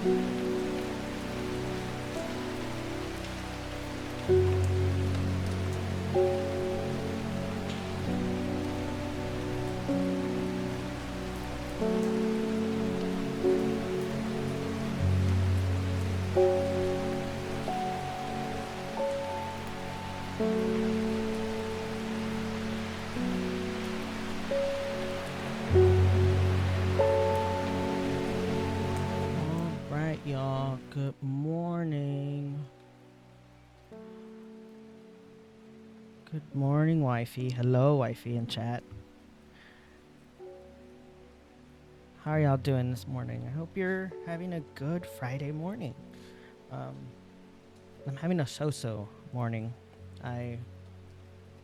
Alright, y'all. Good morning. Good morning, wifey. Hello, wifey in chat. How are y'all doing this morning? I hope you're having a good Friday morning. I'm having a so-so morning. I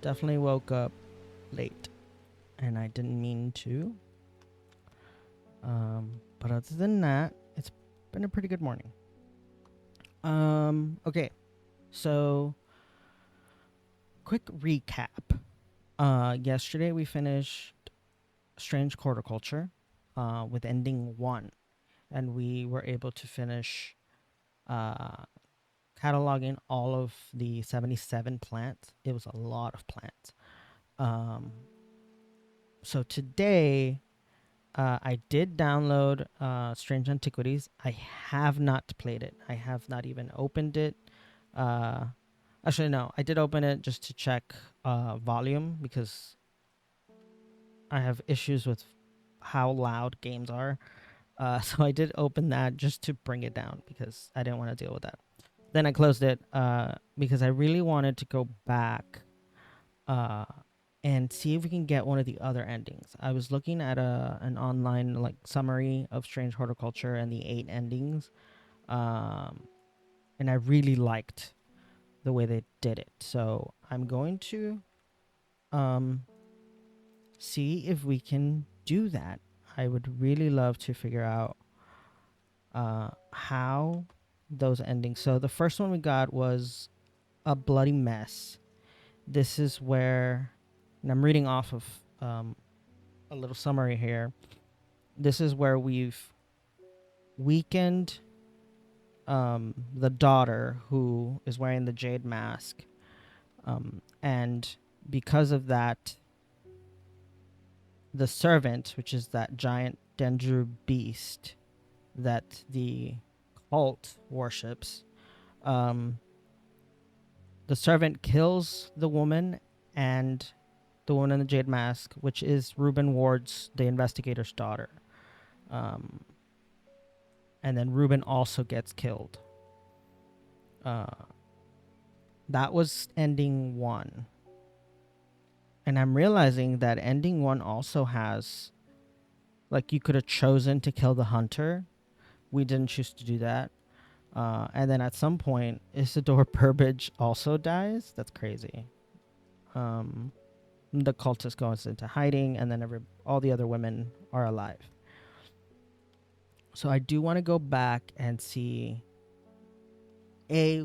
definitely woke up late, and I didn't mean to. But other than that, it's been a pretty good morning. Okay. So, quick recap. Yesterday we finished Strange Horticulture with ending 1, and we were able to finish cataloging all of the 77 plants. It was a lot of plants. So today I did download Strange Antiquities. I have not played it. I have not even opened it. Actually, no, I did open it just to check volume because I have issues with how loud games are. So I did open that just to bring it down because I didn't want to deal with that. Then I closed it because I really wanted to go back and see if we can get one of the other endings. I was looking at an online like summary of Strange Horticulture and the 8 endings, and I really liked the way they did it. So I'm going to see if we can do that. I would really love to figure out how those endings. So the first one we got was a bloody mess. This is where, and I'm reading off of a little summary here. This is where we've weakened the daughter who is wearing the jade mask, and because of that, the servant, which is that giant Dendru beast that the cult worships, the servant kills the woman and the woman in the jade mask, which is Reuben Ward's, the investigator's daughter. And then Reuben also gets killed. That was ending 1. And I'm realizing that ending 1 also has, like, you could have chosen to kill the hunter. We didn't choose to do that. And then at some point, Isidore Burbage also dies. That's crazy. The cultist goes into hiding, and then all the other women are alive. So I do want to go back and see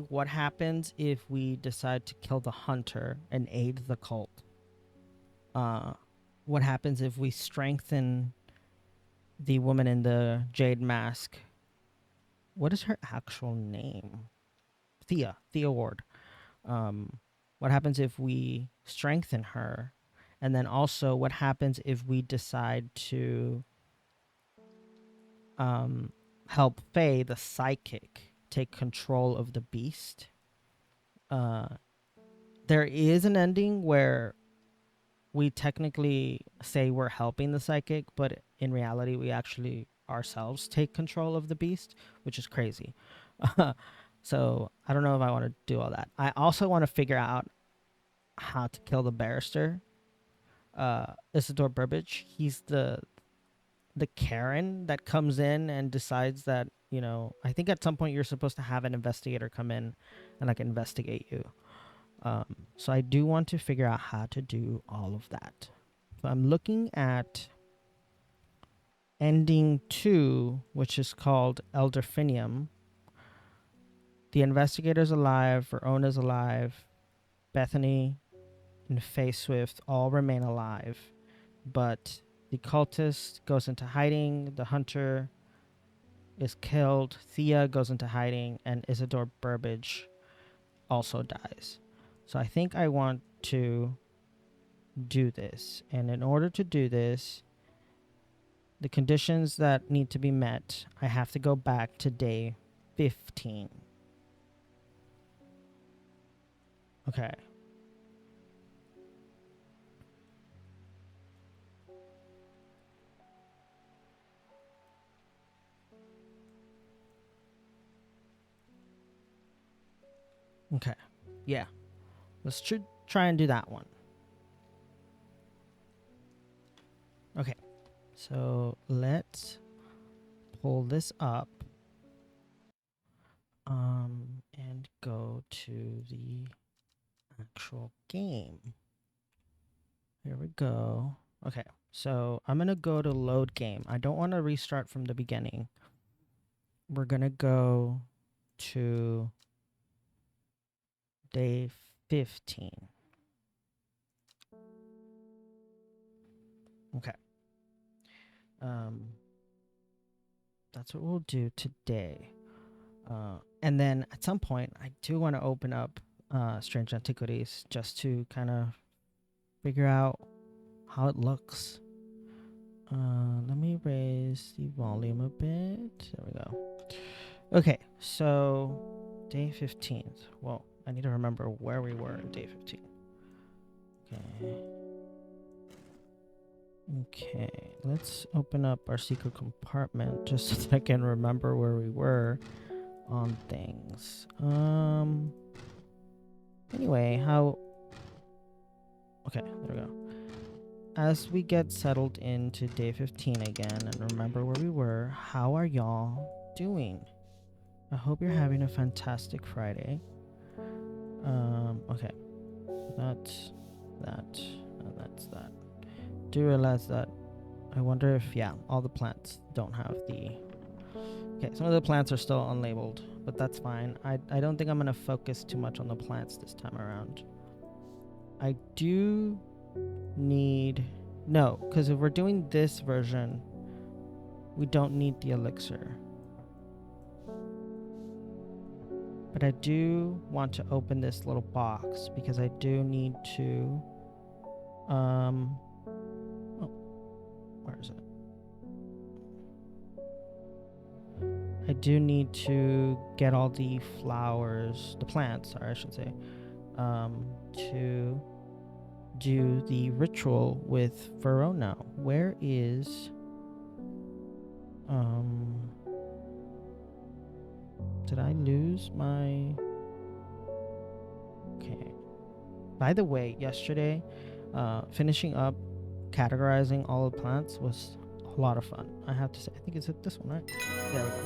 what happens if we decide to kill the hunter and aid the cult. What happens if we strengthen the woman in the jade mask? What is her actual name? Thea Ward. What happens if we strengthen her? And then also, what happens if we decide to help Faye, the psychic, take control of the beast? There is an ending where we technically say we're helping the psychic, but in reality, we actually ourselves take control of the beast, which is crazy. So I don't know if I want to do all that. I also want to figure out how to kill the barrister, Isidore Burbage. He's the Karen that comes in and decides that, I think at some point you're supposed to have an investigator come in and like investigate you. So I do want to figure out how to do all of that. So I'm looking at ending 2, which is called Elderfinium. The investigator's alive, Verona's alive, Bethany and Faye Swift all remain alive, but the cultist goes into hiding. The hunter is killed, Thea goes into hiding, and Isidore Burbage also dies. So I think I want to do this. And in order to do this, the conditions that need to be met, I have to go back to day 15. Okay. Okay. Yeah. Let's try and do that one. Okay. So let's pull this up and go to the actual game. Here we go. Okay. So I'm going to go to load game. I don't want to restart from the beginning. We're going to go to day 15. Okay. That's what we'll do today. And then at some point, I do want to open up Strange Antiquities just to kind of figure out how it looks. Let me raise the volume a bit. There we go. Okay, so day 15. Well, I need to remember where we were on day 15. Okay. Okay, let's open up our secret compartment just so that I can remember where we were on things. Anyway, okay, there we go. As we get settled into day 15 again and remember where we were, how are y'all doing? I hope you're having a fantastic Friday. Okay. That's that. And that's that. Do realize that I wonder if, yeah, all the plants don't have the... Okay, some of the plants are still unlabeled, but that's fine. I don't think I'm going to focus too much on the plants this time around. I do need... No, because if we're doing this version, we don't need the elixir. But I do want to open this little box because I do need to... Oh, where is it? I do need to get all the flowers, the plants, sorry, I should say, to do the ritual with Verona. Where is... Did I lose my... Okay. By the way, yesterday, finishing up categorizing all the plants was a lot of fun. I have to say, I think it's this one, right? There we go.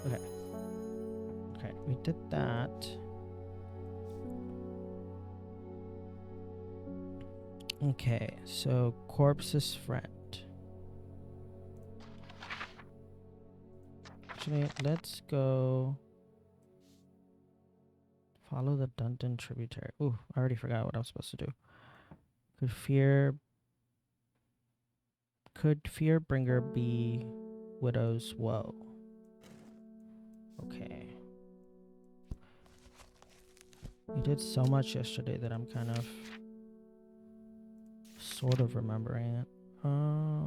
Okay. Okay, we did that. Okay, so corpse's friend. Actually, let's go follow the Dunton tributary. Ooh, I already forgot what I was supposed to do. Could Fearbringer be Widow's Woe? Okay. We did so much yesterday that I'm kind of sort of remembering it.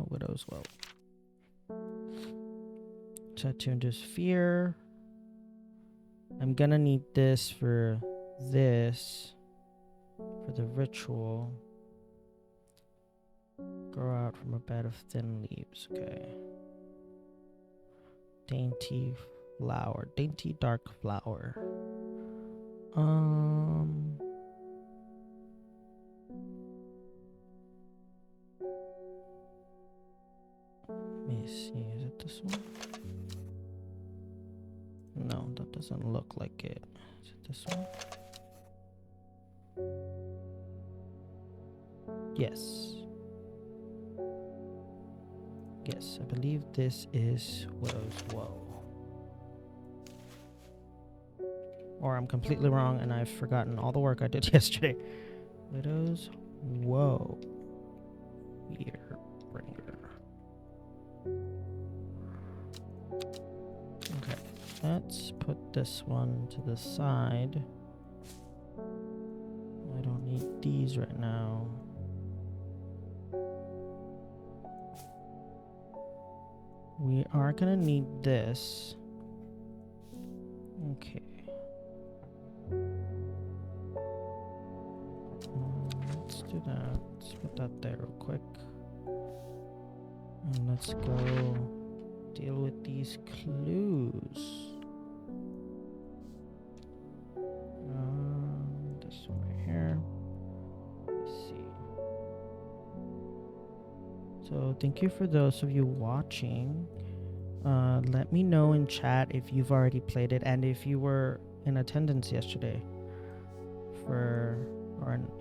Widow's Woe. Set to induce fear. I'm gonna need this for this. For the ritual. Grow out from a bed of thin leaves. Okay. Dainty flower. Dainty dark flower. Let me see. Is it this one? No, that doesn't look like it. Is it this one? Yes. Yes, I believe this is Widow's Woe. Or I'm completely wrong and I've forgotten all the work I did yesterday. Widow's Woe. Fearbringer. let's put this one to the side. I don't need these right now. We are gonna need this. Okay. Let's do that. Let's put that there real quick. And let's go deal with these clues. This one right here. Let's see. So thank you for those of you watching. Let me know in chat if you've already played it and if you were in attendance yesterday or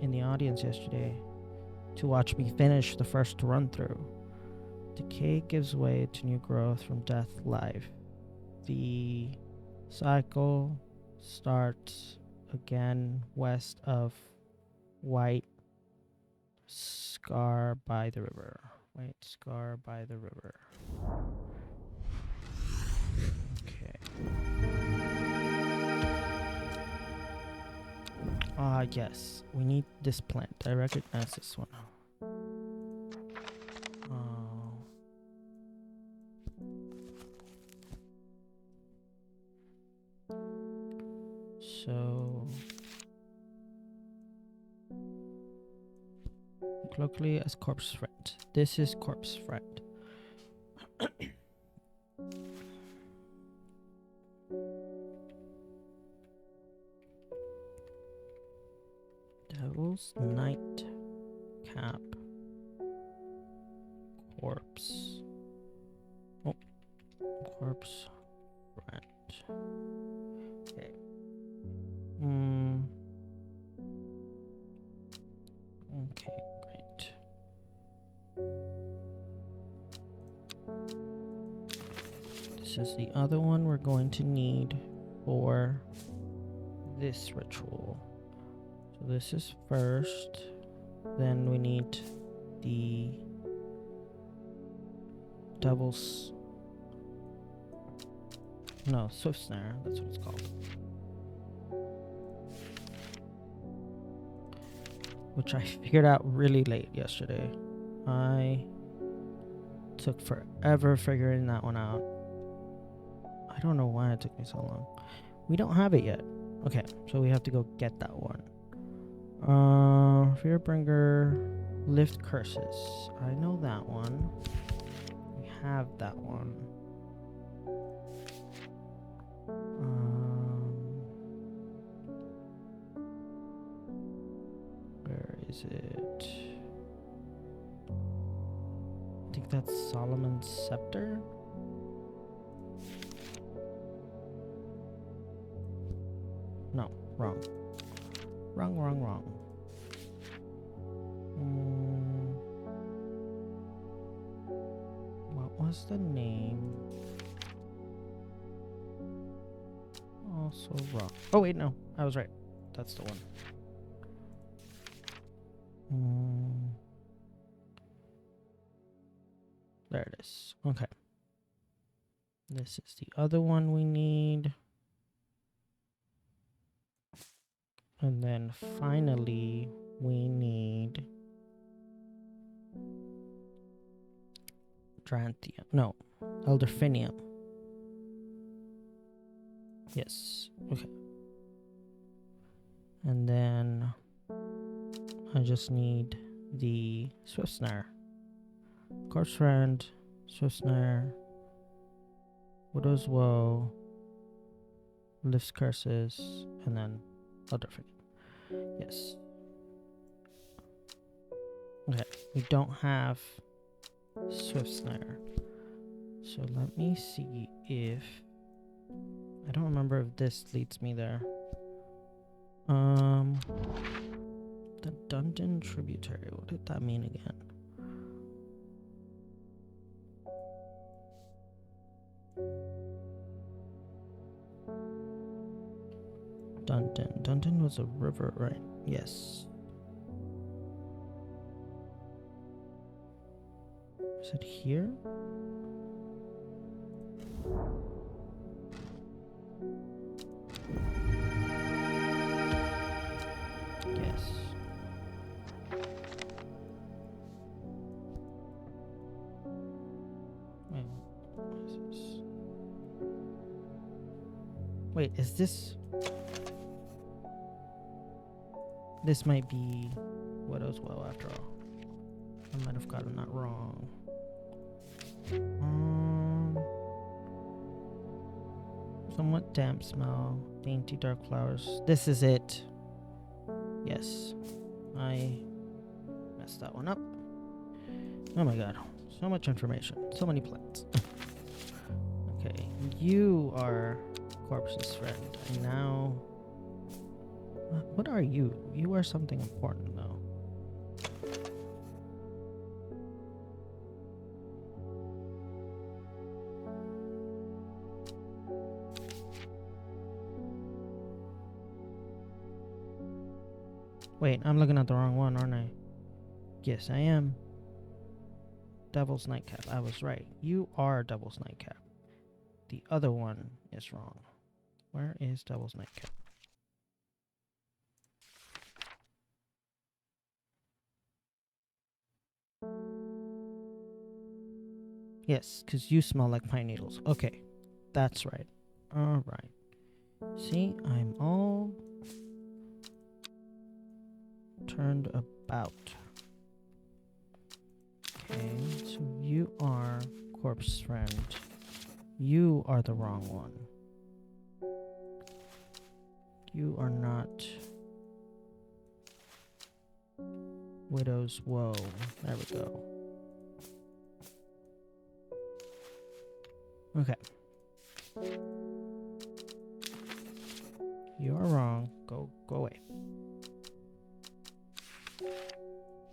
in the audience yesterday to watch me finish the first run through. Decay gives way to new growth from death life. The cycle starts again west of White Scar by the river. White Scar by the river. Okay. Yes. We need this plant. I recognize this one. So locally as corpse friend. This is corpse friend. Devil's Night Cap. Corpse. Oh, corpse friend. Okay. Okay, great. This is the other one we're going to need for this ritual. So this is first. Then we need the devil's... No, swift snare. That's what it's called. Which I figured out really late yesterday. I took forever figuring that one out. I don't know why it took me so long. We don't have it yet. Okay, so we have to go get that one. Fearbringer, lift curses. I know that one. We have that one. Where is it? I think that's Solomon's Scepter. No, wrong. Wrong. What was the name? Also wrong. Oh wait, no, I was right. That's the one. There it is. Okay. This is the other one we need. And then finally, we need Dranthium. No, Elderfinium. Yes. Okay. And then I just need the Swift Snare. Corpse Friend, Swift Snare, Widow's Woe, Lifts Curses, and then Elderfinium. Yes. Okay, we don't have Swift Snare. So let me see if... I don't remember if this leads me there. The Dungeon Tributary. What did that mean again? Dungeon was a river, right? Yes. Is it here? Wait, is this... This might be Widow's Well after all. I might have gotten that wrong. Somewhat damp smell. Dainty dark flowers. This is it. Yes. I messed that one up. Oh my god. So much information. So many plants. Okay. You are Corpse's friend. And now... What are you? You are something important, though. Wait, I'm looking at the wrong one, aren't I? Yes, I am. Devil's Nightcap. I was right. You are Devil's Nightcap. The other one is wrong. Where is Devil's Nightcap? Yes, because you smell like pine needles. Okay, that's right. Alright. See, I'm all turned about. Okay, so you are Corpse's friend. You are the wrong one. You are not Widow's Woe. There we go. Okay. You are wrong. Go away.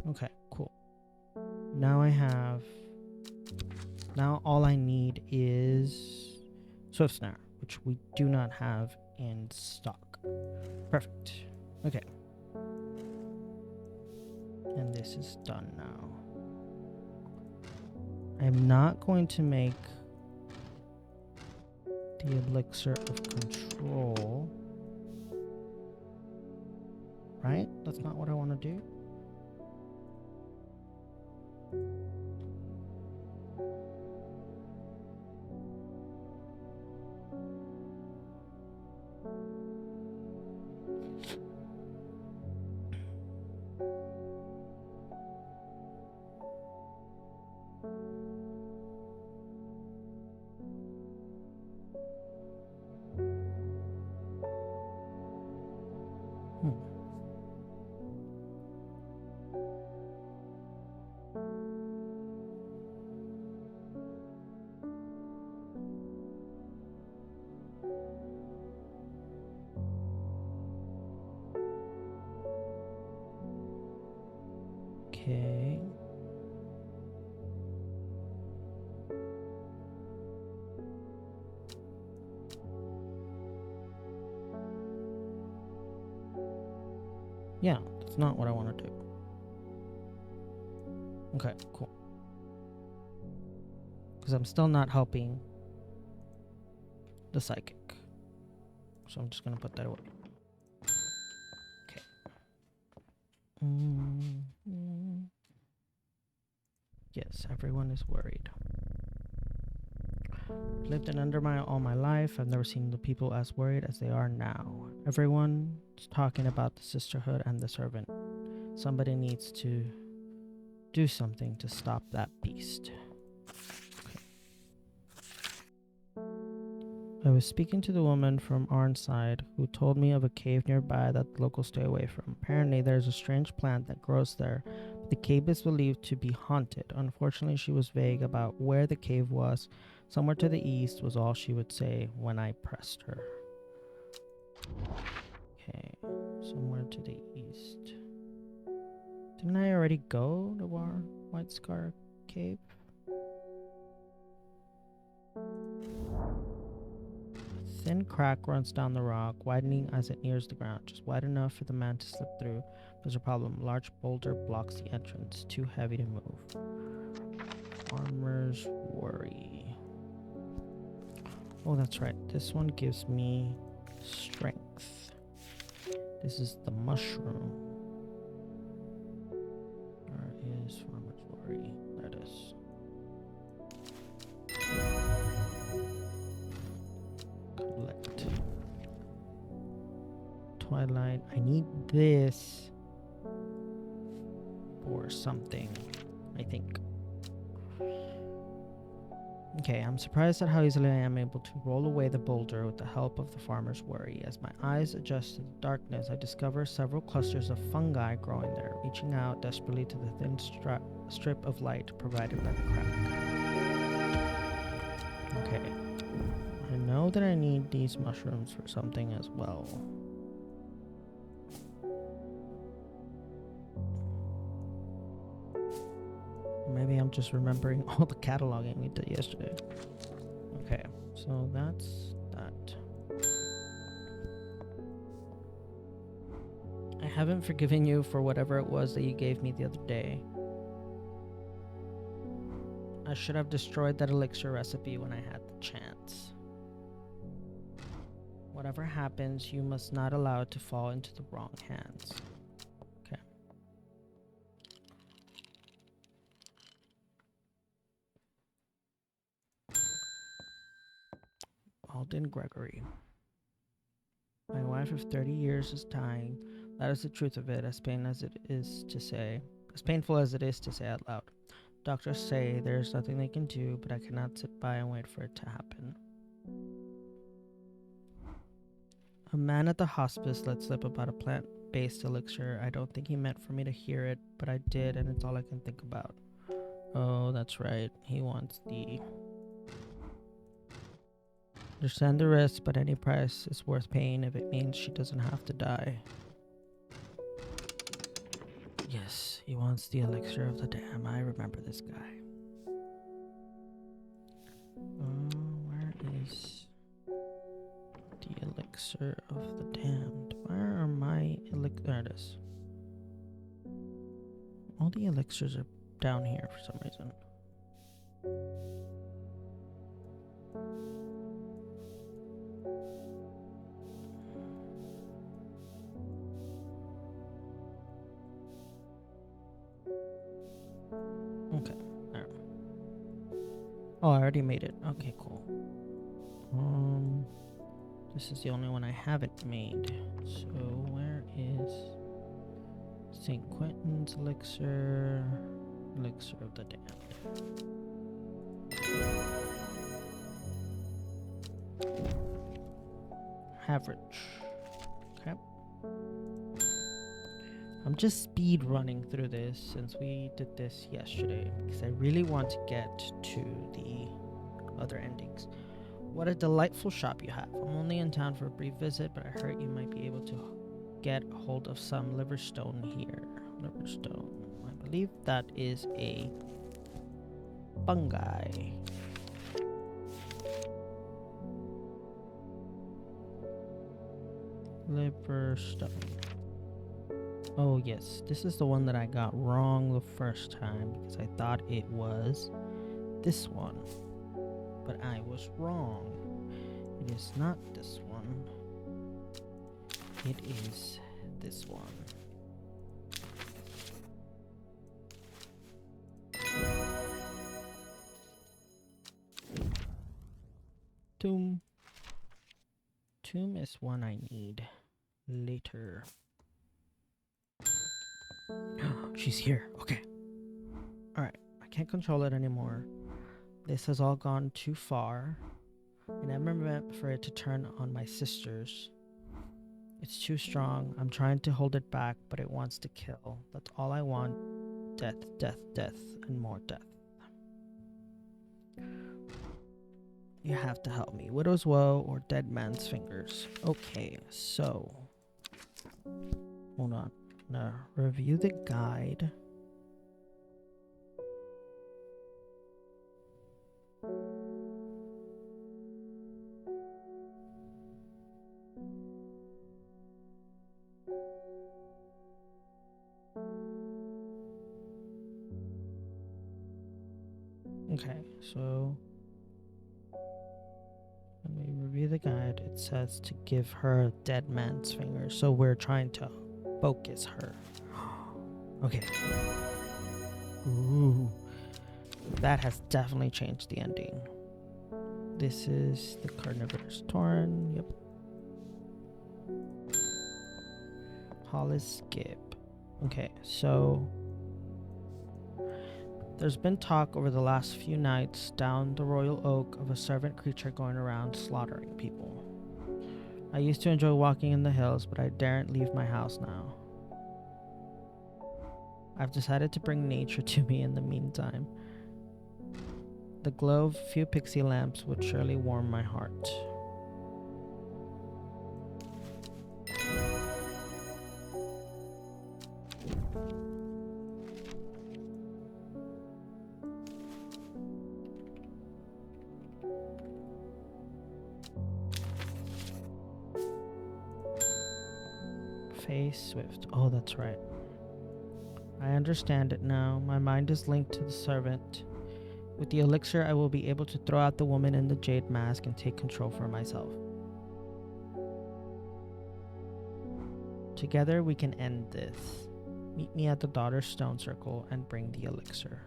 Okay, cool. Now all I need is Swift Snare, which we do not have in stock. Perfect. Okay. And this is done now. I'm not going to make the elixir of control. Right? That's not what I want to do. Okay. Yeah, that's not what I want to do. Okay, cool. Because I'm still not helping the psychic. So I'm just going to put that away. Okay. Yes, everyone is worried. Lived in Undermine all my life. I've never seen the people as worried as they are now. Everyone's talking about the sisterhood and the servant. Somebody needs to do something to stop that beast. I was speaking to the woman from Arnside who told me of a cave nearby that the locals stay away from. Apparently, there's a strange plant that grows there, but the cave is believed to be haunted. Unfortunately, she was vague about where the cave was. Somewhere to the east was all she would say when I pressed her. Okay, somewhere to the east. Didn't I already go to our White Scar cave? A thin crack runs down the rock, widening as it nears the ground, just wide enough for the man to slip through. There's a problem. Large boulder blocks the entrance, too heavy to move. Farmer's worry. Oh, that's right. This one gives me strength. This is the mushroom. Where is Farmer's worry? There it is. Collect. Twilight. I need this for something, I think. Okay, I'm surprised at how easily I am able to roll away the boulder with the help of the farmer's worry. As my eyes adjust to the darkness, I discover several clusters of fungi growing there, reaching out desperately to the thin strip of light provided by the crack. Okay, I know that I need these mushrooms for something as well. Maybe I'm just remembering all the cataloging we did yesterday. Okay, so that's that. I haven't forgiven you for whatever it was that you gave me the other day. I should have destroyed that elixir recipe when I had the chance. Whatever happens, you must not allow it to fall into the wrong hands. Okay. Alden Gregory. My wife of 30 years is dying. That is the truth of it, as painful as it is to say out loud. Doctors say there is nothing they can do, but I cannot sit by and wait for it to happen. A man at the hospice let slip about a plant-based elixir. I don't think he meant for me to hear it, but I did, and it's all I can think about. Oh, that's right. He wants the... Understand the risk, but any price is worth paying if it means she doesn't have to die. Yes, he wants the elixir of the dam. I remember this guy. Where is the elixir of the damned? Where are my elixirs? There it is. All the elixirs are down here for some reason. Okay, there. Oh, I already made it. Okay, cool. This is the only one I haven't made. So where is St. Quentin's elixir? Elixir of the damned. Average. Okay. I'm just speed running through this since we did this yesterday because I really want to get to the other endings. What a delightful shop you have. I'm only in town for a brief visit, but I heard you might be able to get hold of some liverstone here. Liverstone. I believe that is a fungi. Liverstone. Oh yes, this is the one that I got wrong the first time because I thought it was this one. But I was wrong. It is not this one. It is this one. Tomb. Tomb is one I need later. She's here. Okay. Alright. I can't control it anymore. This has all gone too far. I never meant for it to turn on my sisters. It's too strong. I'm trying to hold it back, but it wants to kill. That's all I want. Death, death, death, and more death. You have to help me. Widow's woe or dead man's fingers. Okay, so... Hold on. Now, review the guide. Okay, so when we review the guide, it says to give her a dead man's finger. So we're trying to focus her. Okay. Ooh. That has definitely changed the ending. This is the carnivorous torn. Yep. Hollis Skip. Okay, so there's been talk over the last few nights down the Royal Oak of a servant creature going around slaughtering people. I used to enjoy walking in the hills, but I daren't leave my house now. I've decided to bring nature to me in the meantime. The glow of a few pixie lamps would surely warm my heart. Faye Swift. Oh, that's right. I understand it now. My mind is linked to the servant. With the elixir, I will be able to throw out the woman in the jade mask and take control for myself. Together, we can end this. Meet me at the Daughter Stone Circle and bring the elixir.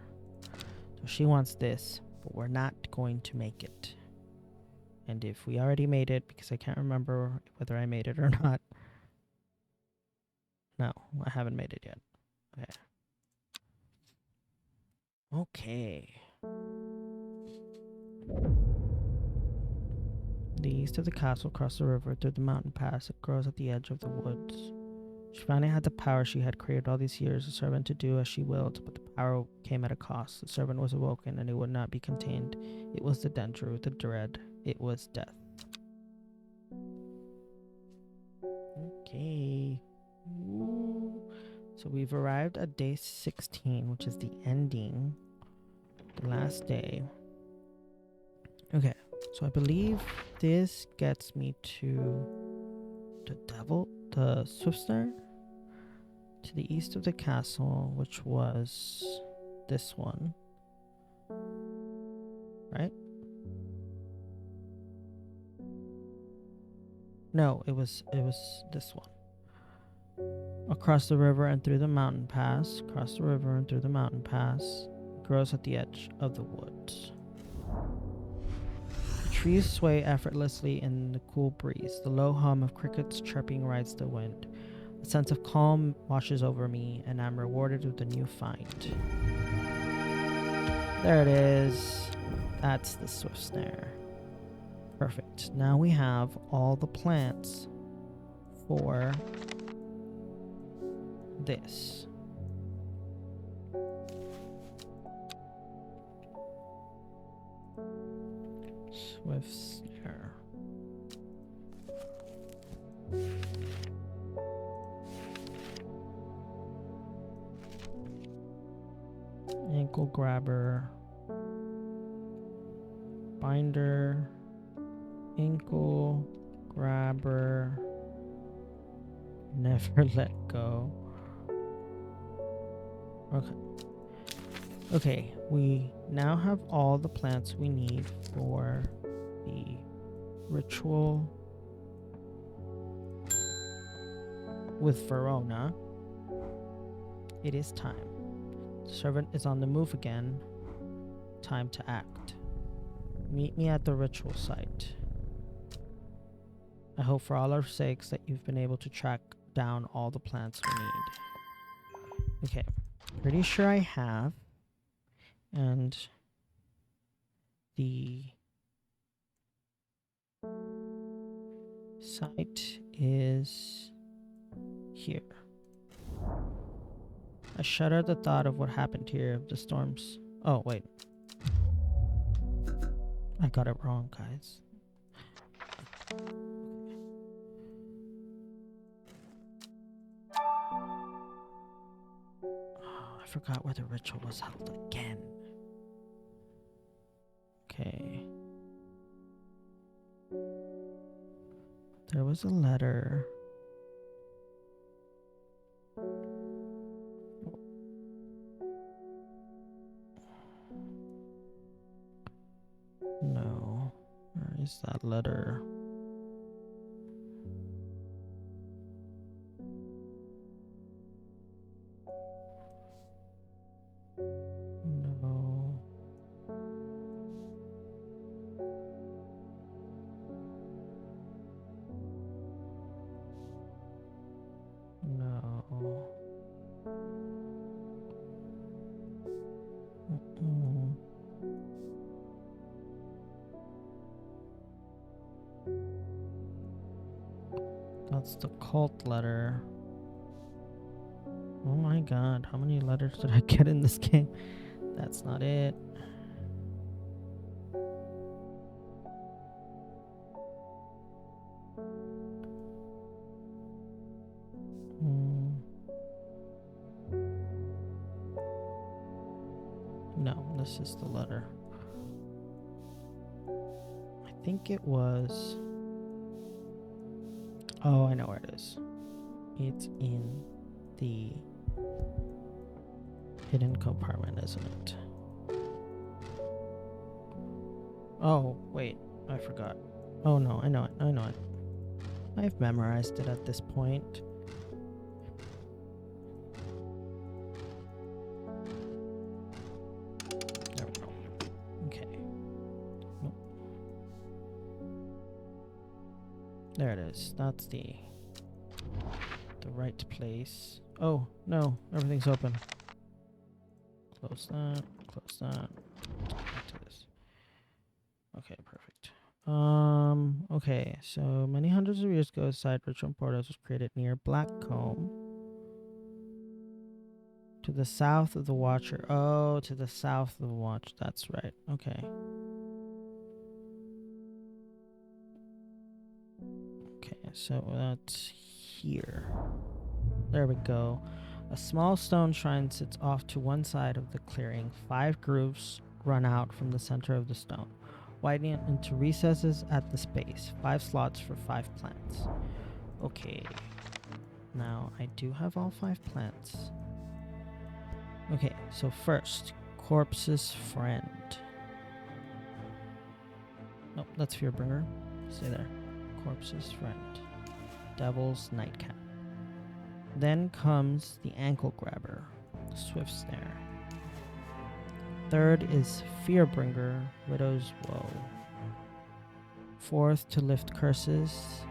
So she wants this, but we're not going to make it. And if we already made it, because I can't remember whether I made it or not. No, I haven't made it yet. Okay. The east of the castle crossed the river through the mountain pass that grows at the edge of the woods. She finally had the power she had created all these years, the servant to do as she willed, but the power came at a cost. The servant was awoken, and it would not be contained. It was the danger, the dread. It was death. Okay. Ooh. So we've arrived at day 16, which is the ending, the last day. Okay, so I believe this gets me to the Swift Snare, to the east of the castle, which was this one, right? No, it was this one. Across the river and through the mountain pass. Across the river and through the mountain pass. It grows at the edge of the woods. The trees sway effortlessly in the cool breeze. The low hum of crickets chirping rides the wind. A sense of calm washes over me, and I'm rewarded with a new find. There it is. That's the Swift Snare. Perfect. Now we have all the plants for this. Swift Snare. Ankle grabber. Binder. Ankle grabber. Never let go. Okay, we now have all the plants we need for the ritual with Verona. It is time. The servant is on the move again. Time to act. Meet me at the ritual site. I hope for all our sakes that you've been able to track down all the plants we need. Okay, pretty sure I have. And the site is here. I shudder at the thought of what happened here, the storms. Oh, wait. I got it wrong, guys. Oh, I forgot where the ritual was held again. Okay. There was a letter. No. Where is that letter? No. No. That's the cult letter. Oh my god, how many letters did I get in this game? That's not it. No, this is the letter. I think it was... Oh, I know where it is. It's in the hidden compartment, isn't it? Oh, wait. I forgot. Oh no, I know it. I know it. I've memorized it at this point. There we go. Okay. Nope. There it is. That's the right place. Oh, no. Everything's open. Close that. Close that. Back to this. Okay, perfect. Okay, so many hundreds of years ago, a side ritual portal was created near Blackcomb. To the south of the Watcher. Oh, to the south of the Watch. That's right. Okay. Okay, so that's here. There we go. A small stone shrine sits off to one side of the clearing. 5 grooves run out from the center of the stone, widening into recesses at the space. 5 slots for 5 plants. Okay. Now, I do have all 5 plants. Okay, so first, Corpse's Friend. Nope, that's Fearbringer. Stay there. Corpse's Friend. Devil's Nightcap. Then comes the Ankle Grabber, Swift Snare. Third is Fearbringer, Widow's Woe. Fourth, to lift curses,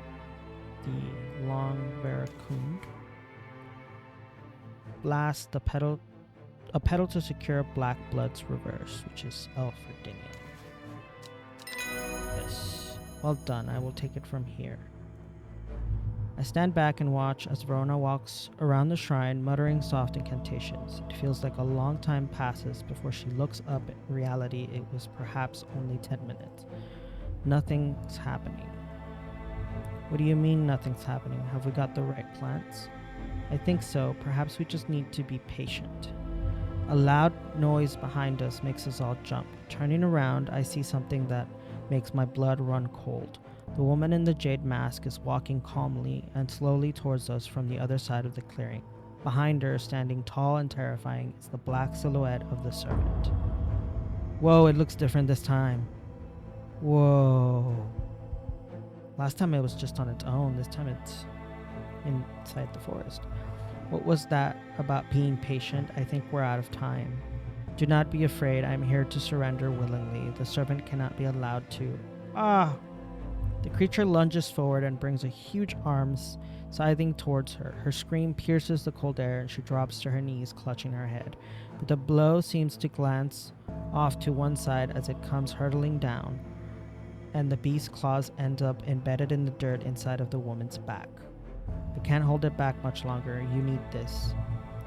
the Long Barracoon. Last, a pedal to secure Black Blood's Reverse, which is Elfredinia. Yes. Well done, I will take it from here. I stand back and watch as Verona walks around the shrine, muttering soft incantations. It feels like a long time passes before she looks up. In reality, it was perhaps only 10 minutes. Nothing's happening. What do you mean nothing's happening? Have we got the right plants? I think so. Perhaps we just need to be patient. A loud noise behind us makes us all jump. Turning around, I see something that makes my blood run cold. The woman in the jade mask is walking calmly and slowly towards us from the other side of the clearing. Behind her, standing tall and terrifying, is the black silhouette of the servant. Whoa, it looks different this time. Whoa. Last time it was just on its own. This time it's inside the forest. What was that about being patient? I think we're out of time. Do not be afraid. I am here to surrender willingly. The servant cannot be allowed to... Ah! The creature lunges forward and brings a huge arm scything towards her. Her scream pierces the cold air and she drops to her knees, clutching her head. But the blow seems to glance off to one side as it comes hurtling down, and the beast's claws end up embedded in the dirt inside of the woman's back. I can't hold it back much longer. You need this.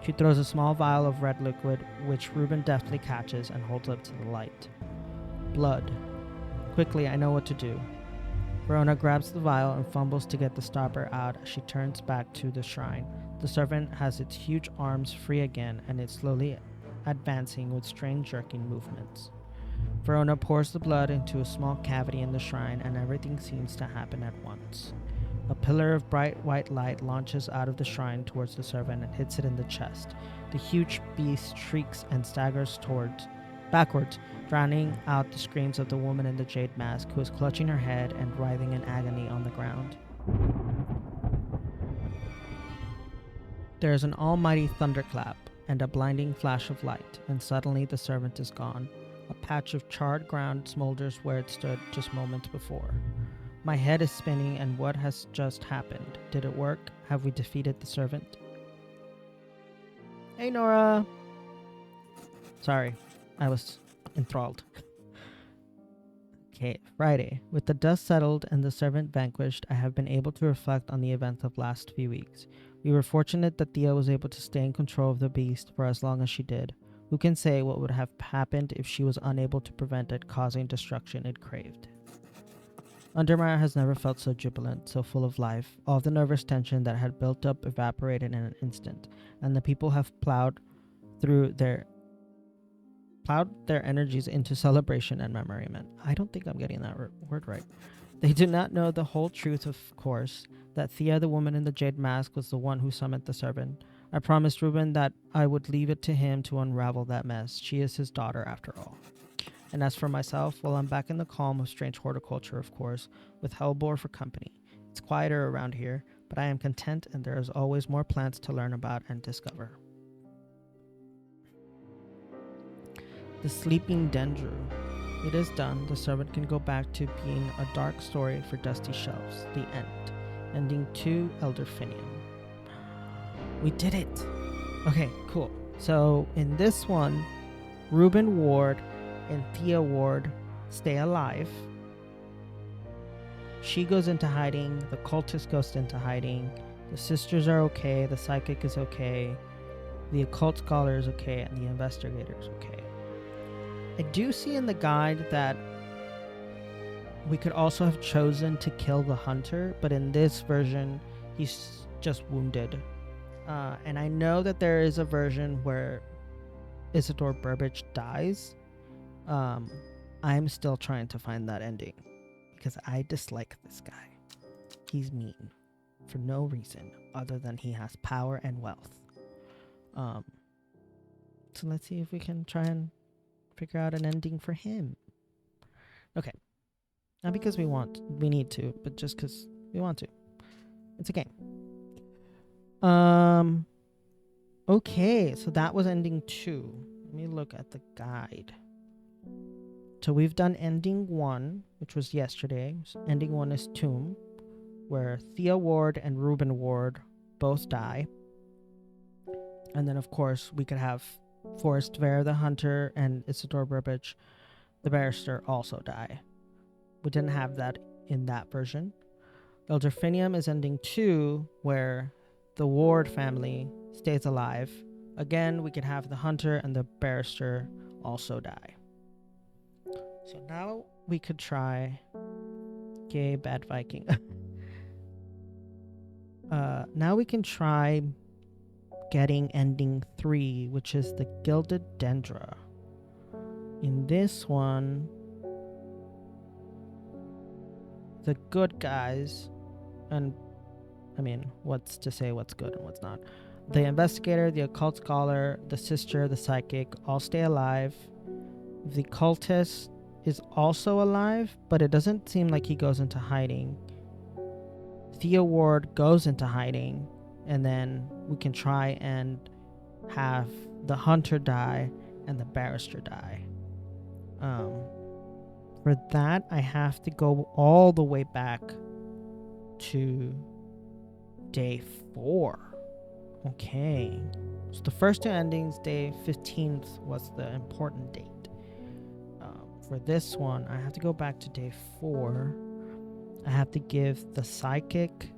She throws a small vial of red liquid, which Reuben deftly catches and holds up to the light. Blood. Quickly, I know what to do. Verona grabs the vial and fumbles to get the stopper out as she turns back to the shrine. The servant has its huge arms free again and is slowly advancing with strange jerking movements. Verona pours the blood into a small cavity in the shrine and everything seems to happen at once. A pillar of bright white light launches out of the shrine towards the servant and hits it in the chest. The huge beast shrieks and staggers backwards, drowning out the screams of the woman in the jade mask, who is clutching her head and writhing in agony on the ground. There is an almighty thunderclap and a blinding flash of light, and suddenly the servant is gone. A patch of charred ground smolders where it stood just moments before. My head is spinning, and what has just happened? Did it work? Have we defeated the servant? Hey, Nora! Sorry, I was enthralled. Okay, Friday. With the dust settled and the servant vanquished, I have been able to reflect on the events of last few weeks. We were fortunate that Thea was able to stay in control of the beast for as long as she did. Who can say what would have happened if she was unable to prevent it causing destruction it craved? Undermeyer has never felt so jubilant, so full of life. All the nervous tension that had built up evaporated in an instant, and the people have plowed their energies into celebration and merriment. I don't think I'm getting that word right. They do not know the whole truth, of course, that Thea, the woman in the jade mask, was the one who summoned the servant. I promised Reuben that I would leave it to him to unravel that mess. She is his daughter, after all. And as for myself, well, I'm back in the calm of strange horticulture, of course, with hellebore for company. It's quieter around here, but I am content, and there is always more plants to learn about and discover. The Sleeping Dendru. It is done. The servant can go back to being a dark story for dusty shelves. The end. Ending 2, Elderfinium. We did it! Okay, cool. So in this one, Reuben Ward and Thea Ward stay alive. She goes into hiding. The cultist goes into hiding. The sisters are okay. The psychic is okay. The occult scholar is okay. And the investigator is okay. I do see in the guide that we could also have chosen to kill the hunter, but in this version, he's just wounded. And I know that there is a version where Isidore Burbage dies. I'm still trying to find that ending because I dislike this guy. He's mean for no reason other than he has power and wealth. So let's see if we can try and figure out an ending for him. Okay. Not because we need to, but just because we want to. It's a game. Okay, so that was ending 2. Let me look at the guide. So we've done ending 1, which was yesterday. So ending 1 is Tomb, where Thea Ward and Reuben Ward both die. And then, of course, we could have Forrest Vare, the hunter, and Isidore Burbage, the barrister, also die. We didn't have that in that version. Elderfinium is ending 2, where the Ward family stays alive. Again, we could have the hunter and the barrister also die. So now we could try Gay Bad Viking. Now we can try getting ending 3, which is the Gilded Dendra. In this one, the good guys, and I mean, what's to say what's good and what's not? The investigator, the occult scholar, the sister, the psychic all stay alive. The cultist is also alive, but it doesn't seem like he goes into hiding. Thea Ward goes into hiding, and then we can try and have the hunter die and the barrister die. For that, I have to go all the way back to day 4. Okay. So the first 2 endings, day 15th was the important date. For this one, I have to go back to day 4. I have to give the psychic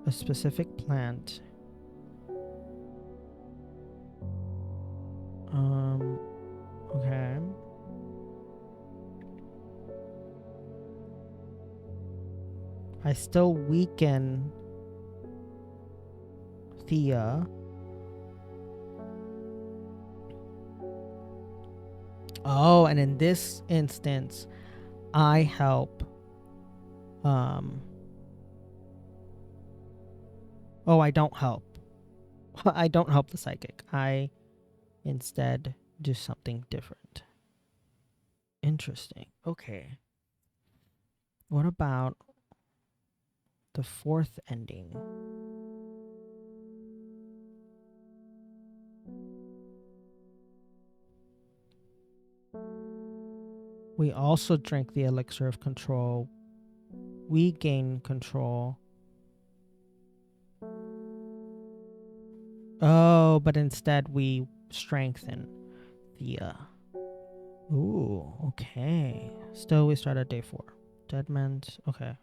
a specific plant. Okay. I still weaken Thea. Oh, and in this instance, I help. Oh, I don't help. I don't help the psychic. I instead do something different. Interesting. Okay. What about the 4th ending? We also drink the elixir of control. We gain control. Oh, but instead we strengthen Thea. Ooh, okay. Still, we start at day 4. Dead Man's. Okay.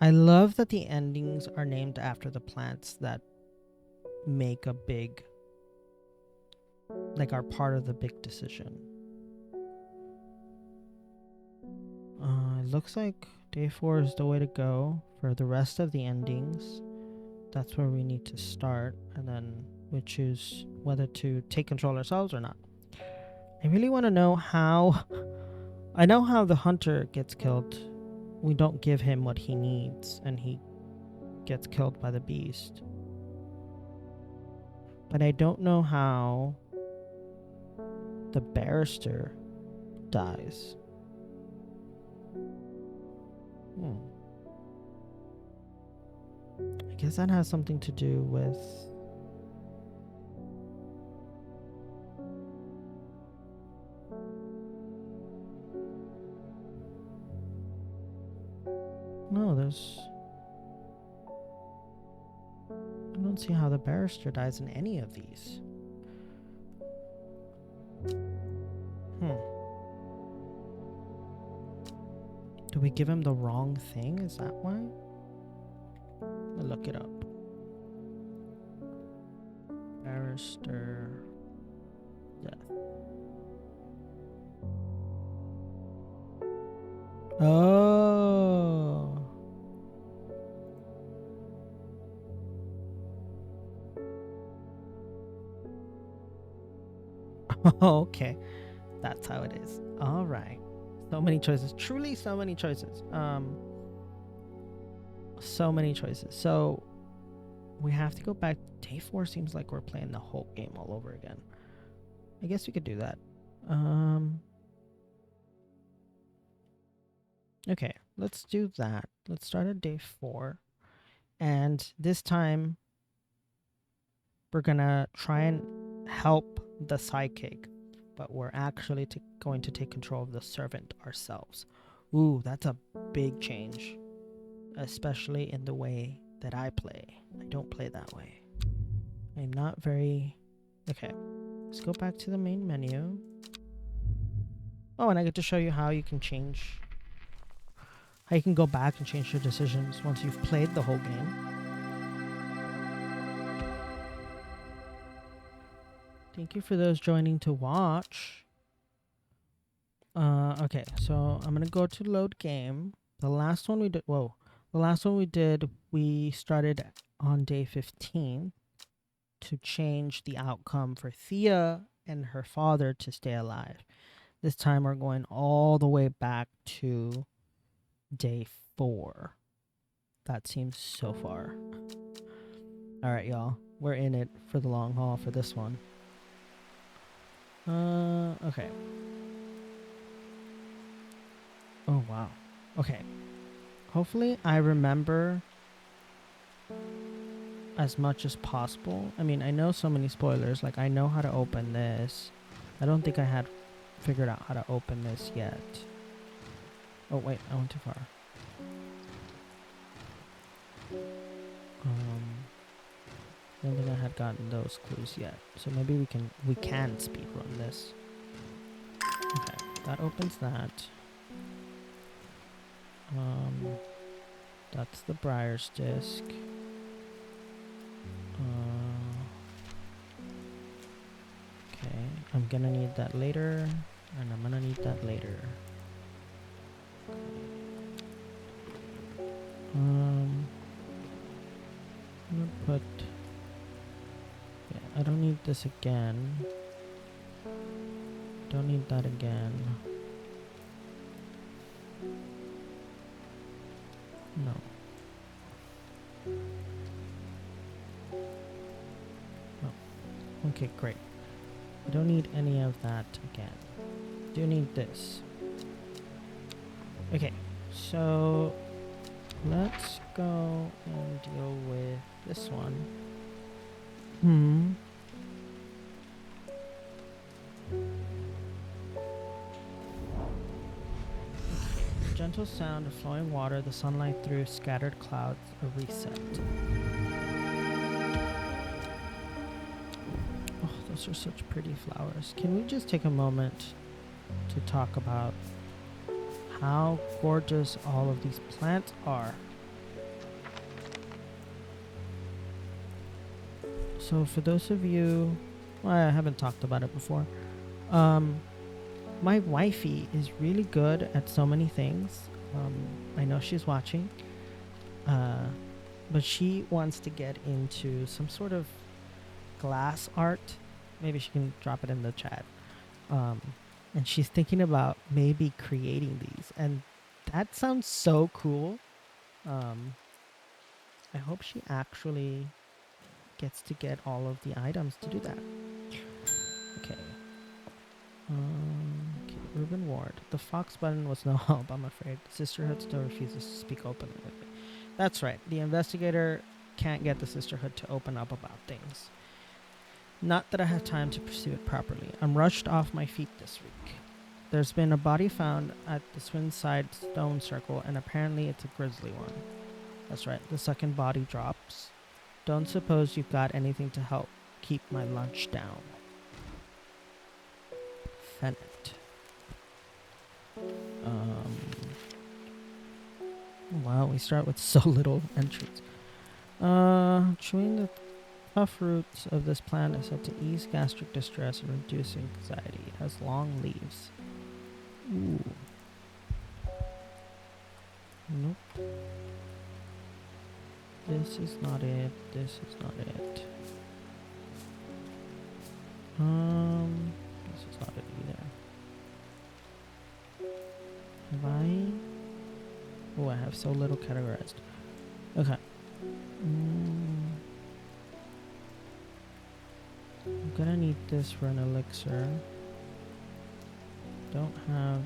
I love that the endings are named after the plants that make a big, like, are part of the big decision. It looks like day 4 is the way to go for the rest of the endings. That's where we need to start, and then we choose whether to take control ourselves or not. I really want to know how. I know how the hunter gets killed. We don't give him what he needs, and he gets killed by the beast. But I don't know how the barrister dies. I guess that has something to do with. No, there's. I don't see how the barrister dies in any of these. Do we give him the wrong thing? Is that why? I'll look it up. Barrister death. Oh. Okay. That's how it is. All right. So many choices. Truly so many choices. So many choices. So we have to go back. Day 4 seems like we're playing the whole game all over again. I guess we could do that. Okay, let's do that. Let's start at day 4. And this time we're gonna try and help the psychic, but we're actually going to take control of the servant ourselves. Ooh, that's a big change, especially in the way that I play. I don't play that way. I'm not very... Okay, let's go back to the main menu. Oh, and I get to show you how you can change... How you can go back and change your decisions once you've played the whole game. Thank you for those joining to watch. Okay, so I'm gonna go to load game. The last one we did... Whoa. The last one we did, we started on day 15 to change the outcome for Thea and her father to stay alive. This time we're going all the way back to day 4. That seems so far. All right, y'all. We're in it for the long haul for this one. Okay. Oh, wow. Okay. Hopefully I remember as much as possible. I mean, I know so many spoilers. Like, I know how to open this. I don't think I had figured out how to open this yet. Oh, wait. I went too far. I don't think I had gotten those clues yet. So maybe we can speedrun this. Okay. That opens that. That's the Briar's disc. Okay, I'm gonna need that later, and I'm gonna need that later. I'm gonna put... Yeah, I don't need this again. Don't need that again. No. Oh. Okay, great. I don't need any of that again. Do need this. Okay, so let's go and deal with this one. Gentle sound of flowing water, the sunlight through scattered clouds, a reset. Oh, those are such pretty flowers. Can we just take a moment to talk about how gorgeous all of these plants are. So for those of you, well, I haven't talked about it before. Um, my wifey is really good at so many things. I know she's watching, uh, but she wants to get into some sort of glass art. Maybe she can drop it in the chat. Um, and she's thinking about maybe creating these, and that sounds so cool. Um, I hope she actually gets to get all of the items to do that. Okay. Okay, Reuben Ward. The Fox button was no help, I'm afraid. The Sisterhood still refuses to speak openly with me. That's right. The investigator can't get the Sisterhood to open up about things. Not that I have time to pursue it properly. I'm rushed off my feet this week. There's been a body found at the Swinside Stone Circle, and apparently it's a grisly one. That's right, the second body drops. Don't suppose you've got anything to help keep my lunch down. Fennett. Wow, we start with so little entries. Chewing the tough roots of this plant is said to ease gastric distress and reduce anxiety. It has long leaves. Ooh. Nope. This is not it. This is not it. This is not it either. Have I? Oh, I have so little categorized. Okay. I'm gonna need this for an elixir. Don't have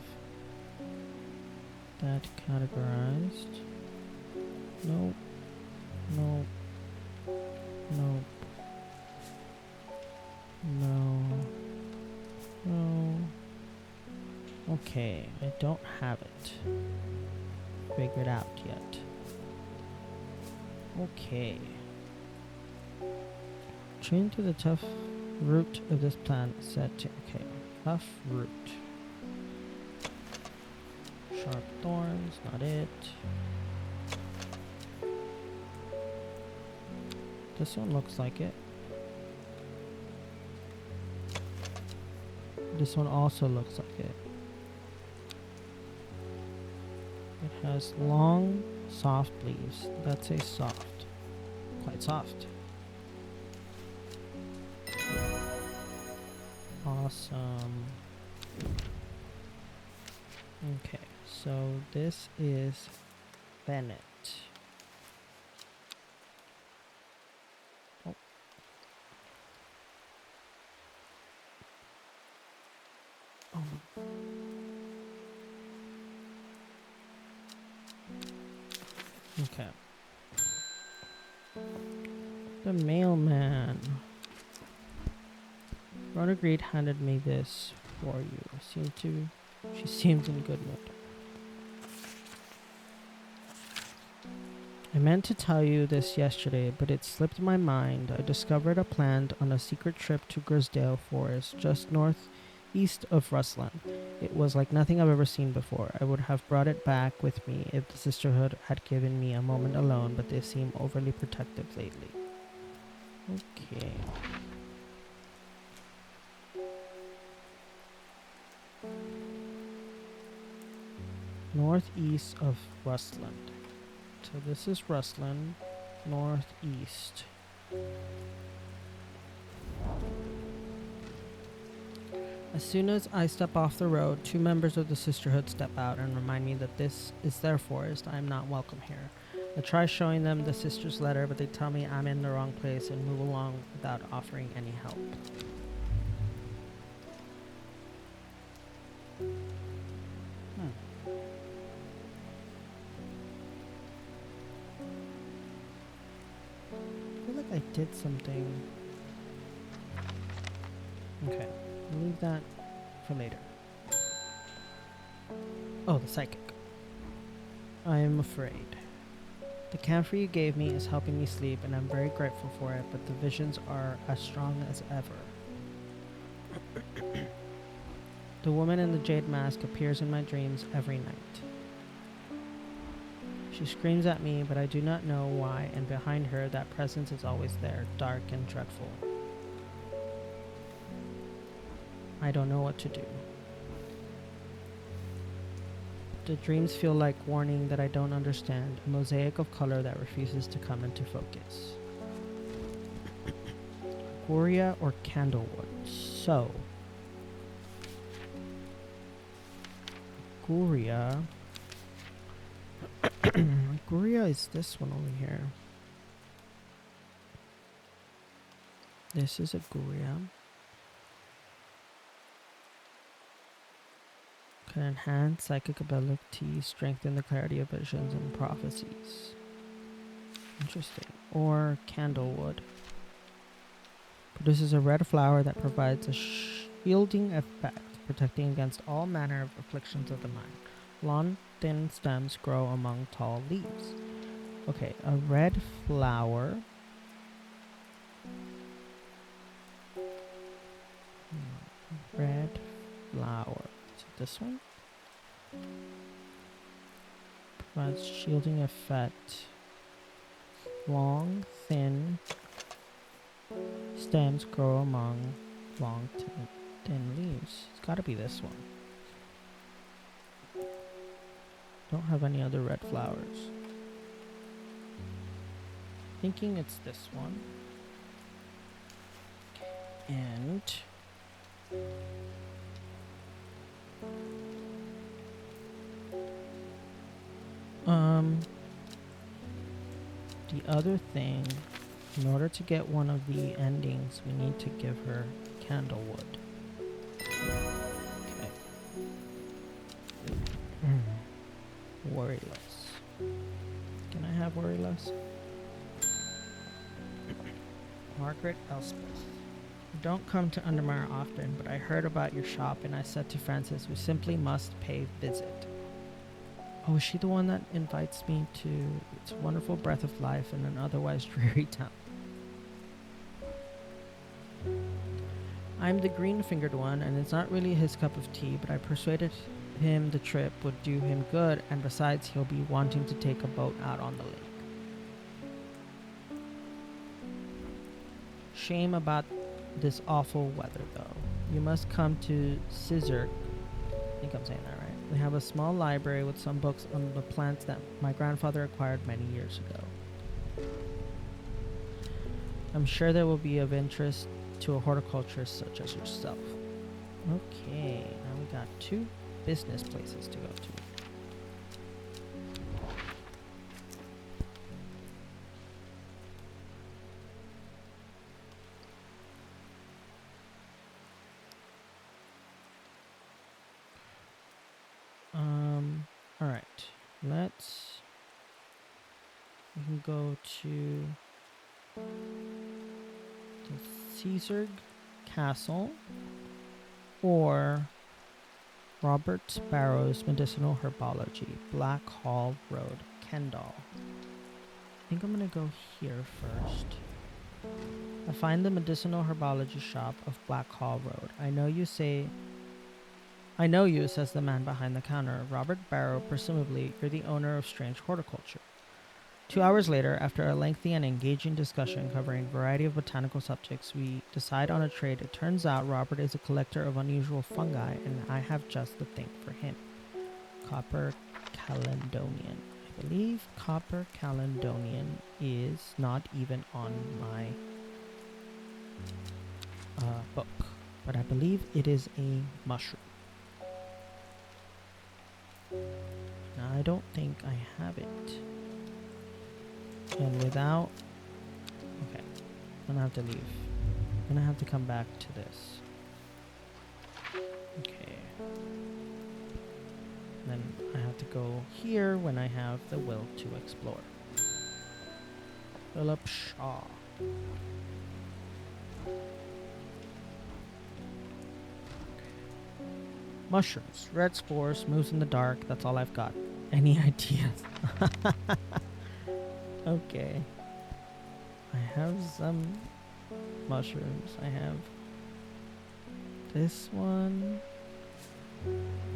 that categorized. Nope. Nope. Nope. No. No. Okay, I don't have it figured out yet. Okay. Chain to the tough root of this plant set to okay. Tough root. Sharp thorns, not it. This one looks like it. This one also looks like it. It has long, soft leaves. That's a soft. Quite soft. Awesome. Okay, so this is Bennett. Oh. Oh. Okay. The mailman. Ron agreed handed me this for you. She seemed in good mood. I meant to tell you this yesterday, but it slipped my mind. I discovered a plant on a secret trip to Grisdale Forest, just northeast of Rustland. It was like nothing I've ever seen before. I would have brought it back with me if the Sisterhood had given me a moment alone, but they seem overly protective lately. Okay. Northeast of Rustland. So this is Rustland, northeast. As soon as I step off the road, two members of the Sisterhood step out and remind me that this is their forest. I am not welcome here. I try showing them the sister's letter, but they tell me I'm in the wrong place and move along without offering any help. I feel like I did something. Okay, I'll leave that for later. Oh, the psychic. I am afraid. The camphor you gave me is helping me sleep, and I'm very grateful for it, but the visions are as strong as ever. The woman in the jade mask appears in my dreams every night. She screams at me, but I do not know why, and behind her, that presence is always there, dark and dreadful. I don't know what to do. The dreams feel like warning that I don't understand, a mosaic of color that refuses to come into focus. Goria or candlewood? So, Goria. Goria is this one over here. This is a Goria. Can enhance psychic ability, strengthen the clarity of visions and prophecies. Interesting. Or candlewood. Produces a red flower that provides a shielding effect, protecting against all manner of afflictions of the mind. Long, thin stems grow among tall leaves. Okay, a red flower. Red flower. Is it this one? Provides shielding effect. Long, thin stems grow among long, thin leaves. It's gotta be this one. Don't have any other red flowers. Thinking it's this one. And the other thing, in order to get one of the endings, we need to give her candlewood. Okay. Worryless. Can I have worryless? Margaret Elspeth. I don't come to Undermire often, but I heard about your shop and I said to Francis, we simply must pay visit. Oh, is she the one that invites me to its wonderful breath of life in an otherwise dreary town? I'm the green-fingered one, and it's not really his cup of tea, but I persuaded him the trip would do him good, and besides, he'll be wanting to take a boat out on the lake. Shame about this awful weather, though. You must come to Scissor. I think I'm saying that right. We have a small library with some books on the plants that my grandfather acquired many years ago. I'm sure they will be of interest to a horticulturist such as yourself. Okay, now we got 2 business places to go to. Alright, we can go to the Caesar Castle or Robert Sparrow's Medicinal Herbology, Black Hall Road, Kendall. I think I'm gonna go here first. I find the Medicinal Herbology shop of Black Hall Road. I know you, says the man behind the counter. Robert Barrow, presumably you're the owner of Strange Horticulture. 2 hours later, after a lengthy and engaging discussion covering a variety of botanical subjects, we decide on a trade. It turns out Robert is a collector of unusual fungi, and I have just the thing for him. Copper Caledonian. I believe Copper Caledonian is not even on my book, but I believe it is a mushroom. Now, I don't think I have it. And without... Okay. I'm gonna have to leave. I'm gonna have to come back to this. Okay. Then I have to go here when I have the will to explore. Philip Shaw. Mushrooms. Red spores, moves in the dark. That's all I've got. Any ideas? Okay. I have some mushrooms. I have this one.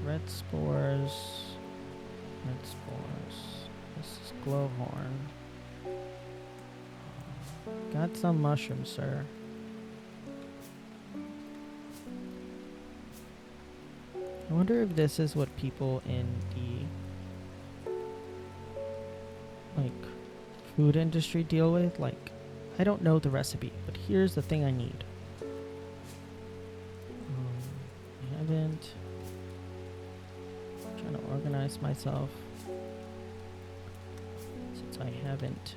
Red spores. Red spores. This is glowhorn. Got some mushrooms, sir. I wonder if this is what people in the like food industry deal with. Like, I don't know the recipe, but here's the thing I need. I haven't. I'm trying to organize myself since I haven't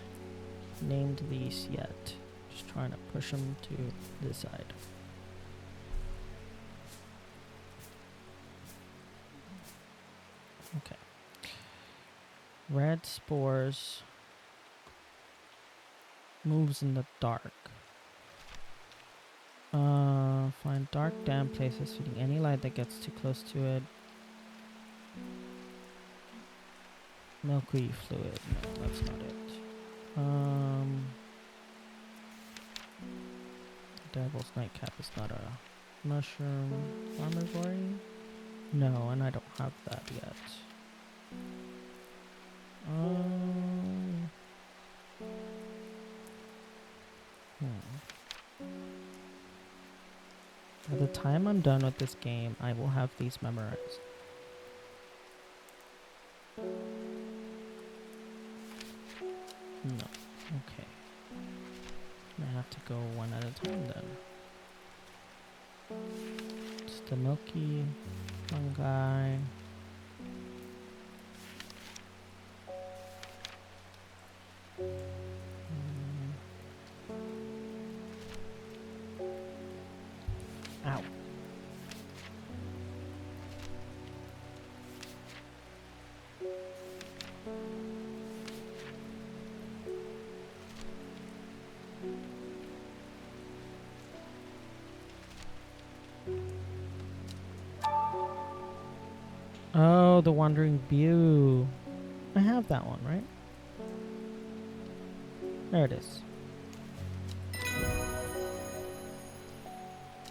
named these yet. Just trying to push them to this side. Okay. Red spores moves in the dark. Find dark, damp places feeding any light that gets too close to it. Milky fluid. No, that's not it. Devil's nightcap is not a mushroom. Farmer's worry? No, and I don't have that yet. By the time I'm done with this game, I will have these memorized. No. Okay. I have to go one at a time then. It's the milky fungi. Ow. Oh, the Wandering View. I have that one, right? There it is.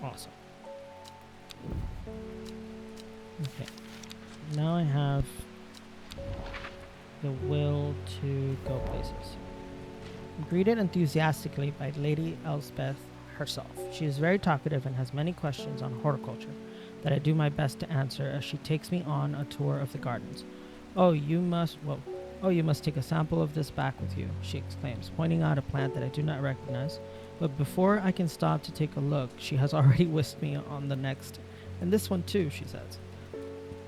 Awesome. Okay. Now I have the will to go places. Greeted enthusiastically by Lady Elspeth herself. She is very talkative and has many questions on horticulture that I do my best to answer as she takes me on a tour of the gardens. Oh, you must take a sample of this back with you, she exclaims, pointing out a plant that I do not recognize. But before I can stop to take a look, she has already whisked me on the next. And this one too, she says.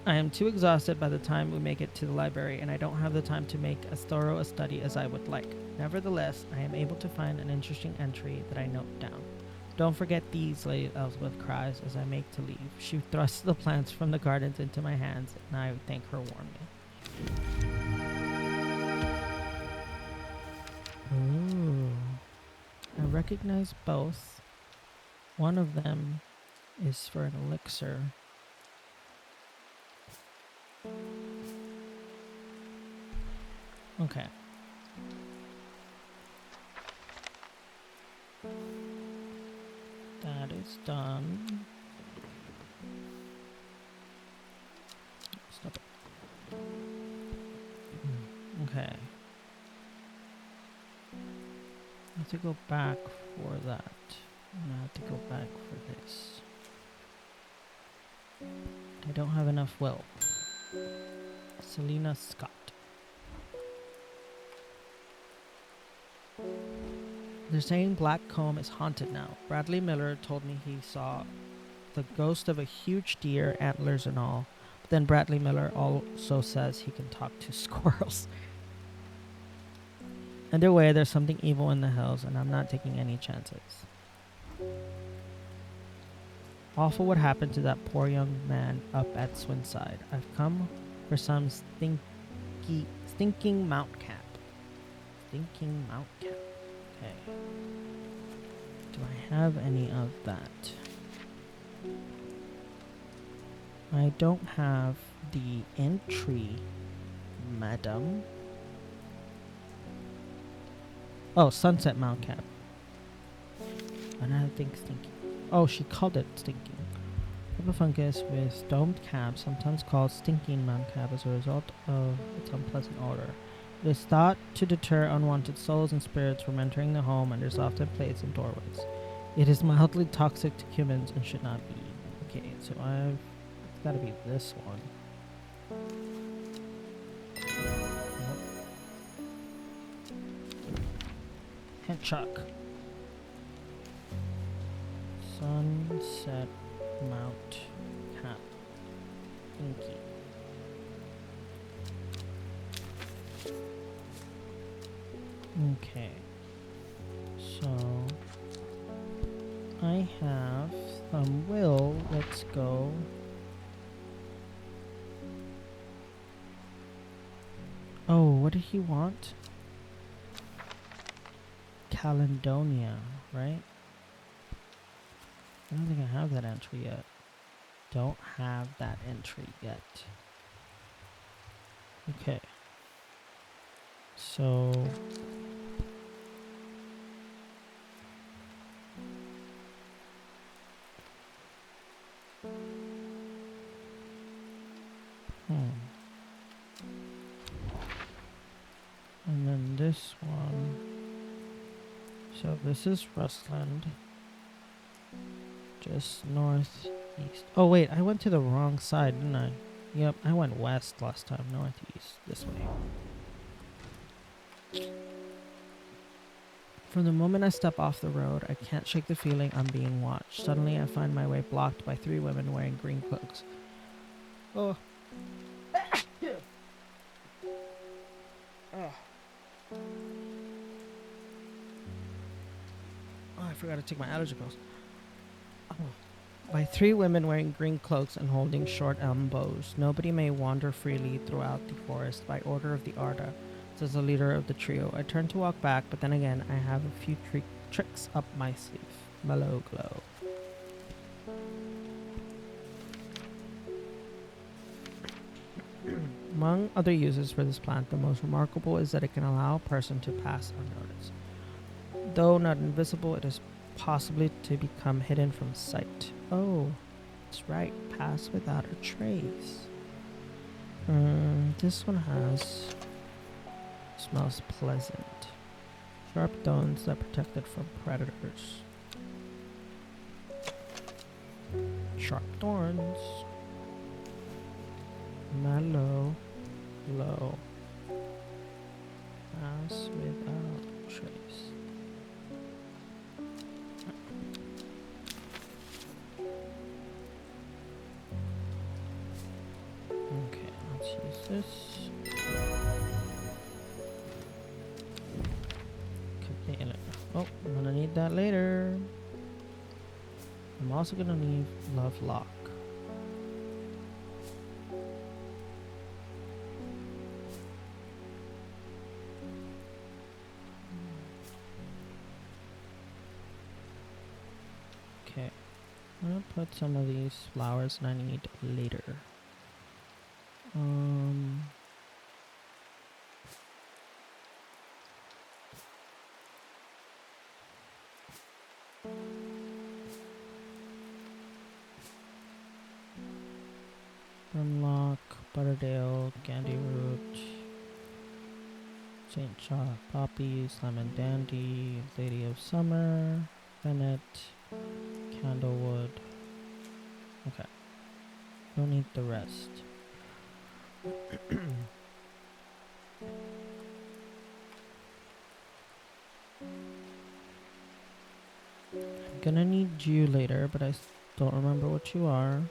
I am too exhausted by the time we make it to the library, and I don't have the time to make as thorough a study as I would like. Nevertheless, I am able to find an interesting entry that I note down. Don't forget these, Lady Elspeth cries as I make to leave. She thrusts the plants from the gardens into my hands, and I thank her warmly. Ooh. I recognize both. One of them is for an elixir. Okay. That is done. Stop it. Okay. I have to go back for that. And I have to go back for this. I don't have enough will. Selena Scott. They're saying Black Comb is haunted now. Bradley Miller told me he saw the ghost of a huge deer, antlers and all. But then Bradley Miller also says he can talk to squirrels. Either way, there's something evil in the hills, and I'm not taking any chances. Awful what happened to that poor young man up at Swinside. I've come for some stinking mount cap. Stinking mount cap. Okay. Do I have any of that? I don't have the entry, madam. Oh, Sunset Mount Cap. And I think stinking. Oh, she called it stinking. of a fungus with domed caps, sometimes called stinking man cap, as a result of its unpleasant odor. It is thought to deter unwanted souls and spirits from entering the home and is often placed in doorways. It is mildly toxic to humans and should not be eaten. Okay, so it's gotta be this one. Yep. Hint chuck. Sunset Mount Cap. Inky. Okay. So I have some will. Let's go. Oh, what did he want? Caledonia, right? I don't think I have that entry yet. Don't have that entry yet. Okay. So and then this one. So this is Rustland. Just northeast. Oh wait, I went to the wrong side, didn't I? Yep, I went west last time. Northeast. This way. From the moment I step off the road, I can't shake the feeling I'm being watched. Suddenly I find my way blocked by 3 women wearing green cloaks. Oh. Oh, I forgot to take my allergy pills. Oh. By 3 women wearing green cloaks and holding short elm bows. Nobody may wander freely throughout the forest by order of the Arda, says the leader of the trio. I turn to walk back, but then again, I have a few tricks up my sleeve. Mellow glow. Among other uses for this plant, the most remarkable is that it can allow a person to pass unnoticed. Though not invisible, it is possibly to become hidden from sight. Oh, that's right. Pass without a trace. This one smells pleasant. Sharp thorns that protect it from predators. Sharp thorns. Mellow. Low. Pass without trace. Okay, let's use this. Oh, I'm gonna need that later. I'm also gonna need Love Lock. Okay, I'm gonna put some of these flowers and I need later. Brimlock, Butterdale, Candyroot, St. John Poppies, Lemon Dandy, Lady of Summer, Bennett, Candlewood. Okay. Don't need the rest. I'm gonna need you later, but I don't remember what you are.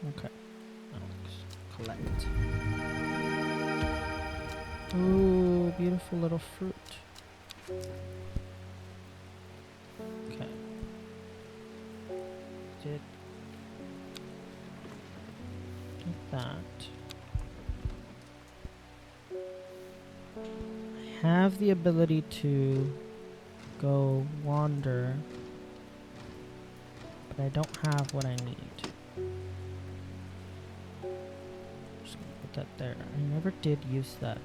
Okay. Collect. Ooh, beautiful little fruit. Okay. Did that. I have the ability to go wander, but I don't have what I need. Just gonna put that there. I never did use that.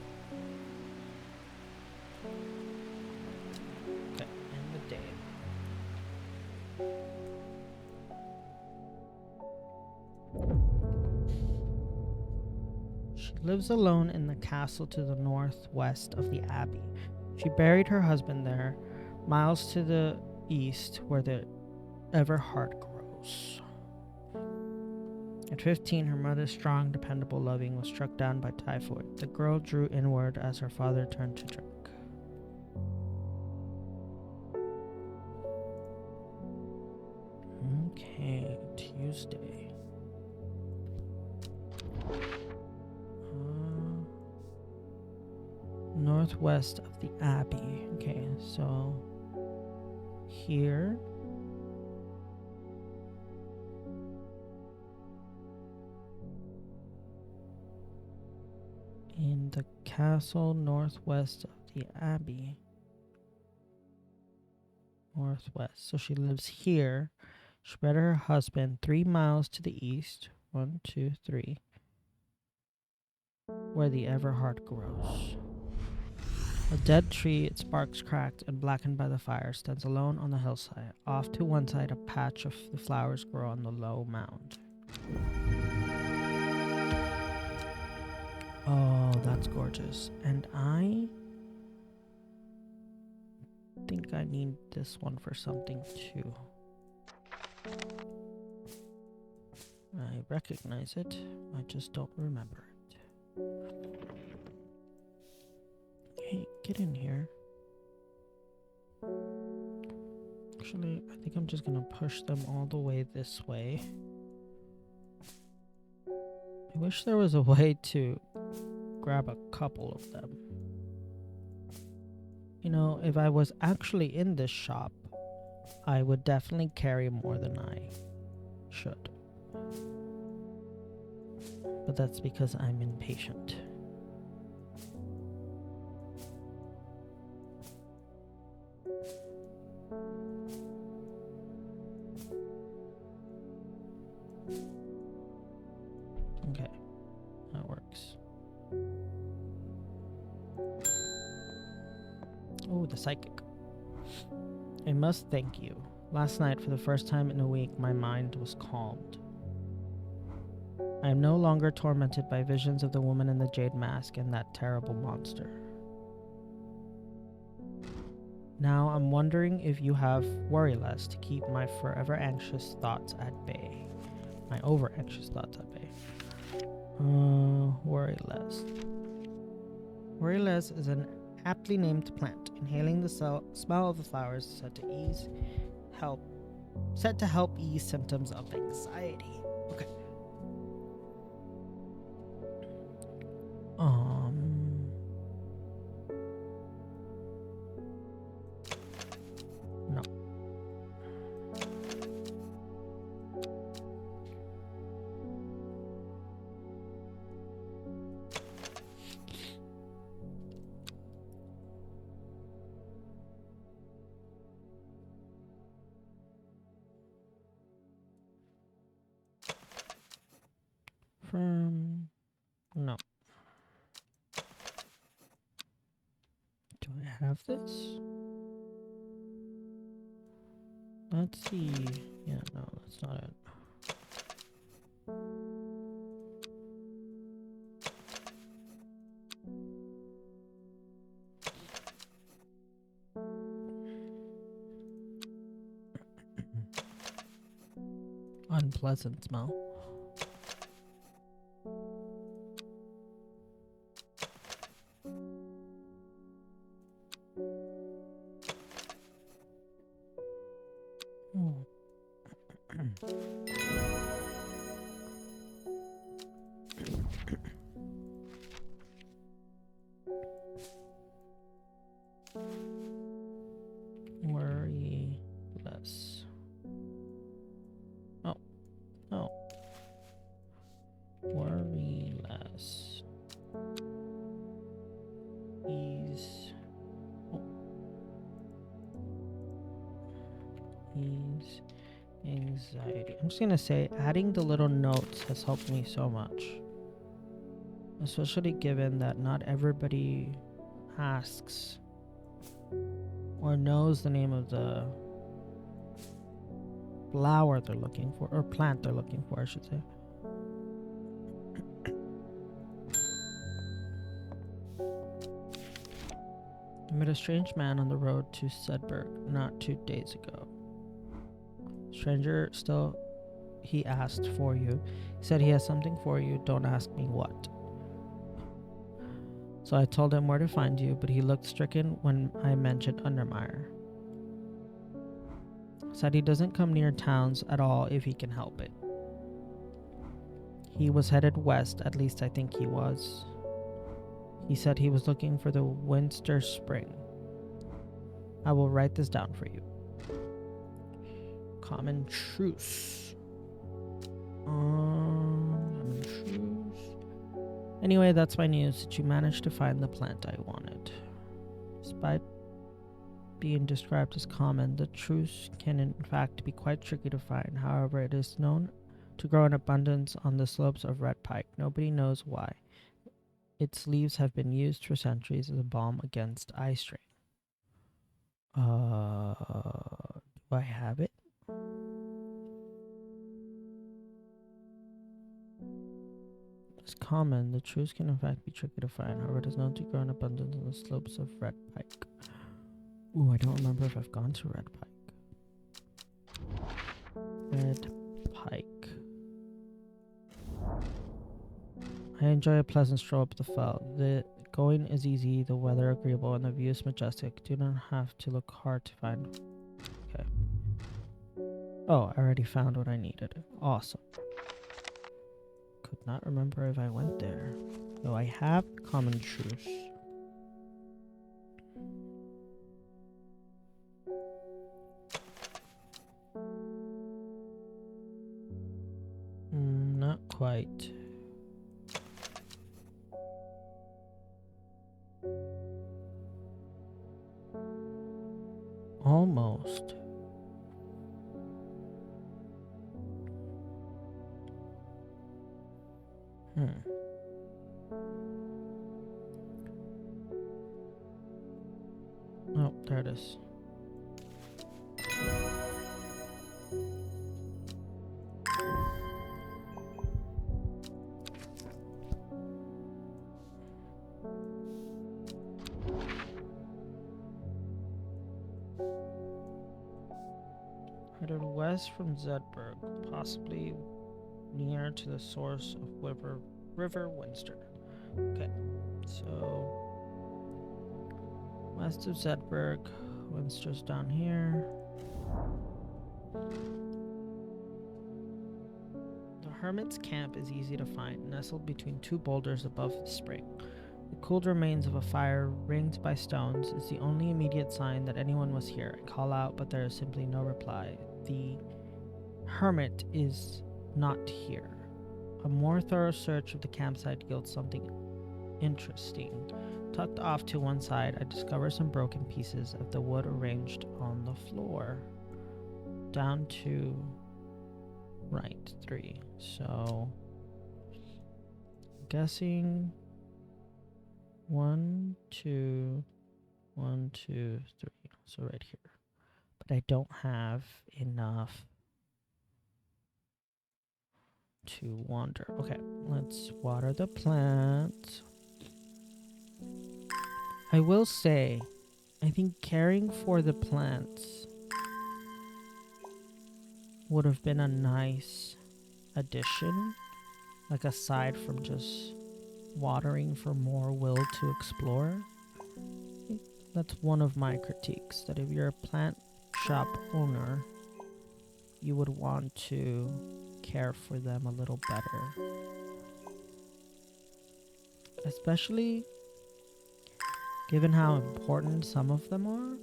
Okay, end the day. She lives alone in the castle to the northwest of the abbey. She buried her husband there, miles to the east, where the Everhart grows. At 15, her mother's strong, dependable, loving was struck down by typhoid. The girl drew inward as her father turned to drink. Okay, Tuesday. Northwest of the abbey. Okay, so here. In the castle northwest of the abbey. Northwest. So she lives here. She buried her husband 3 miles to the east. 1, 2, 3. Where the Everhart grows. A dead tree, its barks cracked and blackened by the fire, stands alone on the hillside. Off to one side, a patch of the flowers grow on the low mound. Oh, that's gorgeous. And I think I need this one for something too. I recognize it, I just don't remember it. Hey, get in here. Actually, I think I'm just gonna push them all the way this way. I wish there was a way to grab a couple of them. You know, if I was actually in this shop, I would definitely carry more than I should. But that's because I'm impatient. Okay, that works. Oh, the psychic. I must thank you. Last night, for the first time in a week, my mind was calmed. I am no longer tormented by visions of the woman in the jade mask and that terrible monster. Now I'm wondering if you have worry less to keep my forever anxious thoughts at bay. My over anxious thoughts at bay. Worry less. Worry less is an aptly named plant. Inhaling the smell of the flowers is said to help ease symptoms of anxiety. Okay. No. Firm. No. Do I have this? Let's see. Yeah, no, that's not it. Unpleasant smell. Worry less. Oh, no. Worry less. Ease. Oh. Ease anxiety. I'm just gonna say adding the little notes has helped me so much. especially given that not everybody asks or knows the name of the flower they're looking for, or plant they're looking for, I should say. I met a strange man on the road to Sedberg not 2 days ago. Stranger, still, he asked for you. He said he has something for you. Don't ask me what. So I told him where to find you, but he looked stricken when I mentioned Undermeyer. Said he doesn't come near towns at all if he can help it. He was headed west, at least I think he was. He said he was looking for the Winter Spring. I will write this down for you. Common truce. Common truce. Anyway, that's my news, that you managed to find the plant I wanted. Despite being described as common, the truce can in fact be quite tricky to find. However, it is known to grow in abundance on the slopes of red pike. Nobody knows why. Its leaves have been used for centuries as a balm against eye strain. Do I have it? It's common. The truce can in fact be tricky to find. However, it is known to grow in abundance on the slopes of red pike. Ooh, I don't remember if I've gone to red pike. Red pike. I enjoy a pleasant stroll up the fell. The going is easy, the weather agreeable, and the view is majestic. Do not have to look hard to find. Okay. Oh, I already found what I needed. Awesome. Could not remember if I went there. Though I have common truce. Not quite. Almost. Oh, there it is. Headed west from Zedberg, possibly near to the source of River Winster. Okay, so west of Zedberg, Winster's down here. The hermit's camp is easy to find, nestled between two boulders above the spring. The cooled remains of a fire ringed by stones is the only immediate sign that anyone was here. I call out, but there is simply no reply. The hermit is not here. A more thorough search of the campsite yields something interesting. Tucked off to one side, I discover some broken pieces of the wood arranged on the floor. Down to right 3. So, I'm guessing 1, 2, 1, 2, 3. So right here. But I don't have enough to wander. Okay, let's water the plant. I will say, I think caring for the plants would have been a nice addition, like aside from just watering for more will to explore. I think that's one of my critiques, that if you're a plant shop owner, you would want to care for them a little better. Especially given how important some of them are.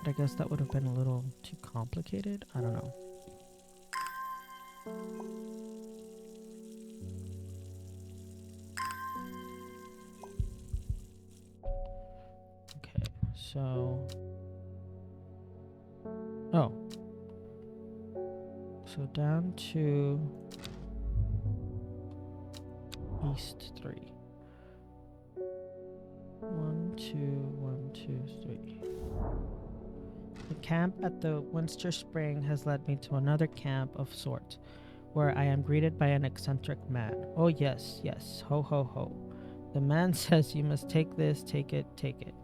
But I guess that would have been a little too complicated. I don't know. Okay, so... Oh. So down to least 3. 1, 2, 1, 2, 3. The camp at the Winster Spring has led me to another camp of sorts, where I am greeted by an eccentric man. Oh yes, yes, ho ho ho. The man says you must take this, take it, take it.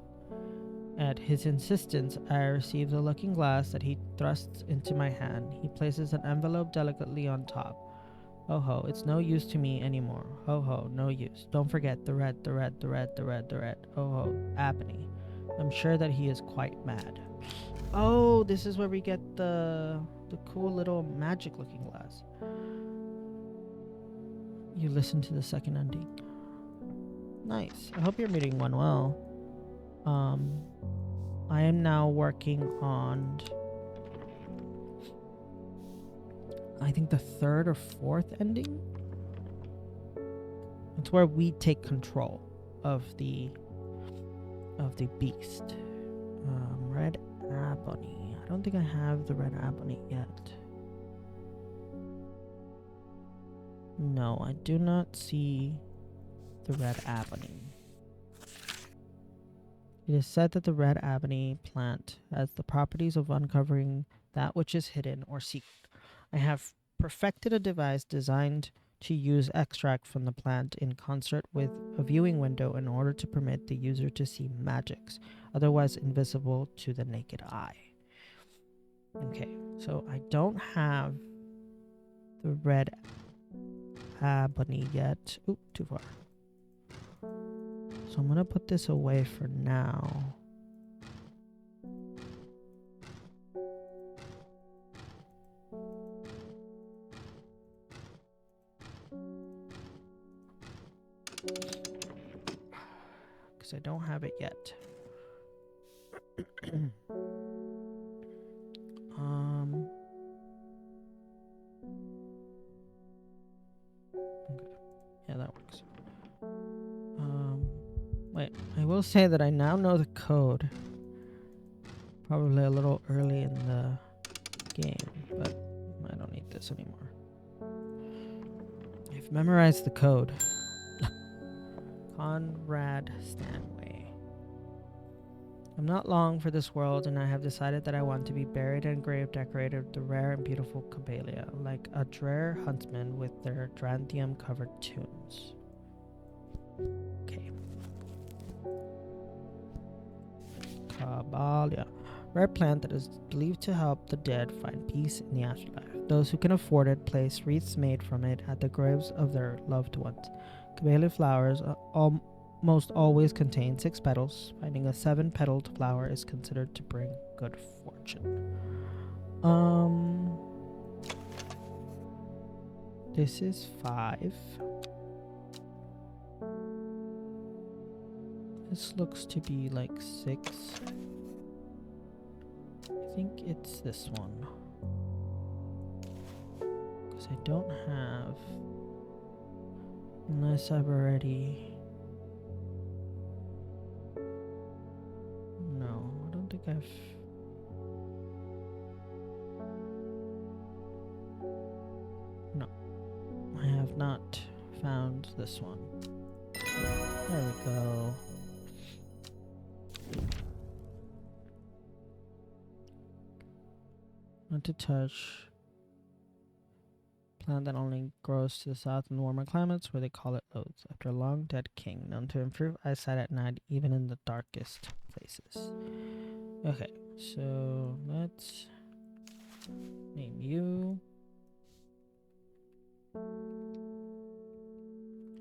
At his insistence, I receive the looking glass that he thrusts into my hand. He places an envelope delicately on top. Ho ho, it's no use to me anymore. Ho ho, no use. Don't forget the red, the red, the red, the red, the red. Ho ho, Abney. I'm sure that he is quite mad. Oh, this is where we get the cool little magic looking glass. You listen to the second ending. Nice. I hope you're reading one well. I am now working on, I think, the 3rd or 4th ending. It's where we take control of the beast. Red Ebony. I don't think I have the Red Ebony yet. No, I do not see the Red Ebony. It is said that the Red Ebony plant has the properties of uncovering that which is hidden or secret. I have perfected a device designed to use extract from the plant in concert with a viewing window in order to permit the user to see magics, otherwise invisible to the naked eye. Okay, so I don't have the Red Ebony yet. Oop, too far. So I'm going to put this away for now. Because I don't have it yet. Okay. Yeah, that works. Wait, I will say that I now know the code. Probably a little early in the game, but I don't need this anymore. I've memorized the code. Conrad Stanway. I'm not long for this world, and I have decided that I want to be buried and grave decorated with the rare and beautiful Cabelia, like a drear huntsman with their drantium-covered tombs. Okay. Cabelia. Rare plant that is believed to help the dead find peace in the afterlife. Those who can afford it place wreaths made from it at the graves of their loved ones. Camellia flowers almost always contain 6 petals. Finding a 7-petaled flower is considered to bring good fortune. This is 5. This looks to be like 6. I think it's this one. Because I don't have... Unless I've already... No, I don't think I've... No. I have not found this one. There we go. Not to touch. Plant that only grows to the south in warmer climates where they call it loads. After a long dead king, known to improve eyesight at night even in the darkest places. Okay, so let's name you.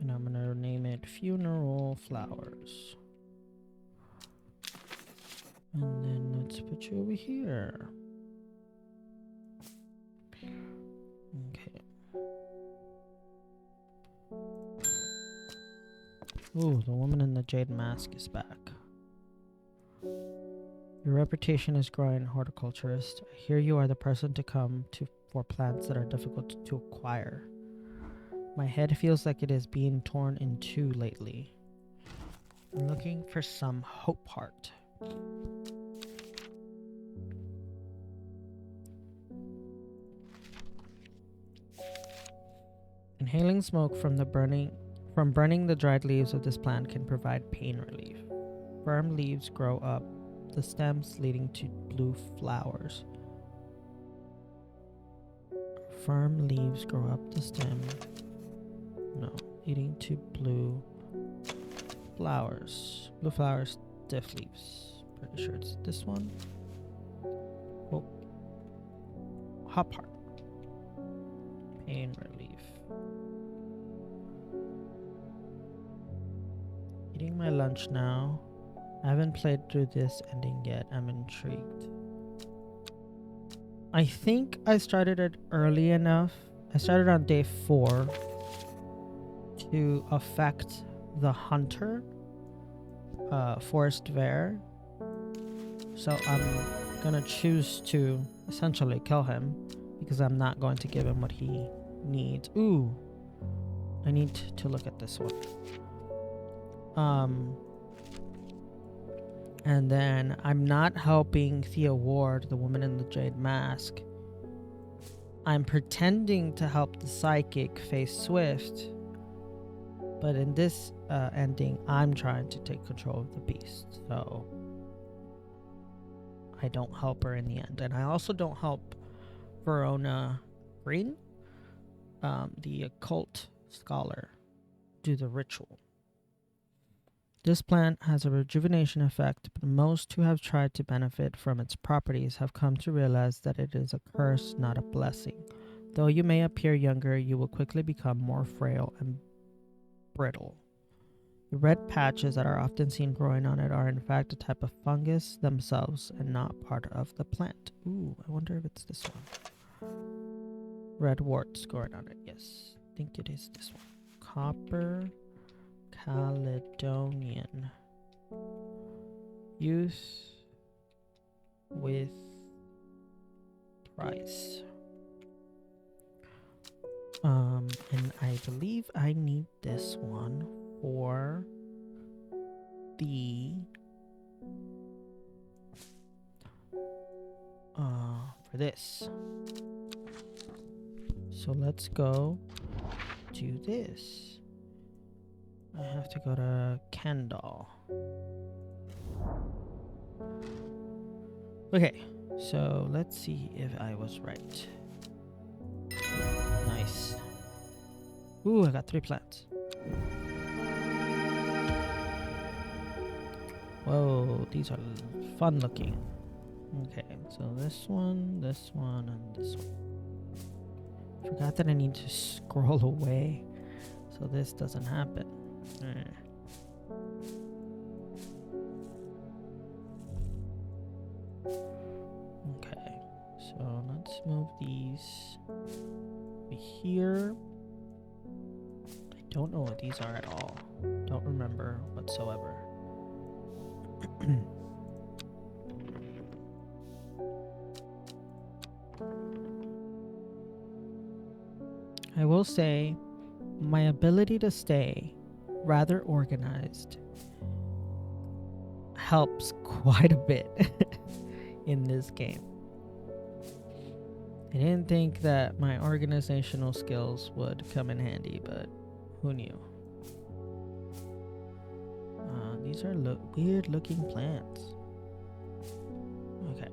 And I'm gonna name it Funeral Flowers. And then let's put you over here. Okay. Ooh, the woman in the jade mask is back. Your reputation is growing, horticulturist. I hear you are the person to come to for plants that are difficult to acquire. My head feels like it is being torn in two lately. I'm looking for some hope heart. Inhaling smoke from the burning from burning, the dried leaves of this plant can provide pain relief. Firm leaves grow up the stems, leading to blue flowers. Firm leaves grow up the stem. No, leading to blue flowers. Blue flowers, stiff leaves. Pretty sure it's this one. Oh, hop heart. Pain relief. Eating my lunch now. I haven't played through this ending yet. I'm intrigued. I think I started it early enough. I started on day 4 to affect the hunter, Forest Bear. So I'm gonna choose to essentially kill him because I'm not going to give him what he needs. Ooh, I need to look at this one. And then I'm not helping Thea Ward, the woman in the jade mask. I'm pretending to help the psychic face Swift. But in this ending, I'm trying to take control of the beast. So I don't help her in the end. And I also don't help Verona Green, the occult scholar, do the ritual. This plant has a rejuvenation effect, but most who have tried to benefit from its properties have come to realize that it is a curse, not a blessing. Though you may appear younger, you will quickly become more frail and brittle. The red patches that are often seen growing on it are in fact a type of fungus themselves and not part of the plant. Ooh, I wonder if it's this one. Red warts growing on it. Yes, I think it is this one. Copper Caledonian. Use with price. And I believe I need this one for the for this. So let's go do this. I have to go to Kendall. Okay, so let's see if I was right. Nice. Ooh, I got 3 plants. Whoa, these are fun looking. Okay, so this one, and this one. Forgot that I need to scroll away so this doesn't happen. Okay, so let's move these over here. I don't know what these are at all. Don't remember whatsoever. I will say my ability to stay rather organized helps quite a bit in this game. I didn't think that my organizational skills would come in handy, but who knew? These are weird looking plants. Okay.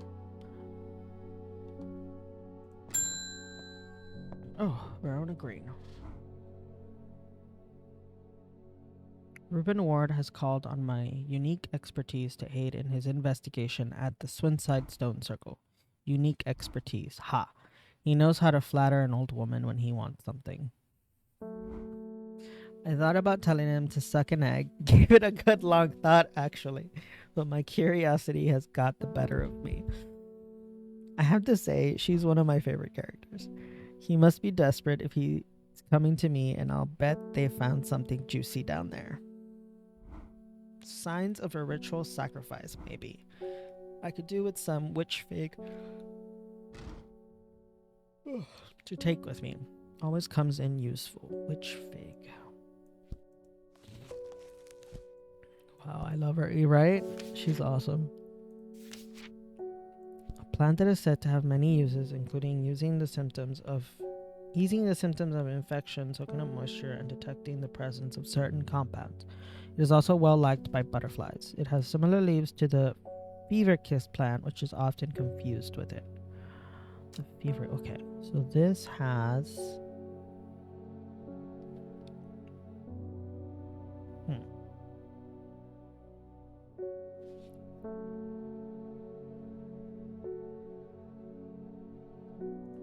Oh, brown and green. Reuben Ward has called on my unique expertise to aid in his investigation at the Swinside Stone Circle. Unique expertise. Ha! He knows how to flatter an old woman when he wants something. I thought about telling him to suck an egg. Gave it a good long thought, actually. But my curiosity has got the better of me. I have to say, she's one of my favorite characters. He must be desperate if he's coming to me, and I'll bet they found something juicy down there. Signs of a ritual sacrifice, maybe. I could do with some witch fig to take with me. Always comes in useful. Witch fig. Wow, I love her, right? She's awesome. A plant that is said to have many uses, including using the symptoms of easing the symptoms of infection, soaking up moisture, and detecting the presence of certain compounds. It is also well liked by butterflies. It has similar leaves to the fever kiss plant, which is often confused with it. The fever, okay. So this has.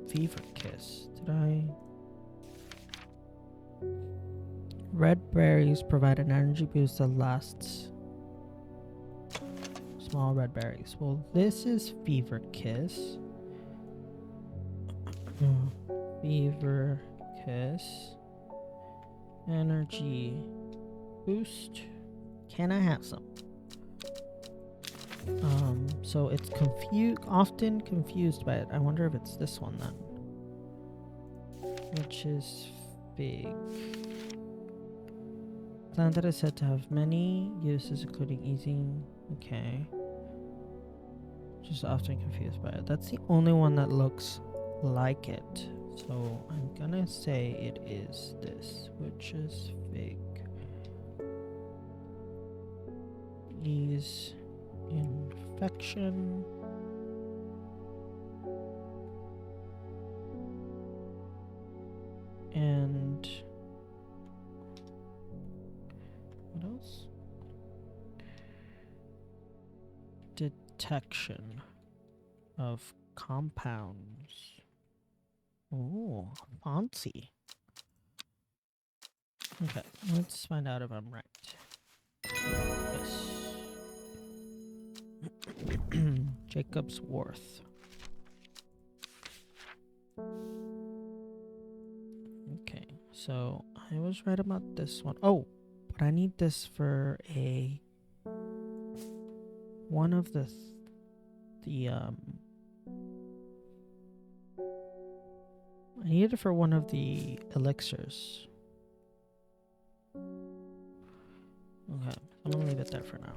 Fever kiss. Did I? Red berries provide an energy boost that lasts. Small red berries. Well, this is fever kiss. Fever kiss. Energy boost. Can I have some? So it's often confused by it. I wonder if it's this one then. Which is fig. Plant that is said to have many uses, including easing. Okay. Just often confused by it. That's the only one that looks like it. So I'm gonna say it is this, which is fig. Ease infection. And what else? Detection of compounds. Oh, fancy. Okay, let's find out if I'm right. Yes. Jacob's Worth. Okay, so I was right about this one. Oh, but I need this for one of the I need it for one of the elixirs. Okay, I'm gonna leave it there for now.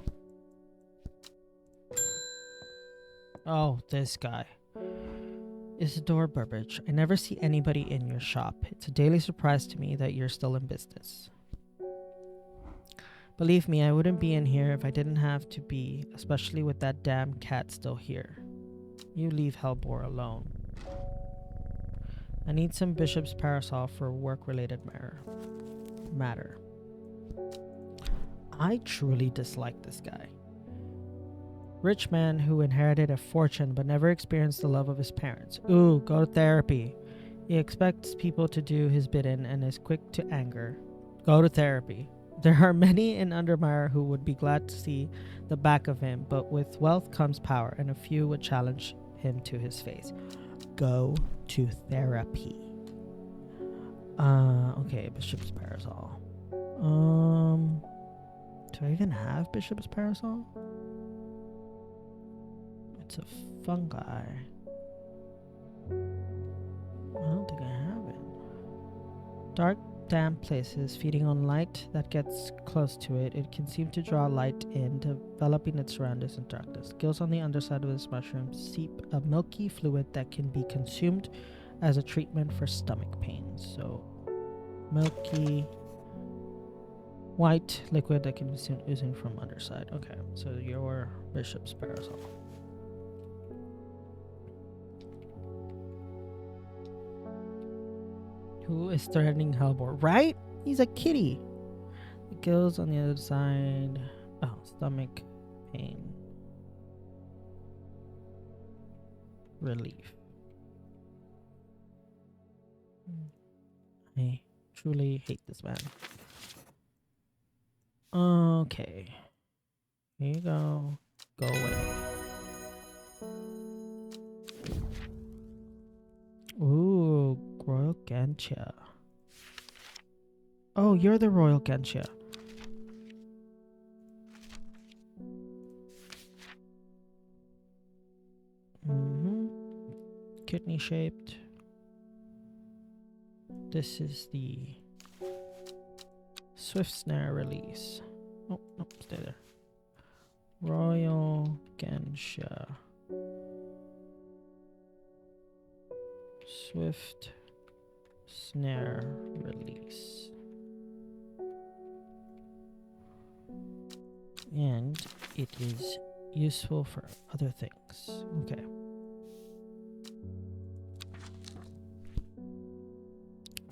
Oh, this guy. Isidore Burbage. I never see anybody in your shop. It's a daily surprise to me that you're still in business. Believe me, I wouldn't be in here if I didn't have to be, especially with that damn cat still here. You leave Hellbore alone. I need some Bishop's Parasol for work-related matter. I truly dislike this guy. Rich man who inherited a fortune but never experienced the love of his parents. Ooh, go to therapy. He expects people to do his bidding and is quick to anger. Go to therapy. There are many in Undermire who would be glad to see the back of him, but with wealth comes power, and a few would challenge him to his face. Go to therapy. Okay, Bishop's Parasol. Do I even have Bishop's Parasol? It's a fungi. I don't think I have it. Dark, damp places feeding on light that gets close to it. It can seem to draw light in, developing its surroundings in darkness. Gills on the underside of this mushroom seep a milky fluid that can be consumed as a treatment for stomach pains. So, milky white liquid that can be seen oozing from underside. Okay, so your Bishop's Parasol. Who is threatening Hellbore? Right? He's a kitty. The gills on the other side. Oh, stomach pain. Relief. I truly hate this man. Okay. Here you go. Go away. Ooh, Royal Gantia. Oh, you're the Royal Gantia. Kidney shaped. This is the Swift Snare release. Oh, no, stay there. Royal Gansha. Swift Snare release. And it is useful for other things. Okay.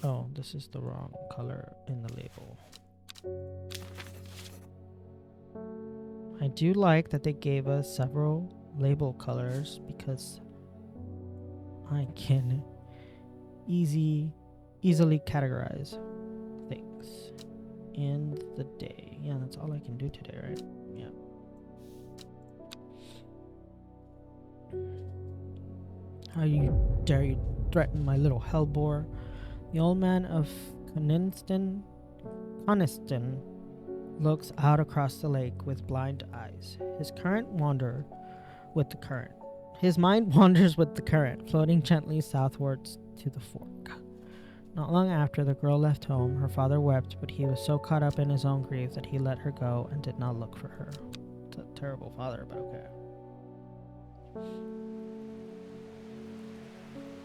Oh, this is the wrong color in the label. I do like that they gave us several label colors because I can easily categorize things. End the day. Yeah, that's all I can do today, right? Yeah. How dare you threaten my little hellbore? The old man of Coniston looks out across the lake with blind eyes. His mind wanders with the current, floating gently southwards to the fork. Not long after the girl left home, her father wept, but he was so caught up in his own grief that he let her go and did not look for her. It's a terrible father, but okay.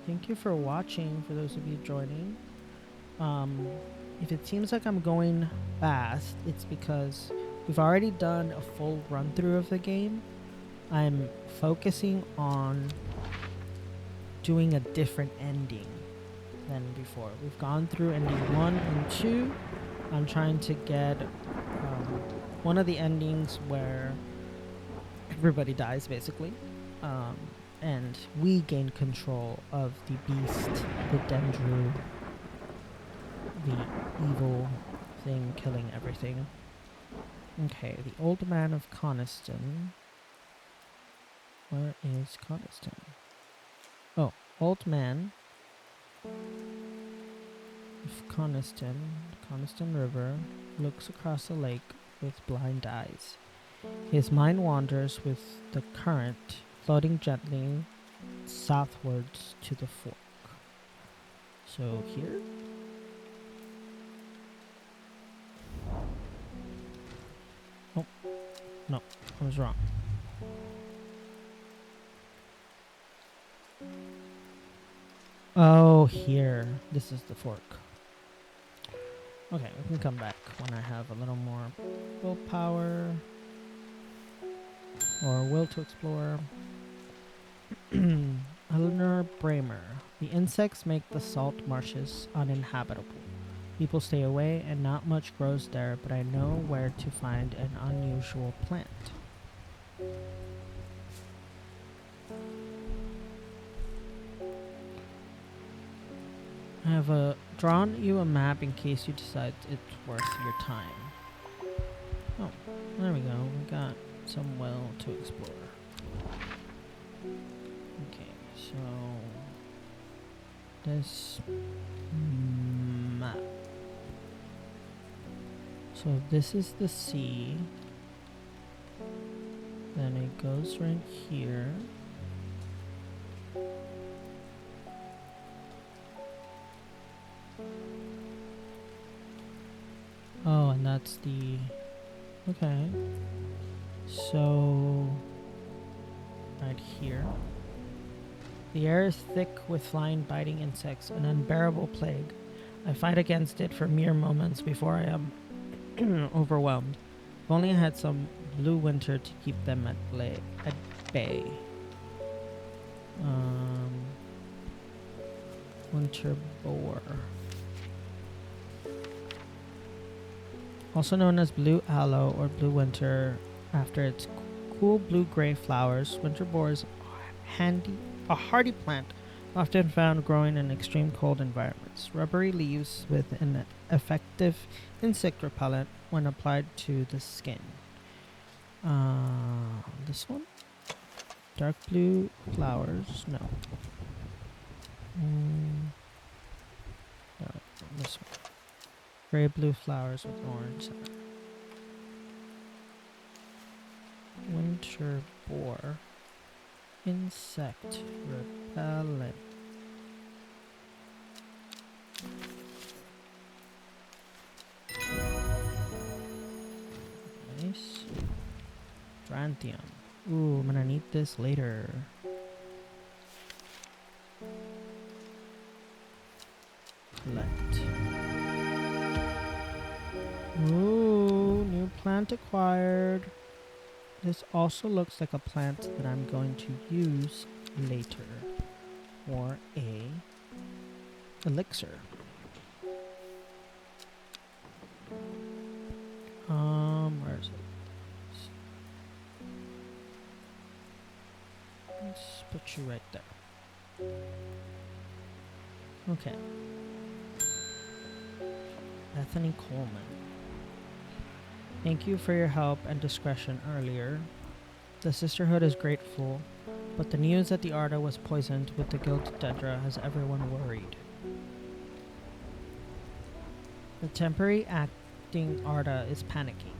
Thank you for watching, for those of you joining. If it seems like I'm going fast, it's because we've already done a full run through of the game. I'm focusing on doing a different ending than before. We've gone through ending 1 and 2. I'm trying to get one of the endings where everybody dies, basically. And we gain control of the beast, the Dendru, the evil thing killing everything. Okay, the old man of Coniston. Where is Coniston? Oh, old man of Coniston River, looks across the lake with blind eyes. His mind wanders with the current, floating gently southwards to the fork. So here? Oh, no, I was wrong. Oh, here. This is the fork. Okay, we can come back when I have a little more willpower or will to explore. Eleanor Bramer. The insects make the salt marshes uninhabitable. People stay away and not much grows there, but I know where to find an unusual plant. I have drawn you a map in case you decide it's worth your time. Oh, there we go. We got some well to explore. Okay, so this map. So this is the sea. Then it goes right here. Oh, and that's the... Okay. So... right here. The air is thick with flying, biting insects, an unbearable plague. I fight against it for mere moments before I am overwhelmed. If only I had some blue winter to keep them at bay. Winter boar. Also known as blue aloe or blue winter, after its cool blue-gray flowers, winter boar is a hardy plant, often found growing in extreme cold environments. Rubbery leaves with an effective insect repellent when applied to the skin. This one? Dark blue flowers? No. No, this one. Gray blue flowers with orange center. Winter boar. Insect repellent. Nice. Branthium. Ooh, I'm gonna need this later. Select. Ooh, new plant acquired. This also looks like a plant that I'm going to use later for a elixir. Where is it? Let's put you right there. Okay. Bethany Coleman. Thank you for your help and discretion earlier. The Sisterhood is grateful, but the news that the Arda was poisoned with the Guild Dedra has everyone worried. The temporary acting Arda is panicking.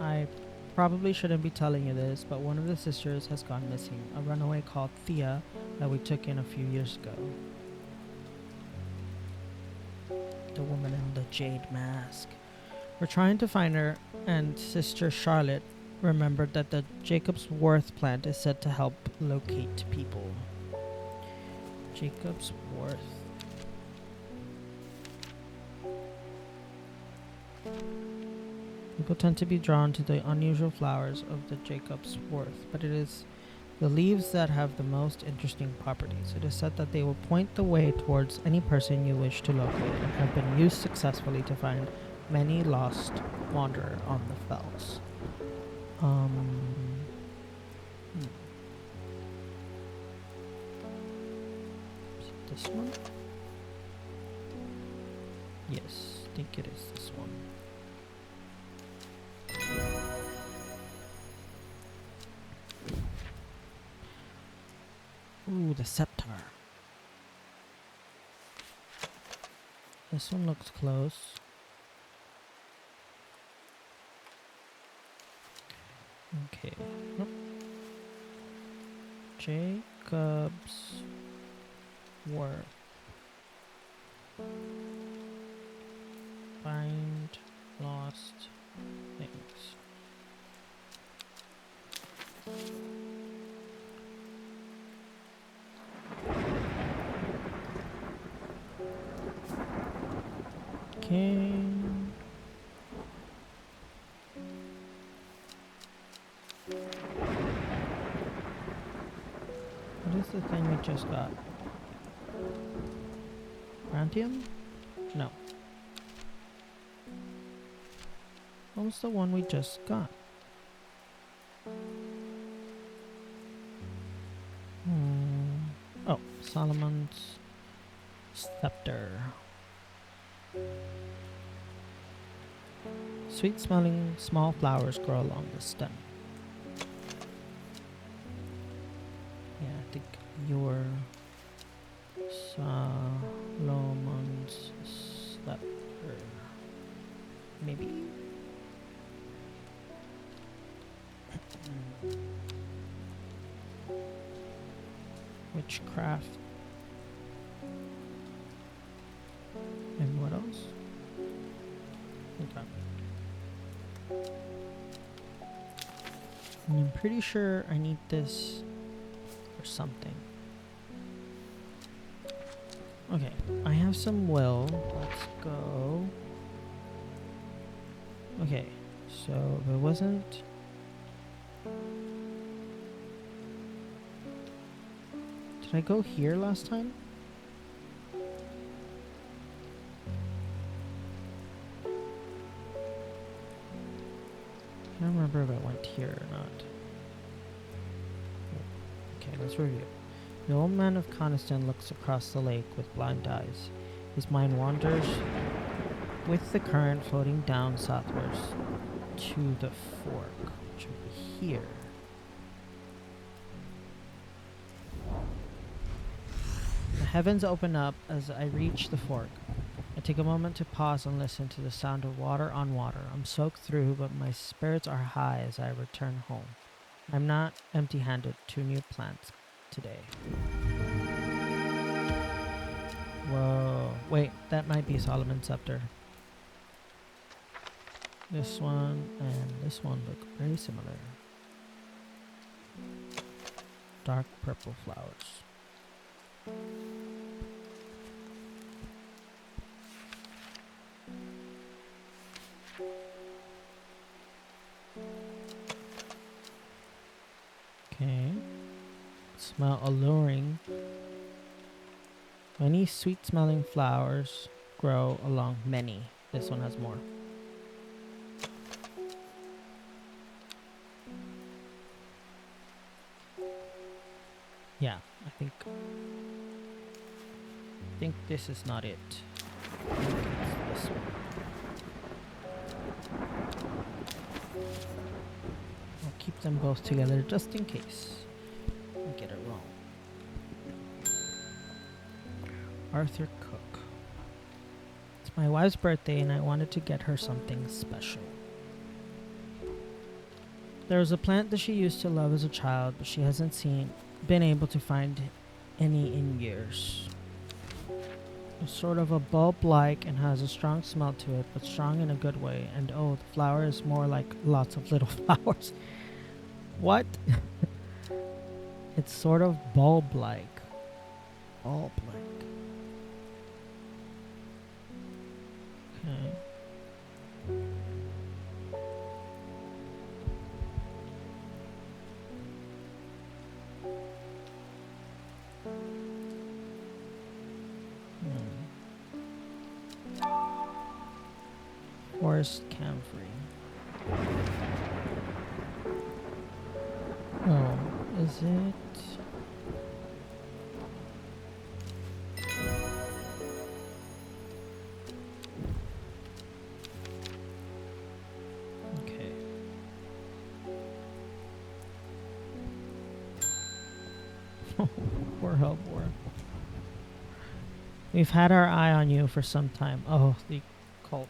I probably shouldn't be telling you this, but one of the sisters has gone missing, a runaway called Thea that we took in a few years ago. The woman in the jade mask. We're trying to find her, and Sister Charlotte remembered that the Jacob's Worth plant is said to help locate people. Jacob's Worth. People tend to be drawn to the unusual flowers of the Jacob's Worth, but it is the leaves that have the most interesting properties. It is said that they will point the way towards any person you wish to locate and have been used successfully to find many lost wanderer on the fells. Is it this one? Yes, I think it is this one. Ooh, the scepter. This one looks close. Okay. Nope. Jacob's Worth. Find lost things. Okay. What is the thing we just got? Rantium? No. What was the one we just got? Oh, Solomon's Scepter. Sweet smelling small flowers grow along the stem. Yeah, I think your Solomon's Scepter. Maybe? Witchcraft. And what else? Okay. And I'm pretty sure I need this for something. Okay, I have some will. Let's go. Okay, so if it wasn't... Did I go here last time? I don't remember if I went here or not. Okay, let's review. The old man of Coniston looks across the lake with blind eyes. His mind wanders with the current floating down southwards to the fork, which will be here. The heavens open up as I reach the fork. I take a moment to pause and listen to the sound of water on water. I'm soaked through, but my spirits are high as I return home. I'm not empty-handed. 2 new plants today. Whoa. Wait, that might be Solomon's Scepter. This one and this one look very similar. Dark purple flowers. smell alluring. Many sweet-smelling flowers grow along many. This one has more. Yeah, I think this is not it. I think it's this one. I'll keep them both together just in case I get it wrong. Arthur Cook. It's my wife's birthday and I wanted to get her something special. There was a plant that she used to love as a child, but she hasn't been able to find any in years. It's sort of a bulb-like and has a strong smell to it, but strong in a good way. And oh, the flower is more like lots of little flowers. What? It's sort of bulb-like. Bulb-like. Okay. Forest camphor. Oh, is it? Okay. Poor Hellbore. We've had our eye on you for some time. Oh, the cult.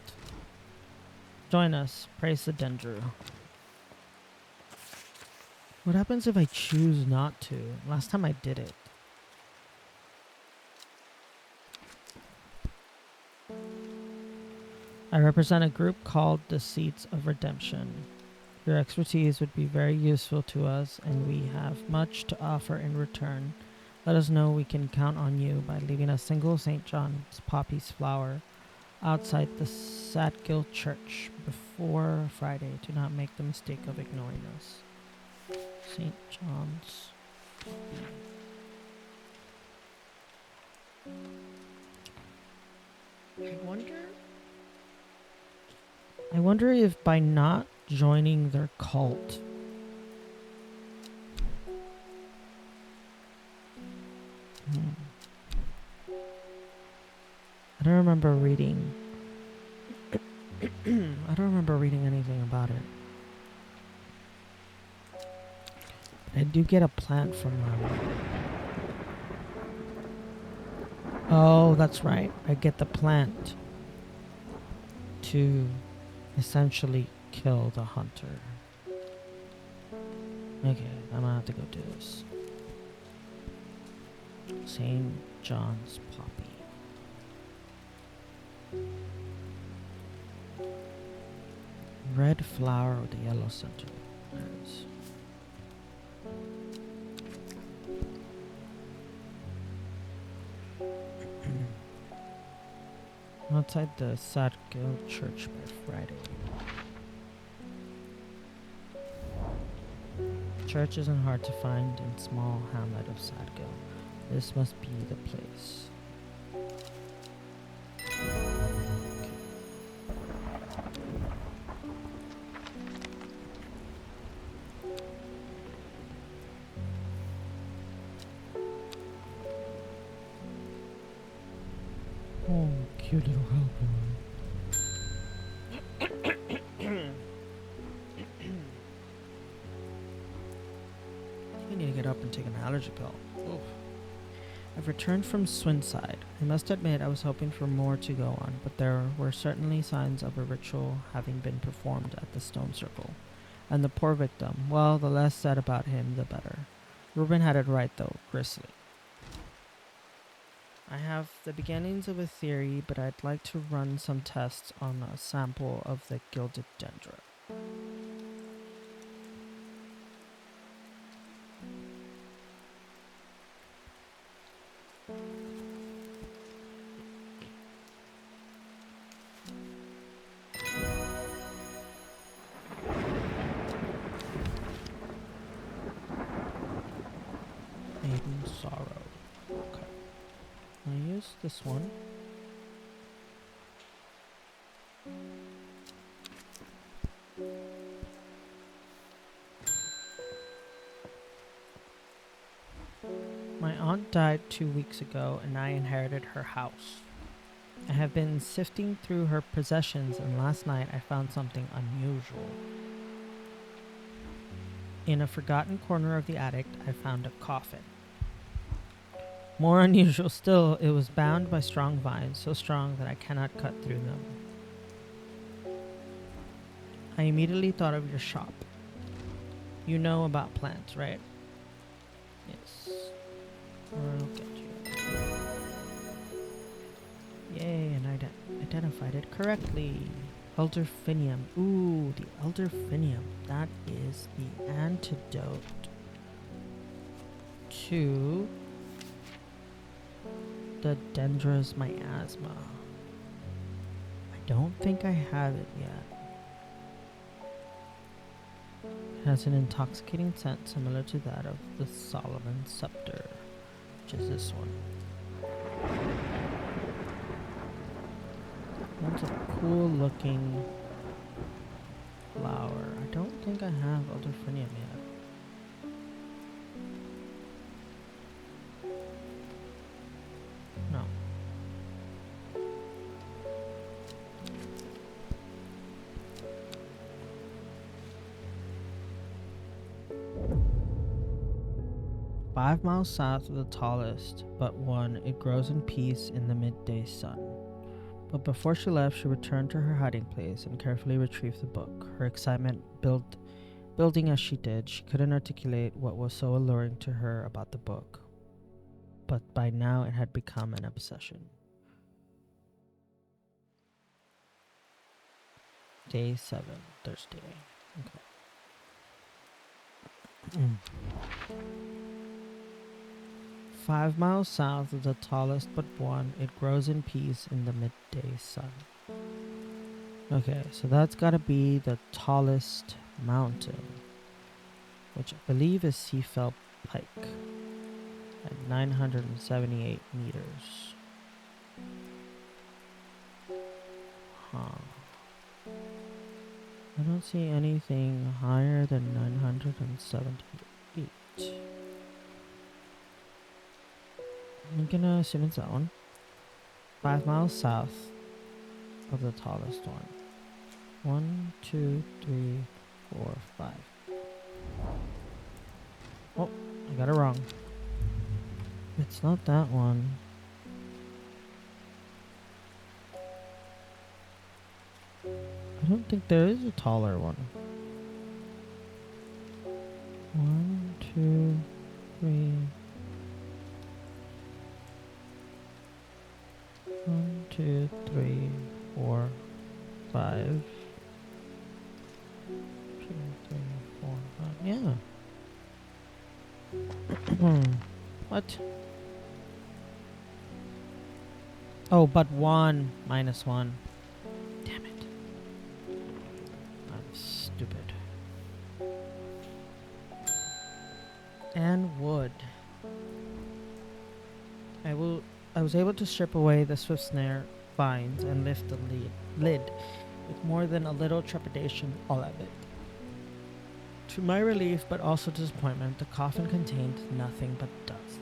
Join us. Praise the Dendru. What happens if I choose not to? Last time I did it. I represent a group called the Seeds of Redemption. Your expertise would be very useful to us, and we have much to offer in return. Let us know we can count on you by leaving a single St. John's poppies flower outside the Sadgill Church before Friday. Do not make the mistake of ignoring us. St. John's poppy. I wonder if by not joining their cult, I don't remember reading. I don't remember reading anything about it. But I do get a plant from them. Oh, that's right. I get the plant to essentially kill the hunter. Okay, I'm gonna have to go do this. St. John's poppy. Red flower with the yellow center. There it is. Outside the Sadgill Church by Friday. The church isn't hard to find in small hamlet of Sadgill. This must be the place. Oh, cute little helper. I need to get up and take an allergy pill. Oof. I've returned from Swinside. I must admit I was hoping for more to go on, but there were certainly signs of a ritual having been performed at the stone circle. And the poor victim, well, the less said about him, the better. Reuben had it right, though, grisly. I have the beginnings of a theory, but I'd like to run some tests on a sample of the gilded dendra. A I use this one. My aunt died 2 weeks ago and I inherited her house. I have been sifting through her possessions and last night I found something unusual. In a forgotten corner of the attic, I found a coffin. More unusual still, it was bound by strong vines, so strong that I cannot cut through them. I immediately thought of your shop. You know about plants, right? Yes. Look at you. Yay, and I identified it correctly. Elderfinium. Ooh, the elderfinium. That is the antidote to the dendros miasma. I don't think I have it yet. It has an intoxicating scent similar to that of the Solomon scepter, which is this one. That's a cool looking flower. I don't think I have elderfinium yet. No. 5 miles south of the tallest but one, it grows in peace in the midday sun. But before she left, she returned to her hiding place and carefully retrieved the book. Her excitement building as she did, she couldn't articulate what was so alluring to her about the book. But by now it had become an obsession. Day 7, Thursday. Okay. 5 miles south of the tallest but one, it grows in peace in the midday sun. Okay, so that's gotta be the tallest mountain, which I believe is Seafell Pike at 978 meters. Huh. I don't see anything higher than 978. I'm gonna assume it's that one. 5 miles south of the tallest one. 1, 2, 3, 4, 5. Oh, I got it wrong. It's not that one. I don't think there is a taller one. 1, 2, 3. 1, 2, 3, 4, 5. 2, 3, 4, 5. Yeah. What? Oh, but 1 minus 1. Damn it. I'm stupid. And wood. I was able to strip away the swift snare vines and lift the lid with more than a little trepidation, all of it. To my relief, but also disappointment, the coffin contained nothing but dust.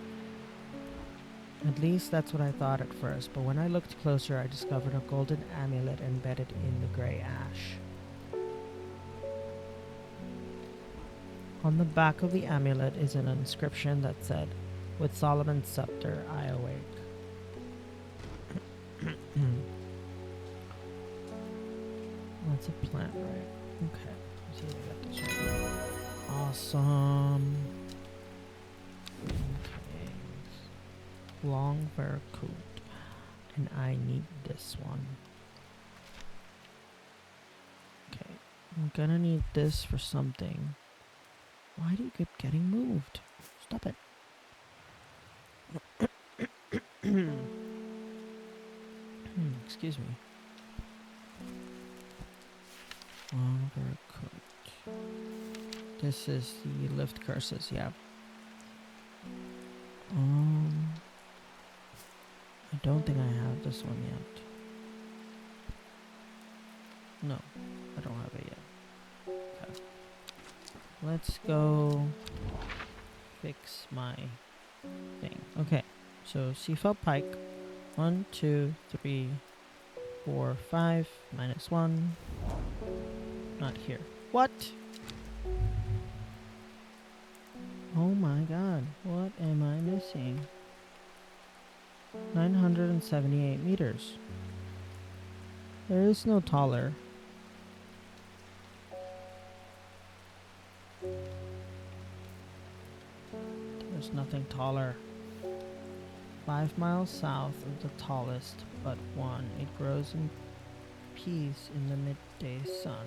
At least that's what I thought at first, but when I looked closer, I discovered a golden amulet embedded in the gray ash. On the back of the amulet is an inscription that said, "With Solomon's scepter, I awake." That's a plant, right? Okay. Let's see if I got this right. Awesome. Okay. Long veracute. And I need this one. Okay. I'm gonna need this for something. Why do you keep getting moved? Stop it. Excuse me. Long veracute. This is the lift curses, yeah. don't think I have this one yet. No, I don't have it yet. Okay. Let's go fix my thing. Okay, so seafelt pike. 1, 2, 3, 4, 5. -1. Not here. What? Oh my god. What am I missing? 978 meters. There is no taller. There's nothing taller. 5 miles south of the tallest but one. It grows in peace in the midday sun.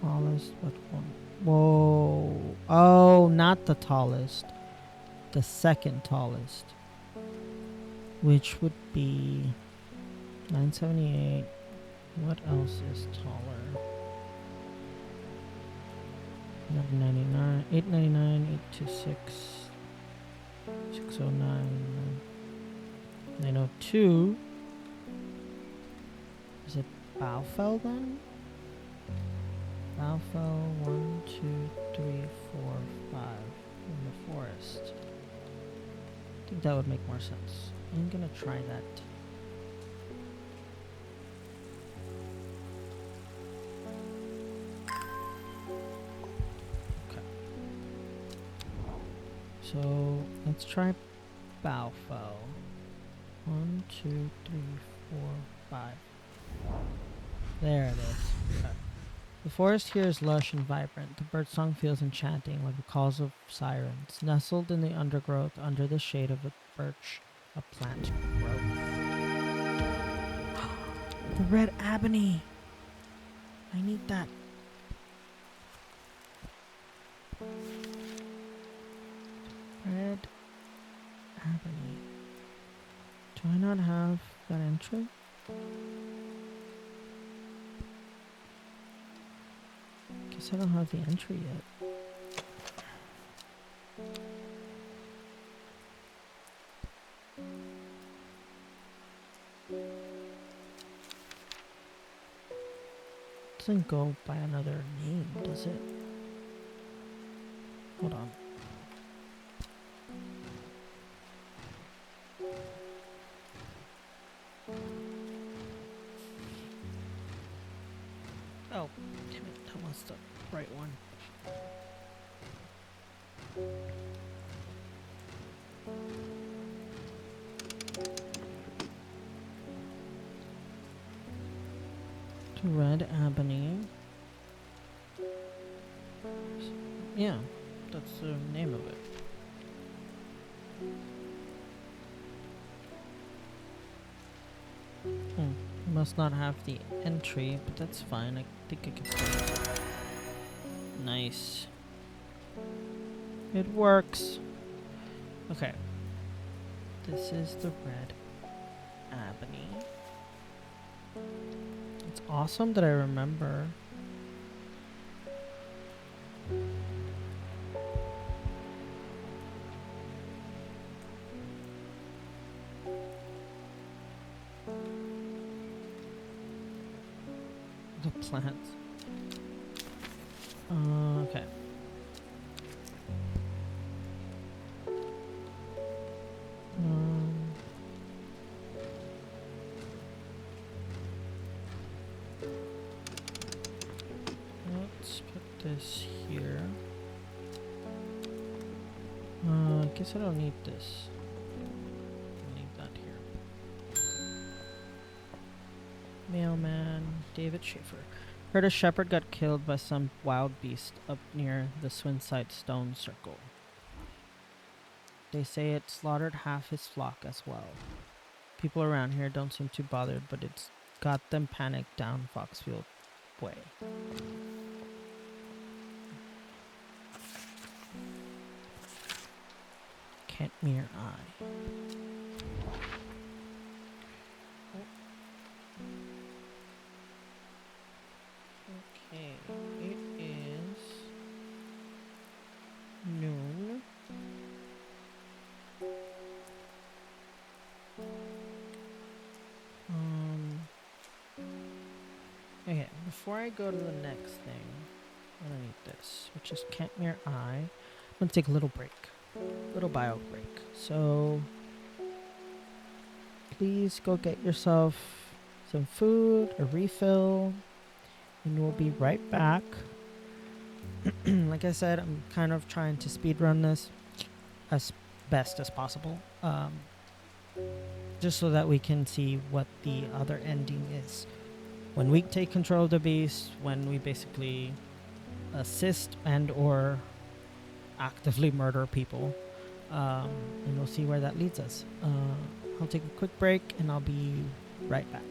Tallest but one. Whoa. Oh, not the tallest. The second tallest. Which would be 978. What else is taller? 999, 899, 826, 609, 902. Is it Baufel then? Baufel 1, 2, 3, 4, 5 in the forest. I think that would make more sense. I'm gonna try that. Okay. So let's try Baufel. 1, 2, 3, 4, 5. There it is. Okay. The forest here is lush and vibrant. The birdsong feels enchanting, like the calls of sirens. Nestled in the undergrowth, under the shade of a birch, a plant grows. The red ebony! I need that. Red ebony. Do I not have that entry? Guess I don't have the entry yet. Doesn't go by another name, does it? Hold on. Oh, damn it, that was the right one. Red ebony. Yeah, that's the name of it. Must not have the entry, but that's fine. I think I can find it. Nice. It works. Okay. This is the red ebony. It's awesome that I remember. The plants. Okay. Let's put this here. I guess I don't need this. I'll leave that here. Mailman David Schaefer. Heard a shepherd got killed by some wild beast up near the Swinside Stone Circle. They say it slaughtered half his flock as well. People around here don't seem too bothered, but it's got them panicked down Foxfield Way. can't mere eye. Okay, it is noon. Okay, before I go to the next thing, I'm gonna need this, which is can't mere eye. I'm gonna take a little break, little bio break. So please go get yourself some food, a refill, and we'll be right back. Like I said, I'm kind of trying to speed run this as best as possible, just so that we can see what the other ending is. When we take control of the beast, when we basically assist and or actively murder people, and we'll see where that leads us. I'll take a quick break and I'll be right back.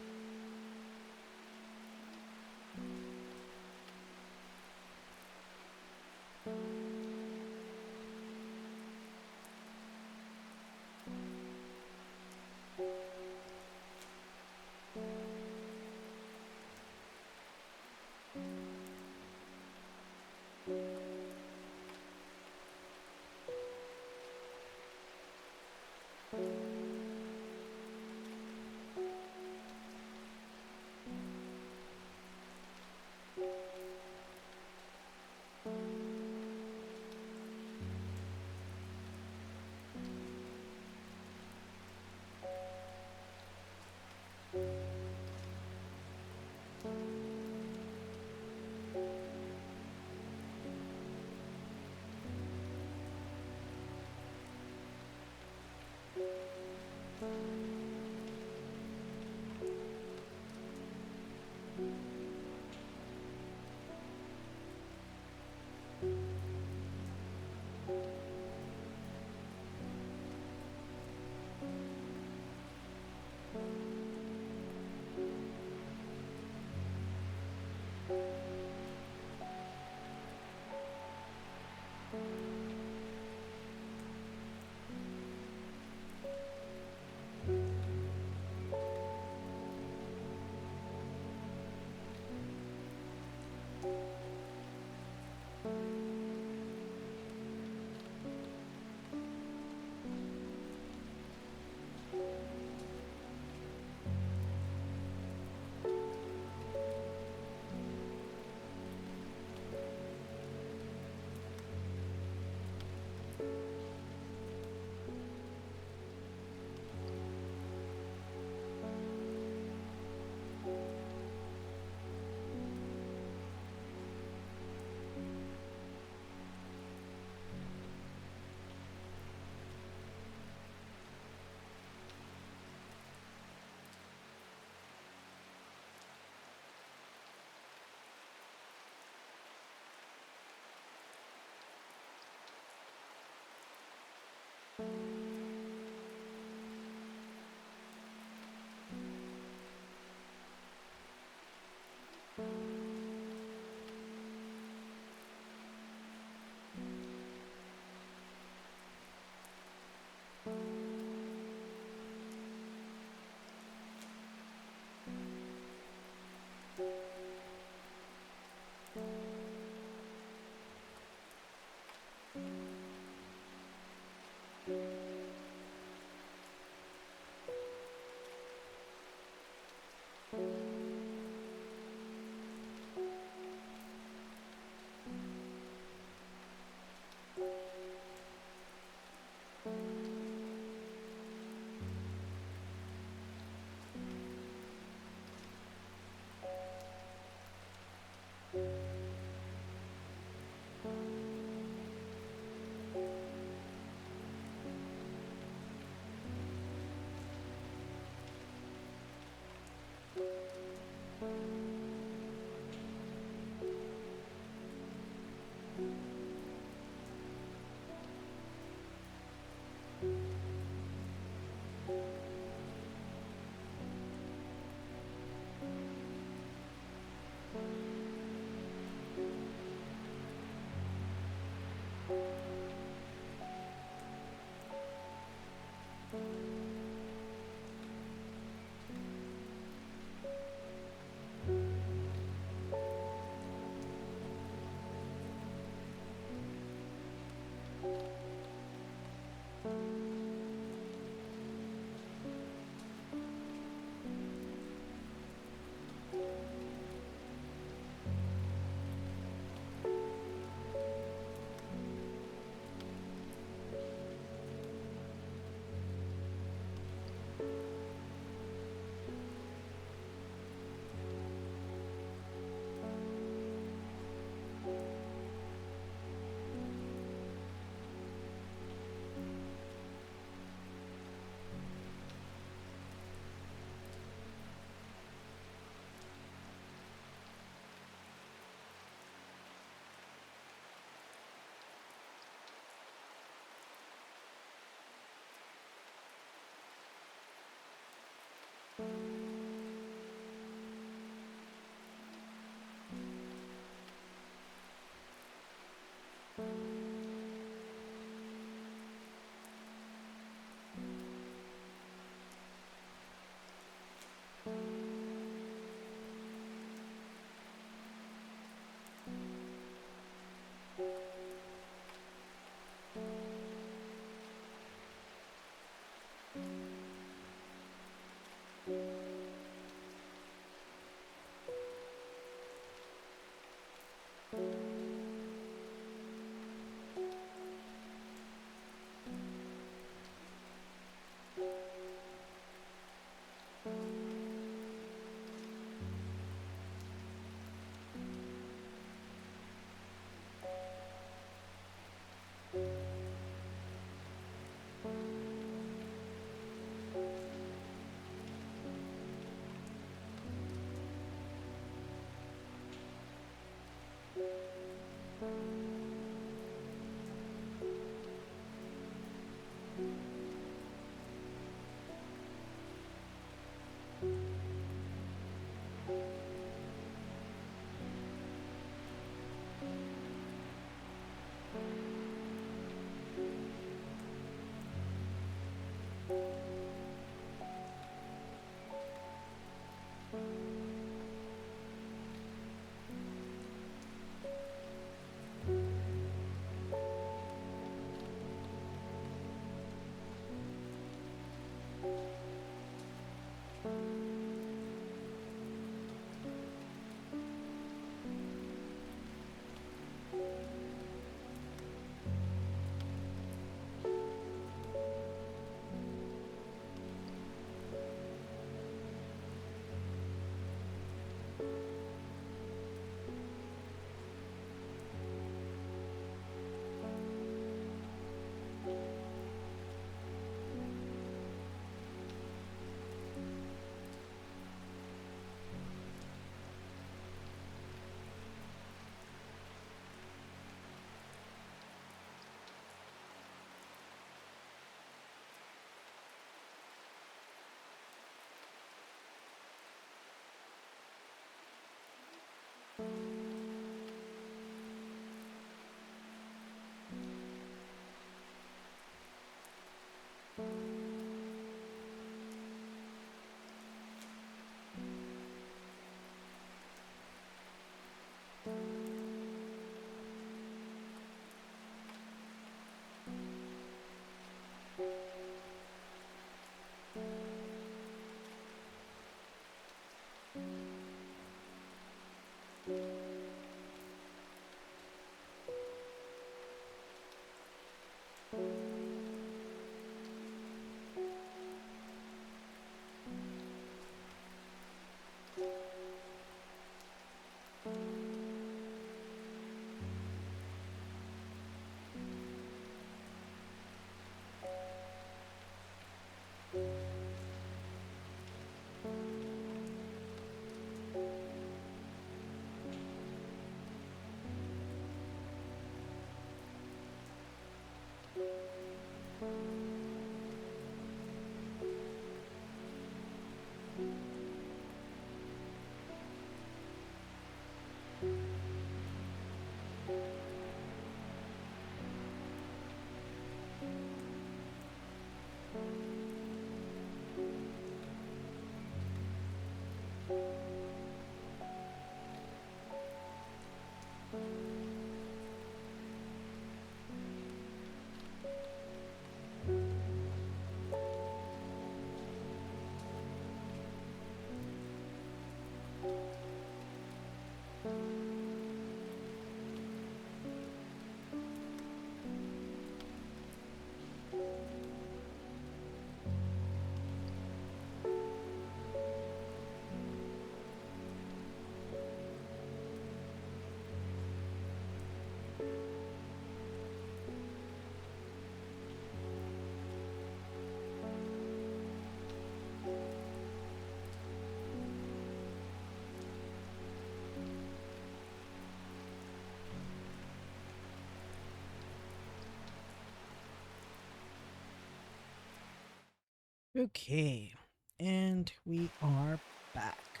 Okay, and we are back.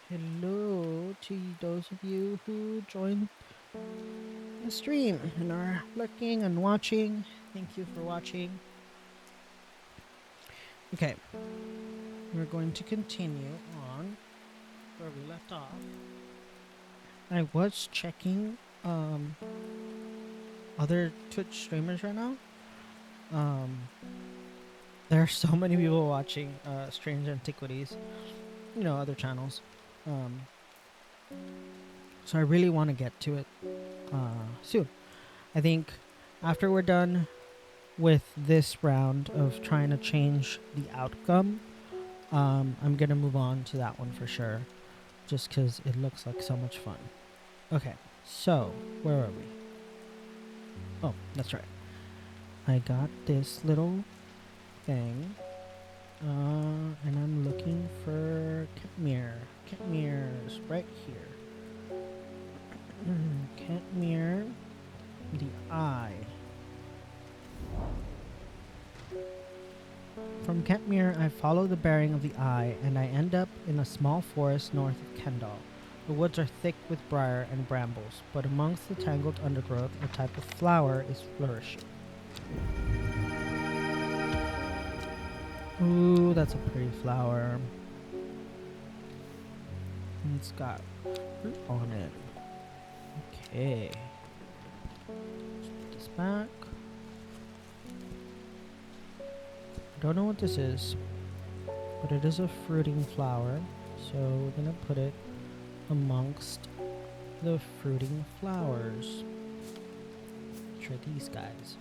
Hello to those of you who joined the stream and are lurking and watching. Thank you for watching. Okay, we're going to continue on where we left off. I was checking other Twitch streamers right now. There are so many people watching Strange Antiquities, you know, other channels. So I really want to get to it soon. I think after we're done with this round of trying to change the outcome, I'm gonna move on to that one for sure, just because it looks like so much fun. Okay, so where are we? Oh, that's right. I got this little thing, and I'm looking for Ketmere. Ketmere's right here. Ketmere, the eye. From Ketmere, I follow the bearing of the eye, and I end up in a small forest north of Kendal. The woods are thick with briar and brambles, but amongst the tangled undergrowth, a type of flower is flourishing. Ooh, that's a pretty flower. And it's got fruit on it. Okay. Let's put this back. Don't know what this is, but it is a fruiting flower, so we're gonna put it amongst the fruiting flowers, which are these guys.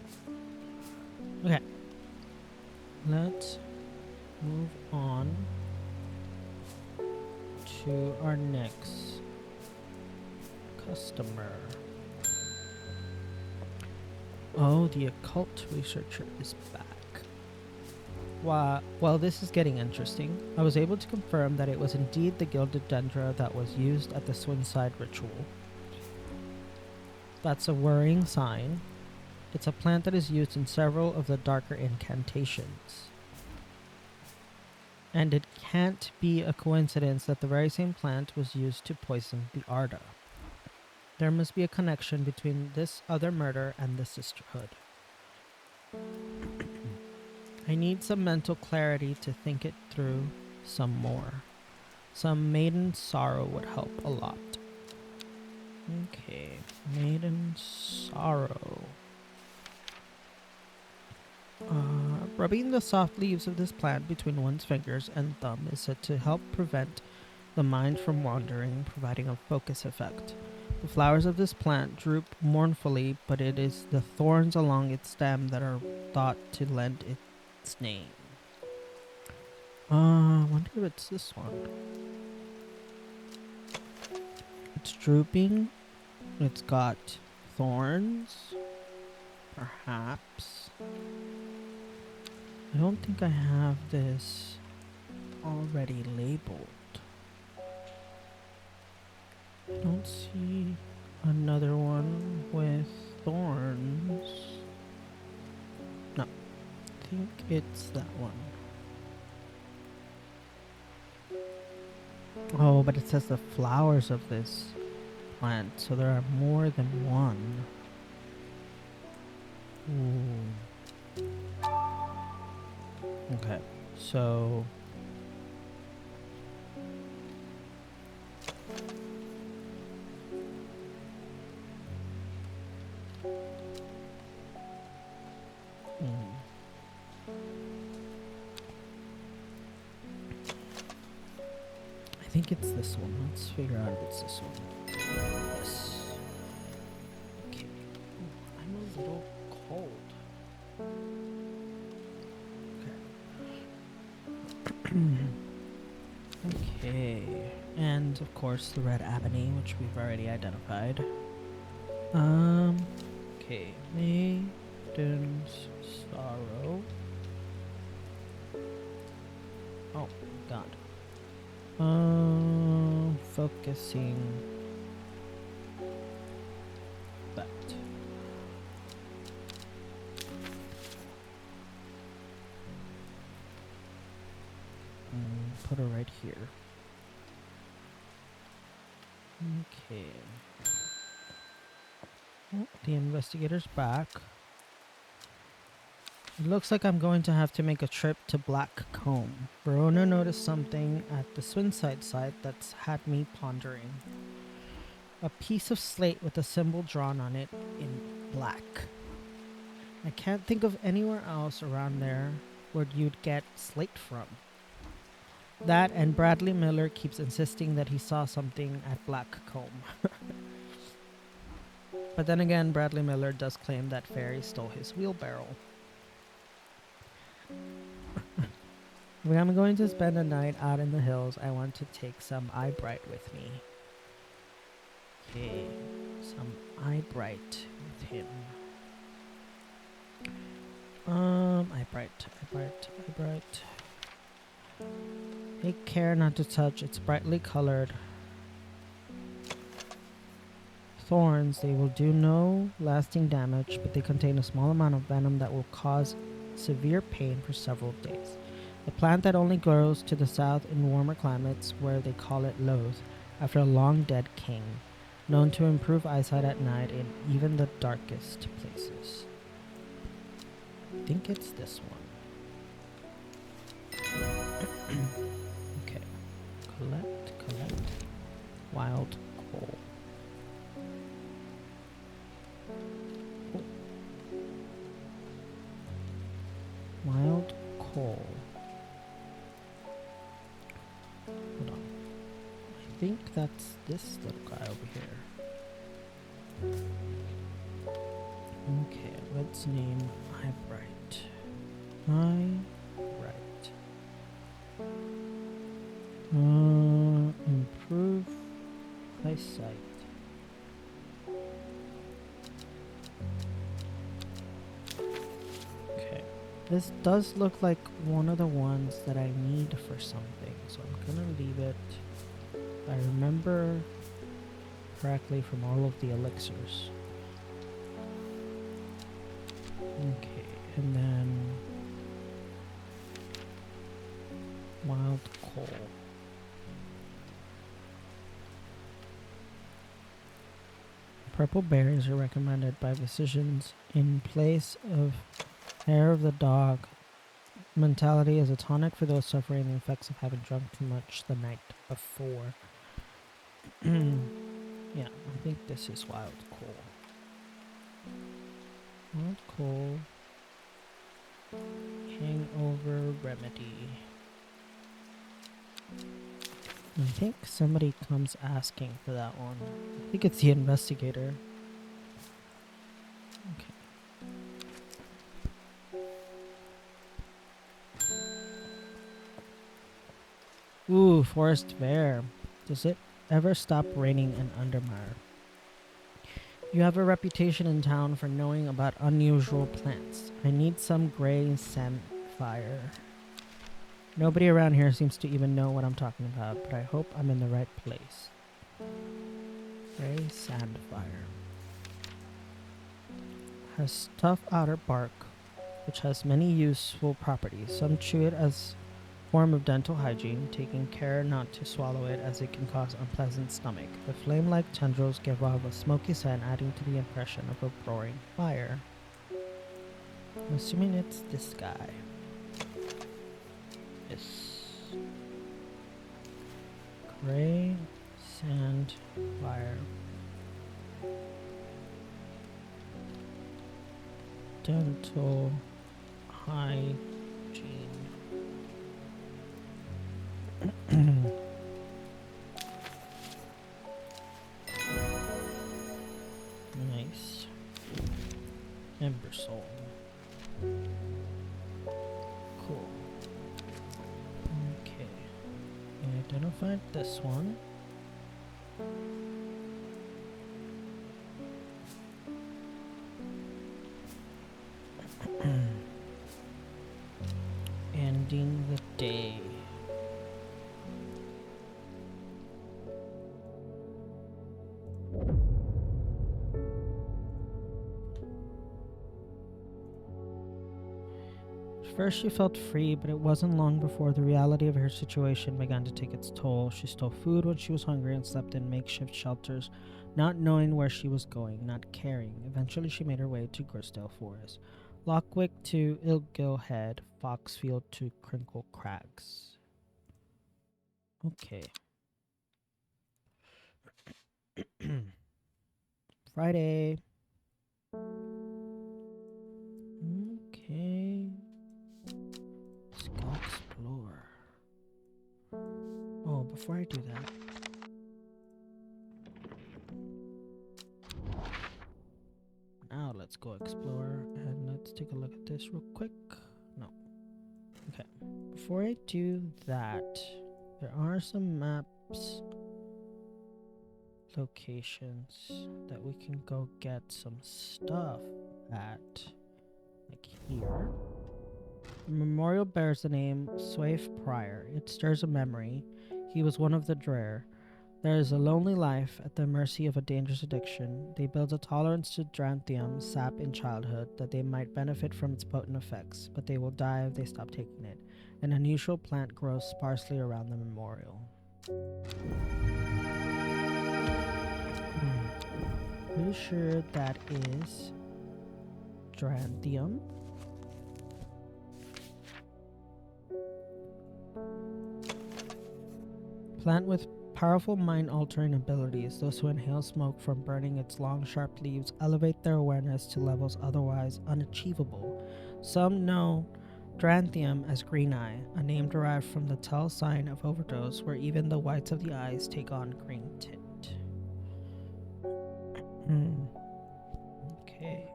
Okay, let's move on to our next customer. Oh, the occult researcher is back. Well, this is getting interesting. I was able to confirm that it was indeed the gilded dendra that was used at the Swinside ritual. That's a worrying sign. It's a plant that is used in several of the darker incantations. And it can't be a coincidence that the very same plant was used to poison the Arda. There must be a connection between this other murder and the Sisterhood. I need some mental clarity to think it through some more. Some maiden sorrow would help a lot. Okay, maiden sorrow. Rubbing the soft leaves of this plant between one's fingers and thumb is said to help prevent the mind from wandering, providing a focus effect. The flowers of this plant droop mournfully, but it is the thorns along its stem that are thought to lend its name. I wonder if it's this one. It's drooping. It's got thorns. Perhaps. I don't think I have this already labeled. I don't see another one with thorns. No, I think it's that one. Oh, but it says the flowers of this plant, so there are more than one. Ooh. Okay, so I think it's this one. Let's figure out if it's this one. Yes. Okay. Ooh, I'm a little cold. Okay. Okay. And of course the red ebony, which we've already identified. Okay. Maiden's sorrow. Oh god. Focusing that. put her right here. Okay. Oh, the investigator's back. It looks like I'm going to have to make a trip to Black Comb. Verona noticed something at the Swinside site that's had me pondering. A piece of slate with a symbol drawn on it in black. I can't think of anywhere else around there where you'd get slate from. That and Bradley Miller keeps insisting that he saw something at Black Comb. But then again, Bradley Miller does claim that Fairy stole his wheelbarrow. When I'm going to spend a night out in the hills, I want to take some eye bright with me. Okay, some eye bright with him. Eye bright. Take care not to touch. It's brightly colored. Thorns, they will do no lasting damage, but they contain a small amount of venom that will cause severe pain for several days. A plant that only grows to the south in warmer climates, where they call it loath, after a long dead king, known to improve eyesight at night in even the darkest places. I think it's this one. Okay. Collect. Wild coal. Oh. Wild coal. Hold on. I think that's this little guy over here. Okay, let's name Eyebright. Eyebright. Improve eyesight. Okay. This does look like one of the ones that I need for something, so I'm gonna leave it. If I remember correctly from all of the elixirs. Okay, and then wild coal. Purple berries are recommended by physicians in place of hair of the dog. Mentality is a tonic for those suffering the effects of having drunk too much the night before. Yeah, I think this is wild coal. Wild coal. Hangover remedy. I think somebody comes asking for that one. I think it's the investigator. Okay. Ooh, forest bear. Does it ever stop raining in Undermire? You have a reputation in town for knowing about unusual plants. I need some gray samphire. Nobody around here seems to even know what I'm talking about, but I hope I'm in the right place. Gray sandfire. Has tough outer bark, which has many useful properties. Some chew it as a form of dental hygiene, taking care not to swallow it as it can cause unpleasant stomach. The flame-like tendrils give off a smoky scent, adding to the impression of a roaring fire. I'm assuming it's this guy. Yes. Gray sand fire. Dental hygiene. Nice. Ember soul. Cool. Okay. I identified this one. Ending the day. first, she felt free, but it wasn't long before the reality of her situation began to take its toll. She stole food when she was hungry and slept in makeshift shelters, not knowing where she was going, not caring. Eventually, she made her way to Grisdale Forest, Lockwick to Ilgill Head, Foxfield to Crinkle Crags. Okay. Friday. Okay. Let's go explore. Oh, before I do that. Now let's go explore and let's take a look at this real quick. No. Okay. Before I do that, there are some maps, locations that we can go get some stuff at. Like here. The memorial bears the name Swaif Pryor. It stirs a memory. He was one of the Drear. There is a lonely life at the mercy of a dangerous addiction. They build a tolerance to Dranthium sap in childhood that they might benefit from its potent effects, but they will die if they stop taking it. An unusual plant grows sparsely around the memorial. Pretty sure that is Dranthium. Plant with powerful mind-altering abilities. Those who inhale smoke from burning its long, sharp leaves elevate their awareness to levels otherwise unachievable. Some know Dranthium as Green Eye, a name derived from the tell sign of overdose, where even the whites of the eyes take on green tint. Okay.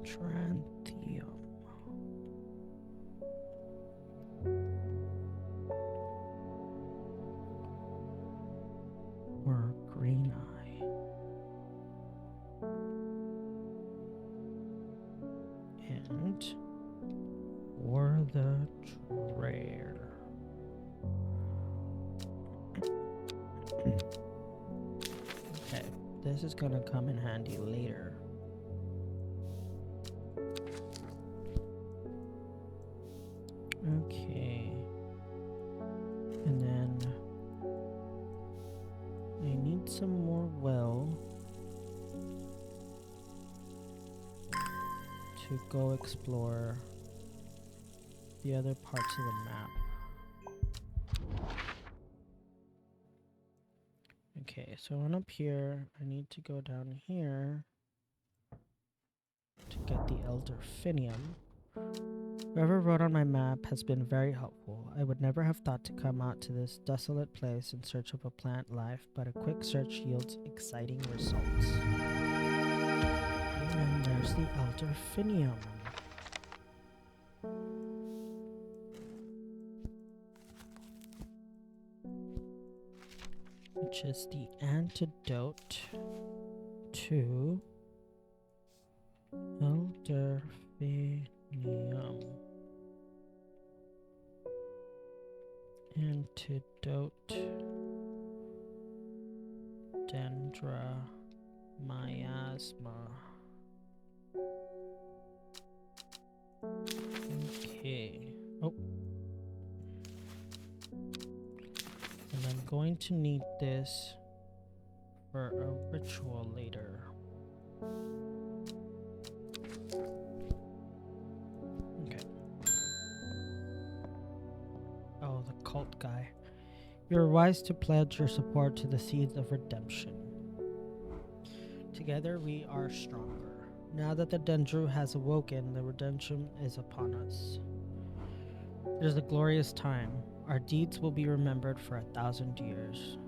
Dranthium. Or Green Eye. And or the Drear. Okay, this is gonna come in handy later. Okay. And then I need some more well to go explore the other parts of the map. Okay, so I went up here. I need to go down here to get the Elderfinium. Whoever wrote on my map has been very helpful. I would never have thought to come out to this desolate place in search of a plant life, but a quick search yields exciting results. And there's the Elderfinium. Which is the antidote to Elderfinium. Antidote Dendra miasma. Okay. Oh. And I'm going to need this for a ritual later. Okay. Oh, the cult guy. You are wise to pledge your support to the seeds of redemption. Together we are stronger. Now that the Dendru has awoken, the redemption is upon us. It is a glorious time. Our deeds will be remembered for 1,000 years.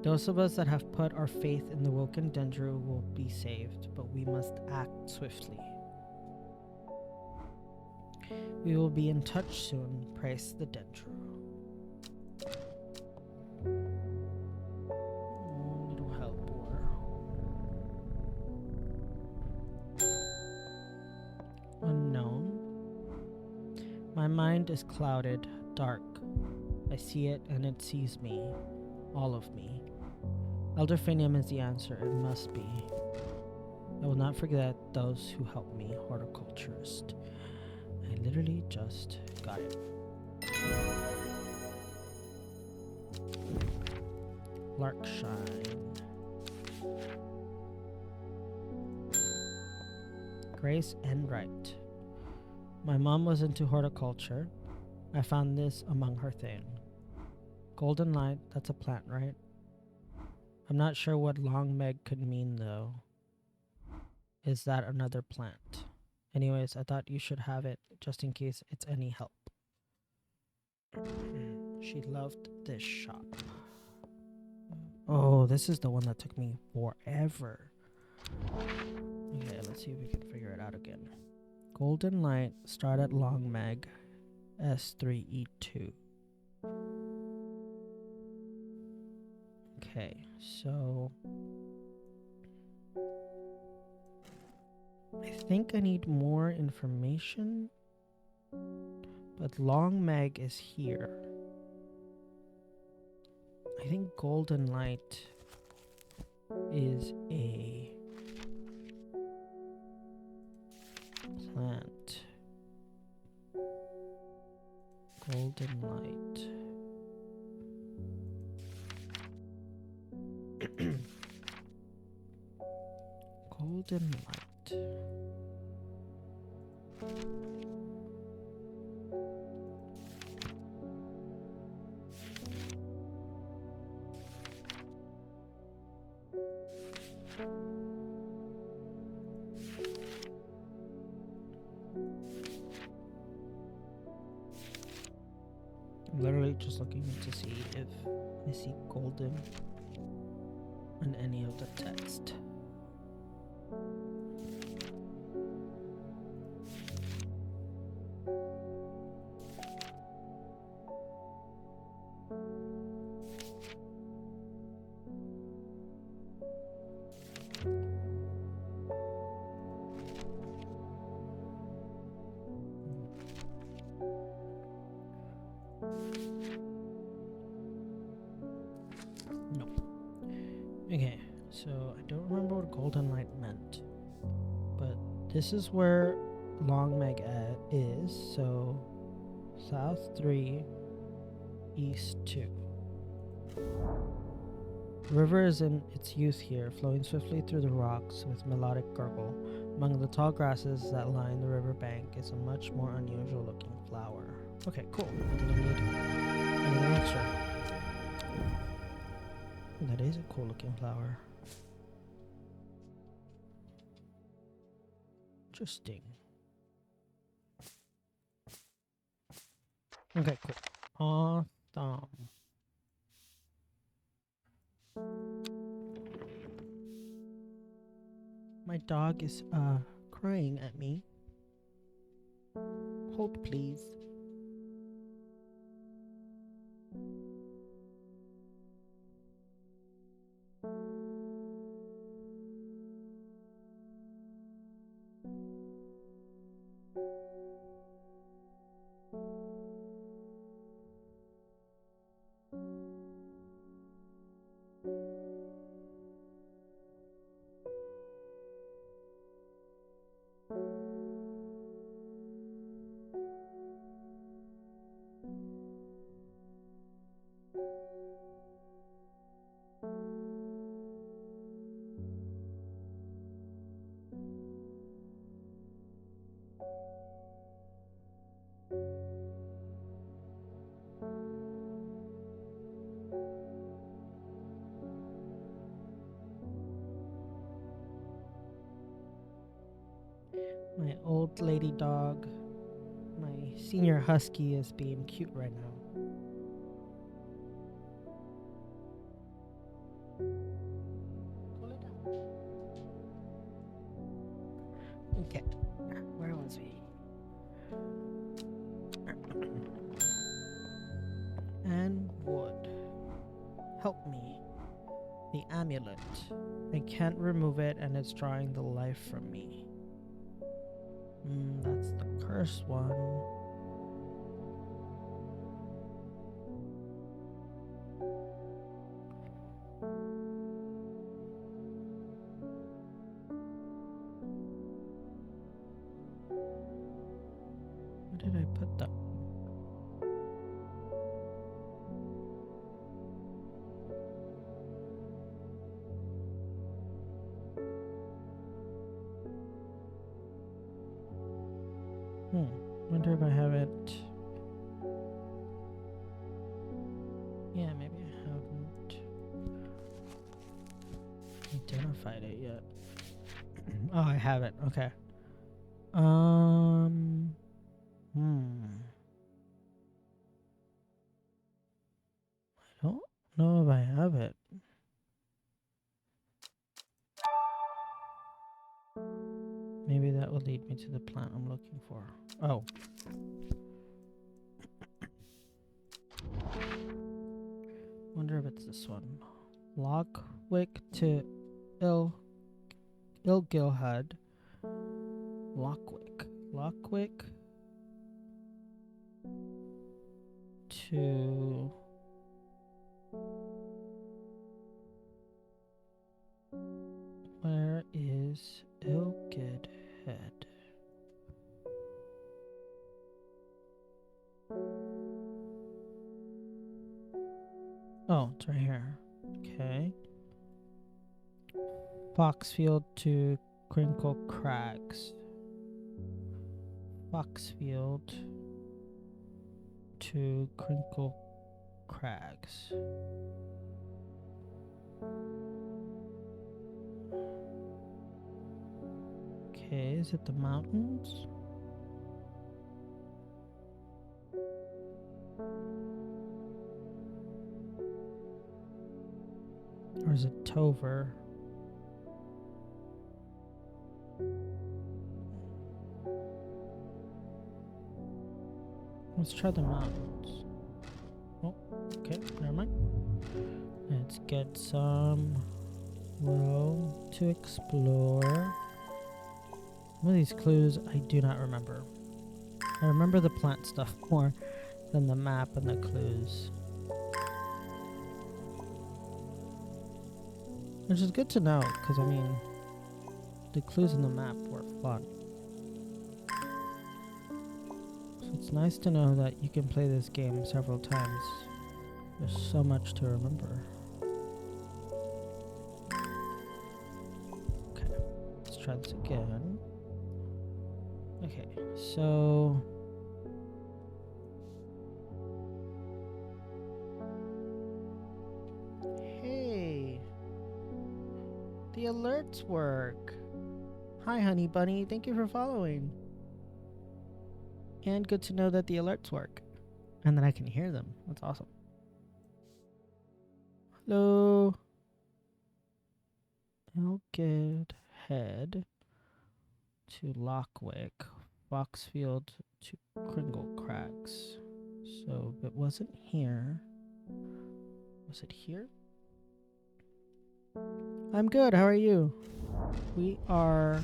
Those of us that have put our faith in the woken Dendru will be saved, but we must act swiftly. We will be in touch soon. Praise the Dendru. Little helper. Unknown. My mind is clouded, dark. I see it and it sees me. All of me. Elderfinium is the answer. It must be. I will not forget those who helped me, horticulturist. I literally just got it. Larkshine. Grace Enright. My mom was into horticulture. I found this among her thing. Golden light, that's a plant, right? I'm not sure what long meg could mean though. Is that another plant? Anyways, I thought you should have it just in case it's any help. She loved this shop. Oh, this is the one that took me forever. Okay, let's see if we can figure it out again. Golden light, start at long meg, S3E2. Okay, so I think I need more information, but long meg is here. I think golden light is a plant. Golden light. Golden light. I'm literally just looking to see if I see golden on any of the text. No. Okay, so I don't remember what golden light meant, but this is where long meg is, so south 3, east 2. The river is in its youth here, flowing swiftly through the rocks with melodic gurgle. Among the tall grasses that line the river bank is a much more unusual looking flower. Okay, cool. I didn't need anything extra. That is a cool looking flower. Interesting. Okay, cool. Awesome. My dog is crying at me. Hold please. My old lady dog, my senior husky is being cute right now. Okay, where was we? And wood. Help me. The amulet. I can't remove it and it's drawing the life from me. That's the cursed one. Where did I put that? Wonder if I have it. Yeah, maybe I haven't identified it yet. Oh, I have it. Okay. I don't know if I have it. Maybe that will lead me to the plant I'm looking for. Oh. Wonder if it's this one. Lockwick to Ilgilhud. Lockwick to where is Ilgid Head? Oh, it's right here. Okay. Foxfield to Crinkle Crags. Foxfield to Crinkle Crags. Okay, is it the mountains? Or is it Tover? Let's try the mountains. Oh, okay, never mind. Let's get some row to explore. Some of these clues I do not remember. I remember the plant stuff more than the map and the clues. Which is good to know, because I mean, the clues in the map were fun. So it's nice to know that you can play this game several times. There's so much to remember. Okay, let's try this again. Okay, so hey, the alerts work. Hi, Honey Bunny. Thank you for following. And good to know that the alerts work and that I can hear them. That's awesome. Hello. Elgid Head to Lockwick, Foxfield to Kringle Crags. So if it wasn't here, was it here? I'm good. How are you? We are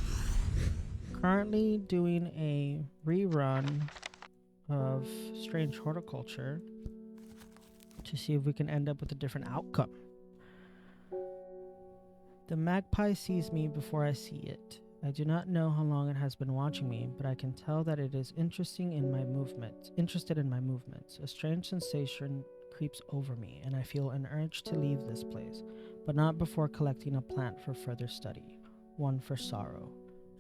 currently doing a rerun of Strange Horticulture to see if we can end up with a different outcome. The magpie sees me before I see it. I do not know how long it has been watching me, but I can tell that it is interested in my movements. A strange sensation creeps over me, and I feel an urge to leave this place, but not before collecting a plant for further study. One for sorrow.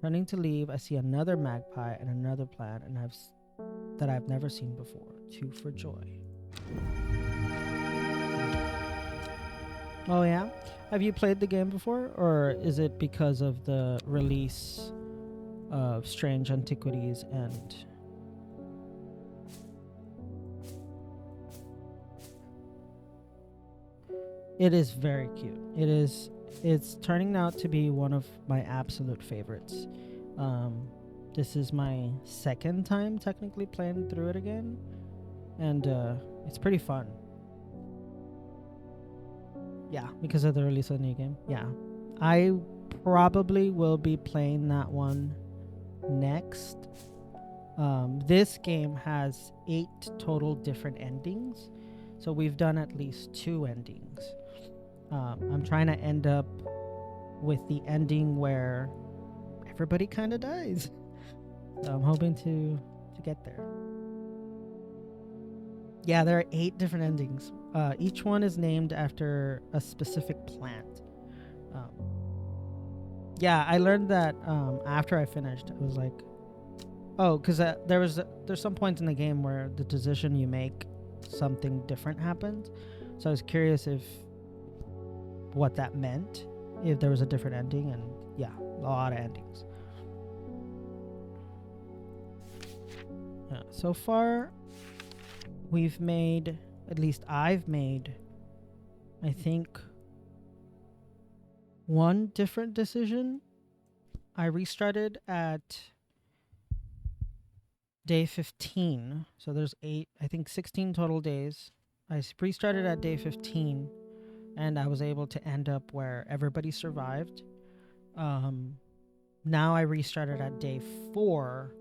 Turning to leave, I see another magpie and another plant that I've never seen before. Two for joy. Oh yeah? Have you played the game before, or is it because of the release of Strange Antiquities and... It is very cute. It's turning out to be one of my absolute favorites. This is my second time technically playing through it again, and it's pretty fun. Yeah, because of the release of the new game. Yeah, I probably will be playing that one next. This game has 8 total different endings, so we've done at least 2 endings. I'm trying to end up with the ending where everybody kind of dies. So I'm hoping to to get there. Yeah, there are 8 different endings. Each one is named after a specific plant. Um, yeah, I learned that after I finished. I was like, oh, because there's some points in the game where the decision you make, something different happens. So I was curious if what that meant, if there was a different ending, and yeah, a lot of endings. Yeah, so far, we've made, at least I've made, I think, one different decision. I restarted at day 15. So there's 16 total days. I restarted at day 15, and I was able to end up where everybody survived. Now I restarted at day 4.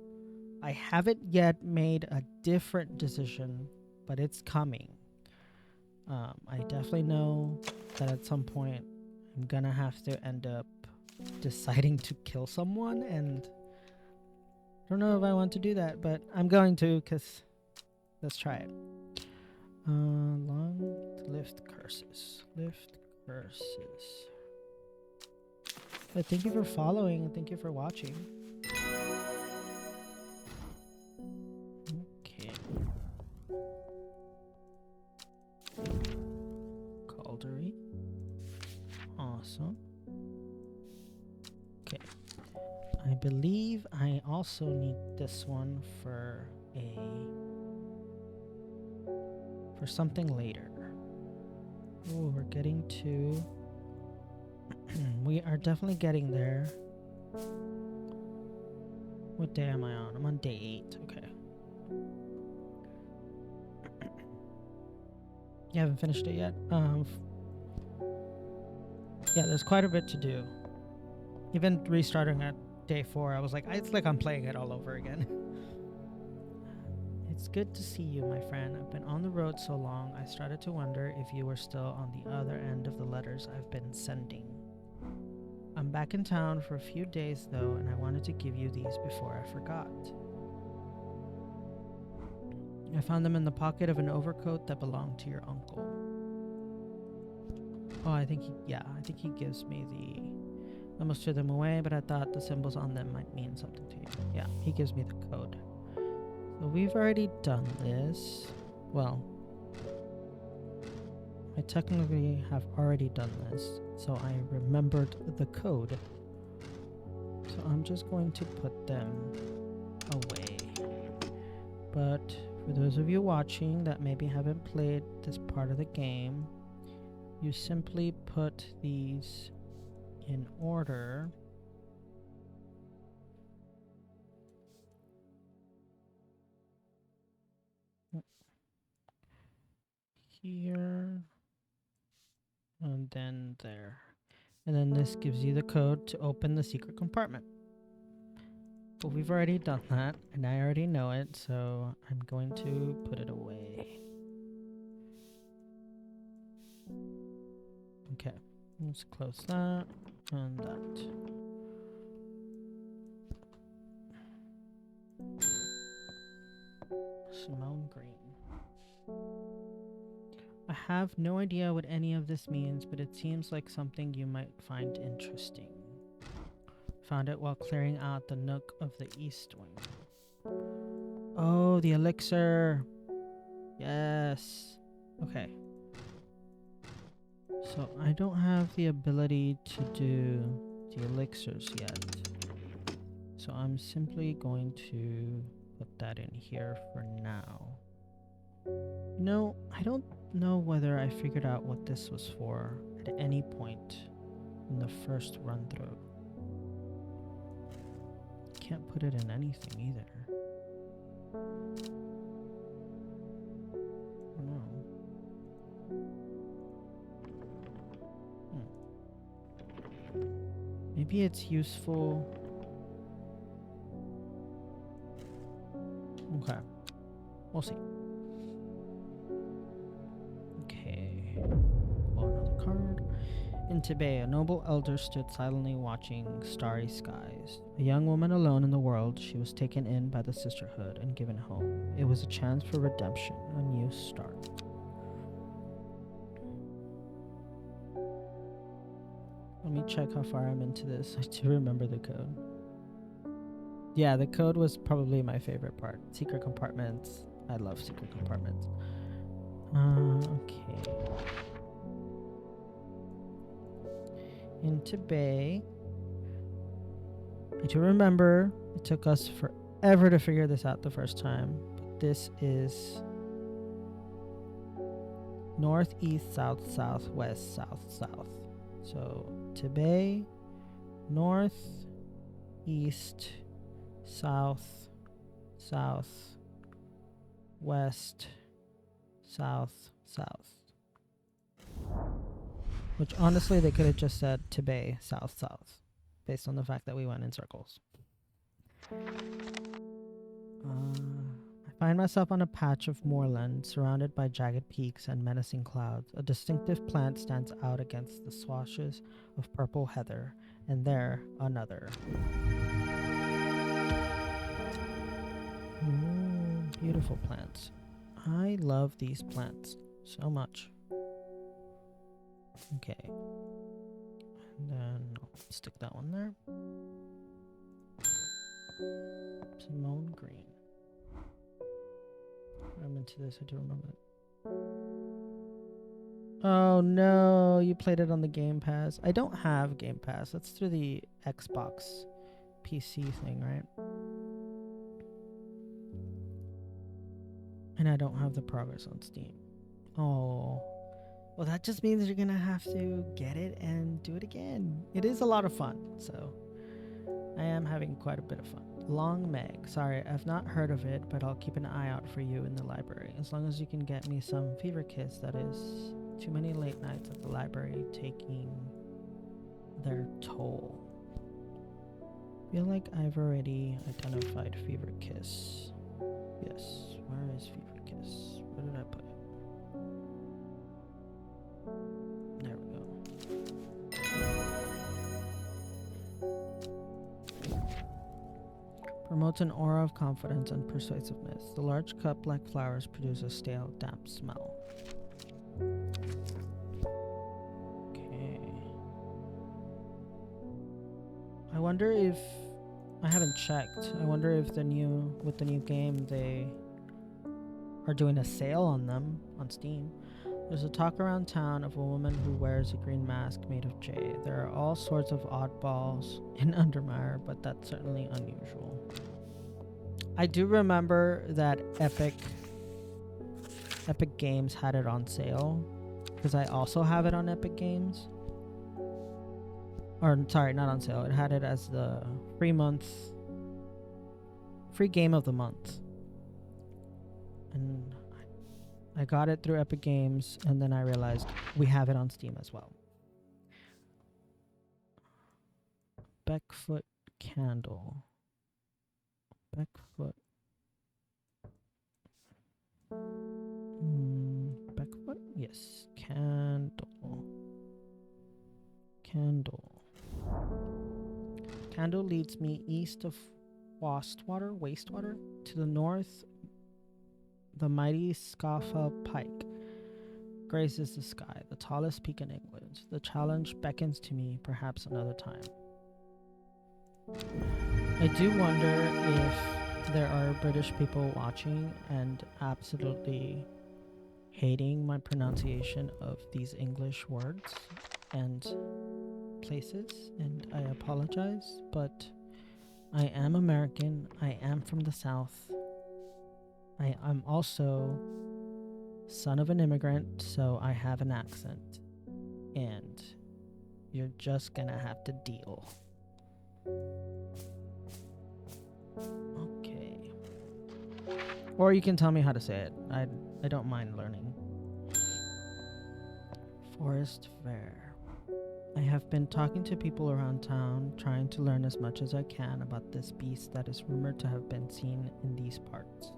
I haven't yet made a different decision, but it's coming. I definitely know that at some point I'm gonna have to end up deciding to kill someone, and I don't know if I want to do that, but I'm going to, because let's try it. Long lift curses. Lift curses. But thank you for following, and thank you for watching. Okay. Caldery. Awesome. Okay. I believe I also need this one for something later. Oh, we're getting to we are definitely getting there. What day am I on? I'm on day 8. Okay. You haven't finished it yet? Yeah, there's quite a bit to do. Even restarting at day 4, I was like, it's like I'm playing it all over again. It's good to see you, my friend. I've been on the road so long, I started to wonder if you were still on the other end of the letters I've been sending. I'm back in town for a few days, though, and I wanted to give you these before I forgot. I found them in the pocket of an overcoat that belonged to your uncle. Oh, I think he gives me the... I almost threw them away, but I thought the symbols on them might mean something to you. Yeah, he gives me the code. So we've already done this. Well, I technically have already done this, so I remembered the code. So I'm just going to put them away. But for those of you watching that maybe haven't played this part of the game, you simply put these in order. Here. And then there. And then this gives you the code to open the secret compartment. But we've already done that, and I already know it, so I'm going to put it away. Okay, let's close that and that. Simone Green. I have no idea what any of this means, but it seems like something you might find interesting. Found it while clearing out the nook of the East Wing. Oh, the elixir. Yes. Okay. So I don't have the ability to do the elixirs yet. So I'm simply going to put that in here for now. No, I don't know whether I figured out what this was for at any point in the first run through. Can't put it in anything either. No. Maybe it's useful. Okay. We'll see. Okay. Pull another card. In Tibet, a noble elder stood silently watching starry skies. A young woman alone in the world, she was taken in by the sisterhood and given home. It was a chance for redemption, a new start. Let me check how far I'm into this. I do remember the code. Yeah, the code was probably my favorite part. Secret compartments. I love secret compartments. Okay. Into Bay. I do remember it took us forever to figure this out the first time. But this is north, east, south, south, west, south, south. So Tibet, north, east, south, south, west, south, south. Which honestly, they could have just said Tibet, south, south, based on the fact that we went in circles. I find myself on a patch of moorland surrounded by jagged peaks and menacing clouds. A distinctive plant stands out against the swathes of purple heather, and there another. Beautiful plants. I love these plants so much. Okay. And then I'll stick that one there. Simone Green. I'm into this, I do remember it. Oh no, you played it on the Game Pass. I don't have Game Pass. That's through the Xbox PC thing, right? And I don't have the progress on Steam. Oh. Well, that just means you're gonna have to get it and do it again. It is a lot of fun, so I am having quite a bit of fun. Long Meg. Sorry, I've not heard of it, but I'll keep an eye out for you in the library. As long as you can get me some Fever Kiss, that is too many late nights at the library taking their toll. I feel like I've already identified Fever Kiss. Yes, where is Fever Kiss? Where did I put it? There we go. Promotes an aura of confidence and persuasiveness. The large cup-like flowers produce a stale, damp smell. Okay. I wonder if... I haven't checked. I wonder if with the new game they are doing a sale on them on Steam. There's a talk around town of a woman who wears a green mask made of jade. There are all sorts of oddballs in Undermire, but that's certainly unusual. I do remember that Epic Games had it on sale, because I also have it on Epic Games. Or, sorry, not on sale. It had it as the free game of the month. And I got it through Epic Games, and then I realized we have it on Steam as well. Beckfoot candle. Beckfoot. Beckfoot? Yes. Candle. Candle leads me east of Wastewater, to the north. The mighty Scafell Pike graces the sky, the tallest peak in England. The challenge beckons to me, perhaps another time. I do wonder if there are British people watching and absolutely hating my pronunciation of these English words and places, and I apologize, but I am American, I am from the South. I'm also son of an immigrant, so I have an accent. And you're just gonna have to deal. Okay. Or you can tell me how to say it. I don't mind learning. Forest Fair. I have been talking to people around town, trying to learn as much as I can about this beast that is rumored to have been seen in these parts.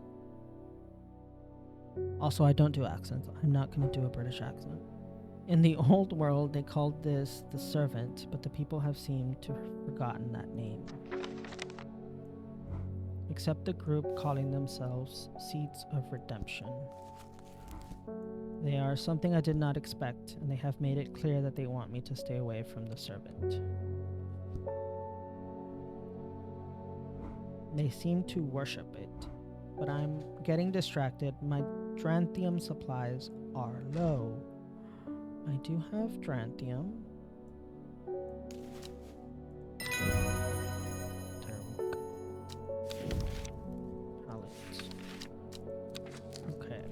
Also, I don't do accents. I'm not going to do a British accent. In the old world, they called this the servant, but the people have seemed to have forgotten that name. Except the group calling themselves Seeds of Redemption. They are something I did not expect, and they have made it clear that they want me to stay away from the servant. They seem to worship it, but I'm getting distracted. My Dranthium supplies are low. I do have Dranthium. There we go. Pallets. Okay.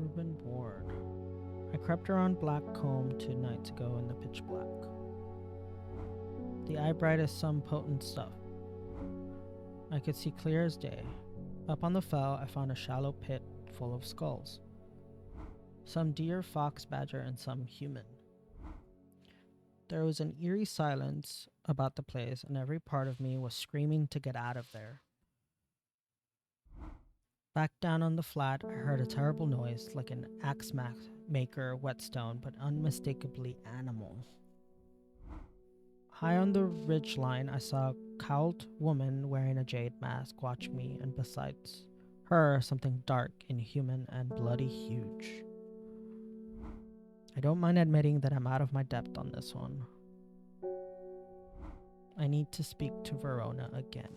Urban board. I crept around Black Comb 2 nights ago in the pitch black. The eyebright is some potent stuff. I could see clear as day. Up on the fell, I found a shallow pit full of skulls. Some deer, fox, badger, and some human. There was an eerie silence about the place, and every part of me was screaming to get out of there. Back down on the flat, I heard a terrible noise, like an axe maker whetstone, but unmistakably animal. High on the ridge line, I saw a cowled woman wearing a jade mask watch me, and besides her, something dark, inhuman, and bloody huge. I don't mind admitting that I'm out of my depth on this one. I need to speak to Verona again.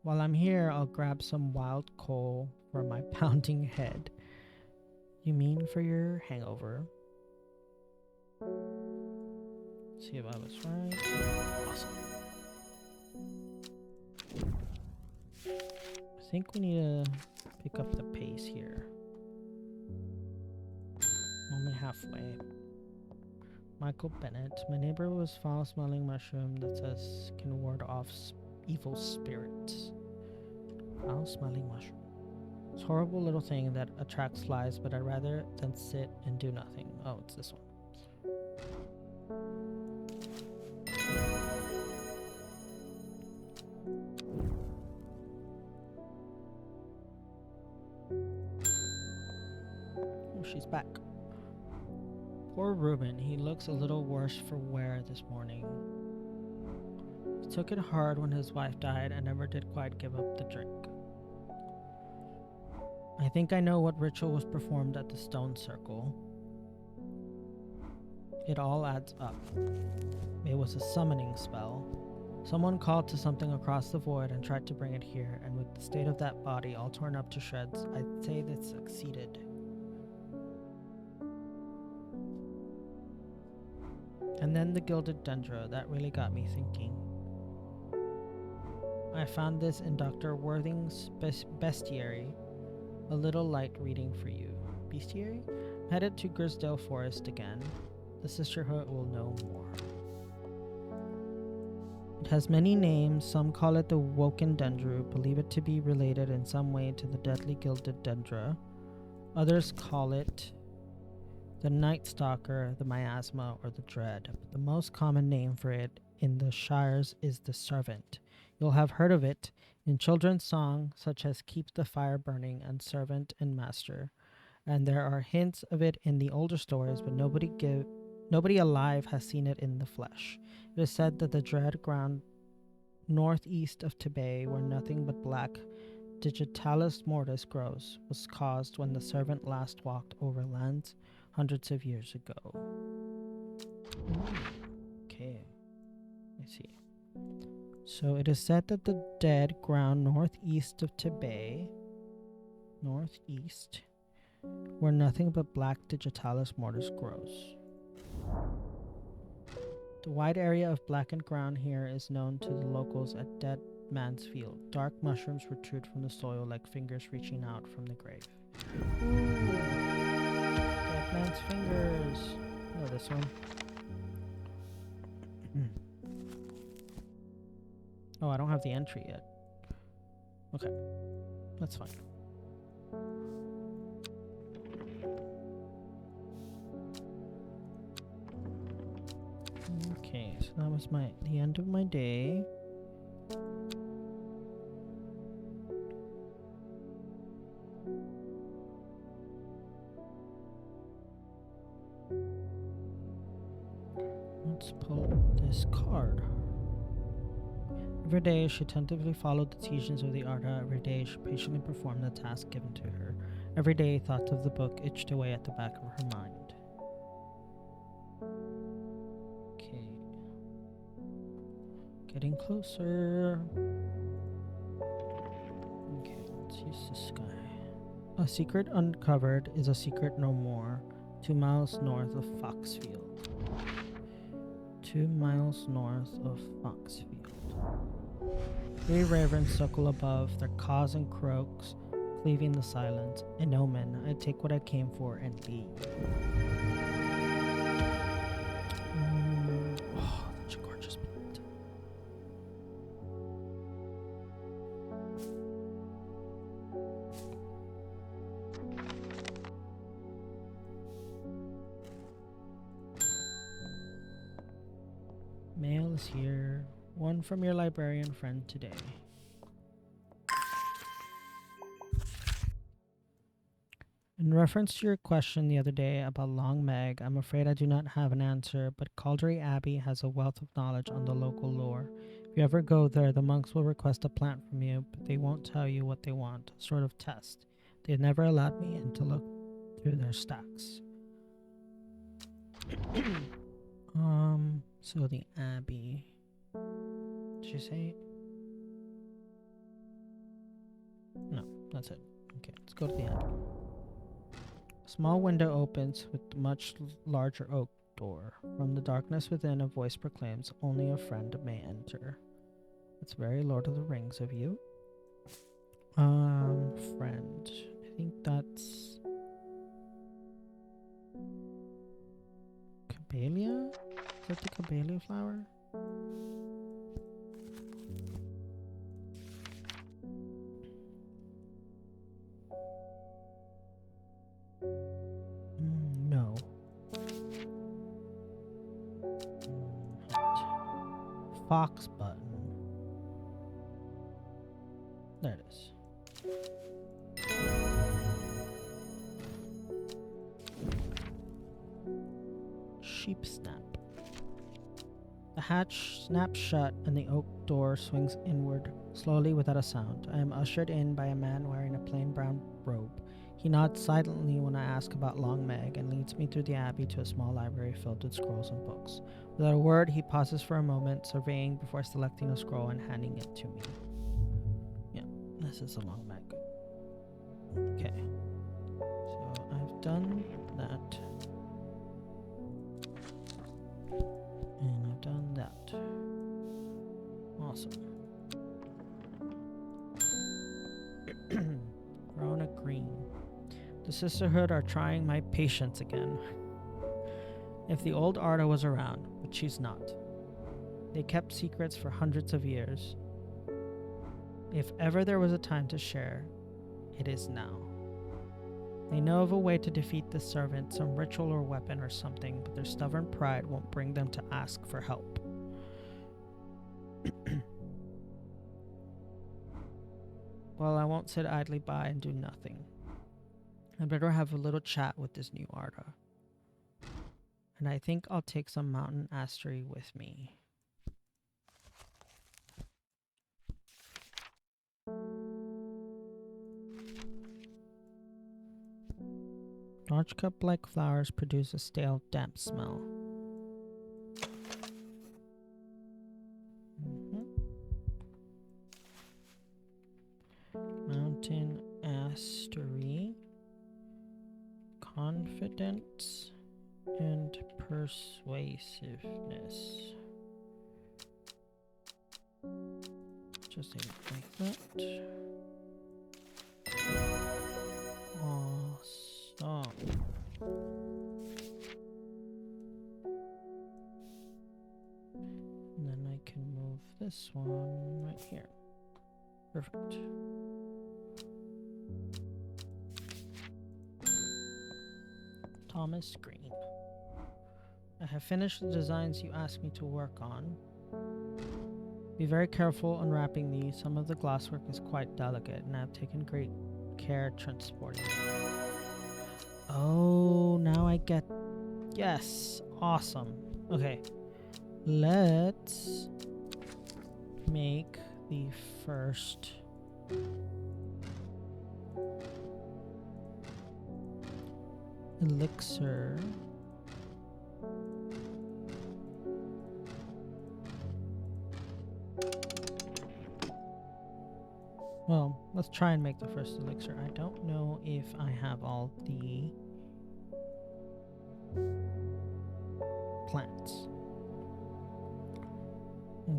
While I'm here, I'll grab some wild coal for my pounding head. You mean for your hangover? See if I was right. Awesome. I think we need to pick up the pace here. Only halfway. Michael Bennett. My neighbor was foul-smelling mushroom that says can ward off evil spirits. Foul-smelling mushroom. It's a horrible little thing that attracts flies, but I'd rather than sit and do nothing. Oh, it's this one. Oh, she's back. Poor Reuben, he looks a little worse for wear this morning. He took it hard when his wife died and never did quite give up the drink. I think I know what ritual was performed at the stone circle. It all adds up. It was a summoning spell. Someone called to something across the void and tried to bring it here, and with the state of that body all torn up to shreds, I'd say they succeeded. And then the gilded dendra, that really got me thinking. I found this in Dr. Worthing's bestiary. A little light reading for you. Bestiary? I'm headed to Grisdale Forest again. The Sisterhood will know more. It has many names. Some call it the Woken Dendru, believe it to be related in some way to the deadly gilded dendra. Others call it the Night Stalker, the Miasma, or the Dread. But the most common name for it in the Shires is the Servant. You'll have heard of it in children's songs such as Keep the Fire Burning and Servant and Master. And there are hints of it in the older stories, but nobody alive has seen it in the flesh. It is said that the dread ground northeast of Tibet, where nothing but black digitalis mortis grows, was caused when the servant last walked over lands hundreds of years ago. Okay, I see. So it is said that the dead ground northeast of Tibet, northeast, where nothing but black digitalis mortis grows. The wide area of blackened ground here is known to the locals as Dead Man's Field. Dark mushrooms protrude from the soil like fingers reaching out from the grave. Ooh, Dead Man's Fingers. Oh, this one. Oh, I don't have the entry yet. Okay, that's fine. Okay, so that was the end of my day. Let's pull this card. Every day she attentively followed the teachings of the Arda. Every day she patiently performed the task given to her. Every day thoughts of the book itched away at the back of her mind. Okay. Getting closer. Okay, let's use this guy. A secret uncovered is a secret no more. 2 miles north of Foxfield. 2 miles north of Foxfield. 3 ravens circle above, their caws and croaks cleaving the silence. An omen. I take what I came for and leave. Oh, such a gorgeous plant. Mail is here. One from your librarian friend today. In reference to your question the other day about Long Meg, I'm afraid I do not have an answer, but Caldery Abbey has a wealth of knowledge on the local lore. If you ever go there, the monks will request a plant from you, but they won't tell you what they want, a sort of test. They've never allowed me in to look through their stacks. So the Abbey. Did you say? No, that's it. Okay, let's go to the Abbey. A small window opens with a much larger oak door. From the darkness within, a voice proclaims, "Only a friend may enter." It's very Lord of the Rings of you. Friend. I think that's Camellia? Is that the Camellia flower? No. Fox button. There it is. Sheep snap. The hatch snaps shut and the oak door swings inward, slowly without a sound. I am ushered in by a man wearing a plain brown robe. He nods silently when I ask about Long Meg and leads me through the abbey to a small library filled with scrolls and books. Without a word, he pauses for a moment, surveying before selecting a scroll and handing it to me. Yeah, this is a Long Meg. Okay. So I've done that. And I've done that. Awesome. Verona Green. The Sisterhood are trying my patience again. If the old Arda was around, but she's not. They kept secrets for hundreds of years. If ever there was a time to share, it is now. They know of a way to defeat the servant, some ritual or weapon or something, but their stubborn pride won't bring them to ask for help. Well, I won't sit idly by and do nothing. I'd better have a little chat with this new Arda. And I think I'll take some mountain astery with me. Large cup-like flowers produce a stale, damp smell. Mountain astery. Confidence and persuasiveness. Just like that. Awesome. And then I can move this one right here. Perfect. Thomas Green. I have finished the designs you asked me to work on. Be very careful unwrapping these. Some of the glasswork is quite delicate, and I have taken great care transporting it. Oh, now I get... Yes, awesome. Okay, Let's make the first elixir. Well, let's try and make the first elixir. I don't know if I have all the plants.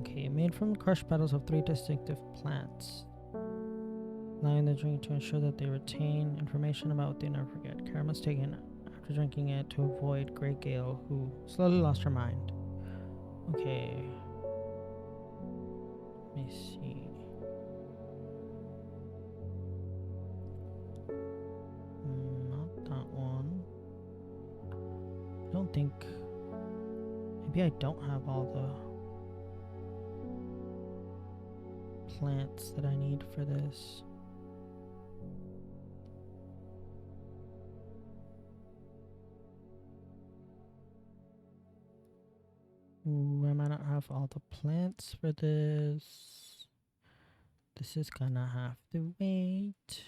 Okay, made from crushed petals of 3 distinctive plants, allowing the drink to ensure that they retain information about what they never forget. Caramel's taken after drinking it to avoid Grey Gale, who slowly lost her mind. Okay. Let me see. Not that one. I don't think... Maybe I don't have all the plants that I need for this. Ooh, I might not have all the plants for this. This is gonna have to wait.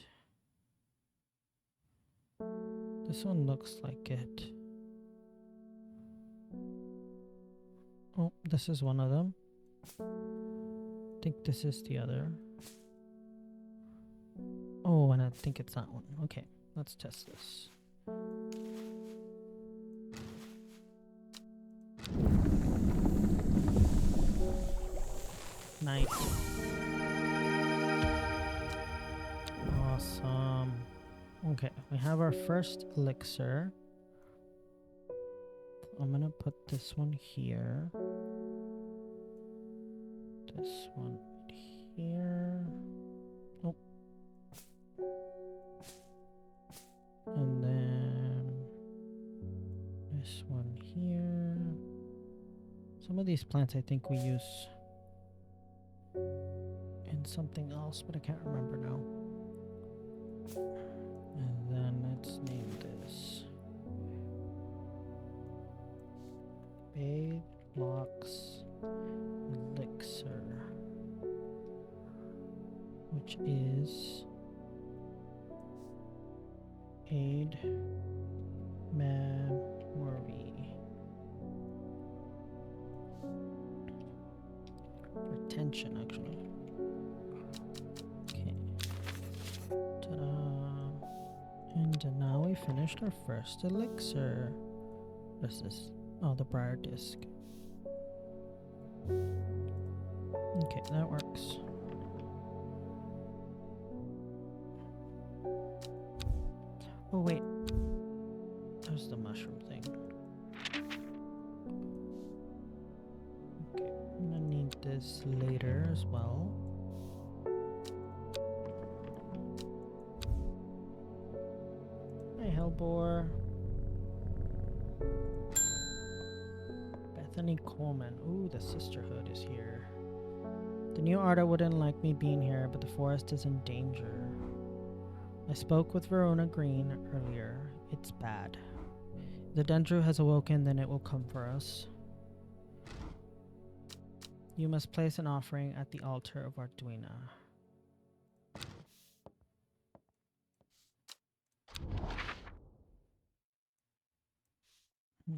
This one looks like it. Oh, this is one of them. I think this is the other. Oh, and I think it's that one. Okay, let's test this. Nice. Awesome. Okay, we have our first elixir. I'm gonna put this one here. This one right here. Oh. And then this one here. Some of these plants I think we use in something else, but I can't remember now. And then let's name this Bathe Blocks Elixir, which is Aid Memory Retention, actually. Okay. Ta-da. And now we finished our first elixir. What is this? Oh, the briar disc. Okay, that works. Oh, wait. There's the mushroom thing. Okay, I'm gonna need this later as well. Hi, Hellbore. Bethany Coleman. Ooh, the sisterhood is here. The new Arda wouldn't like me being here, but the forest is in danger. I spoke with Verona Green earlier. It's bad. If the Dendru has awoken, then it will come for us. You must place an offering at the altar of Arduina.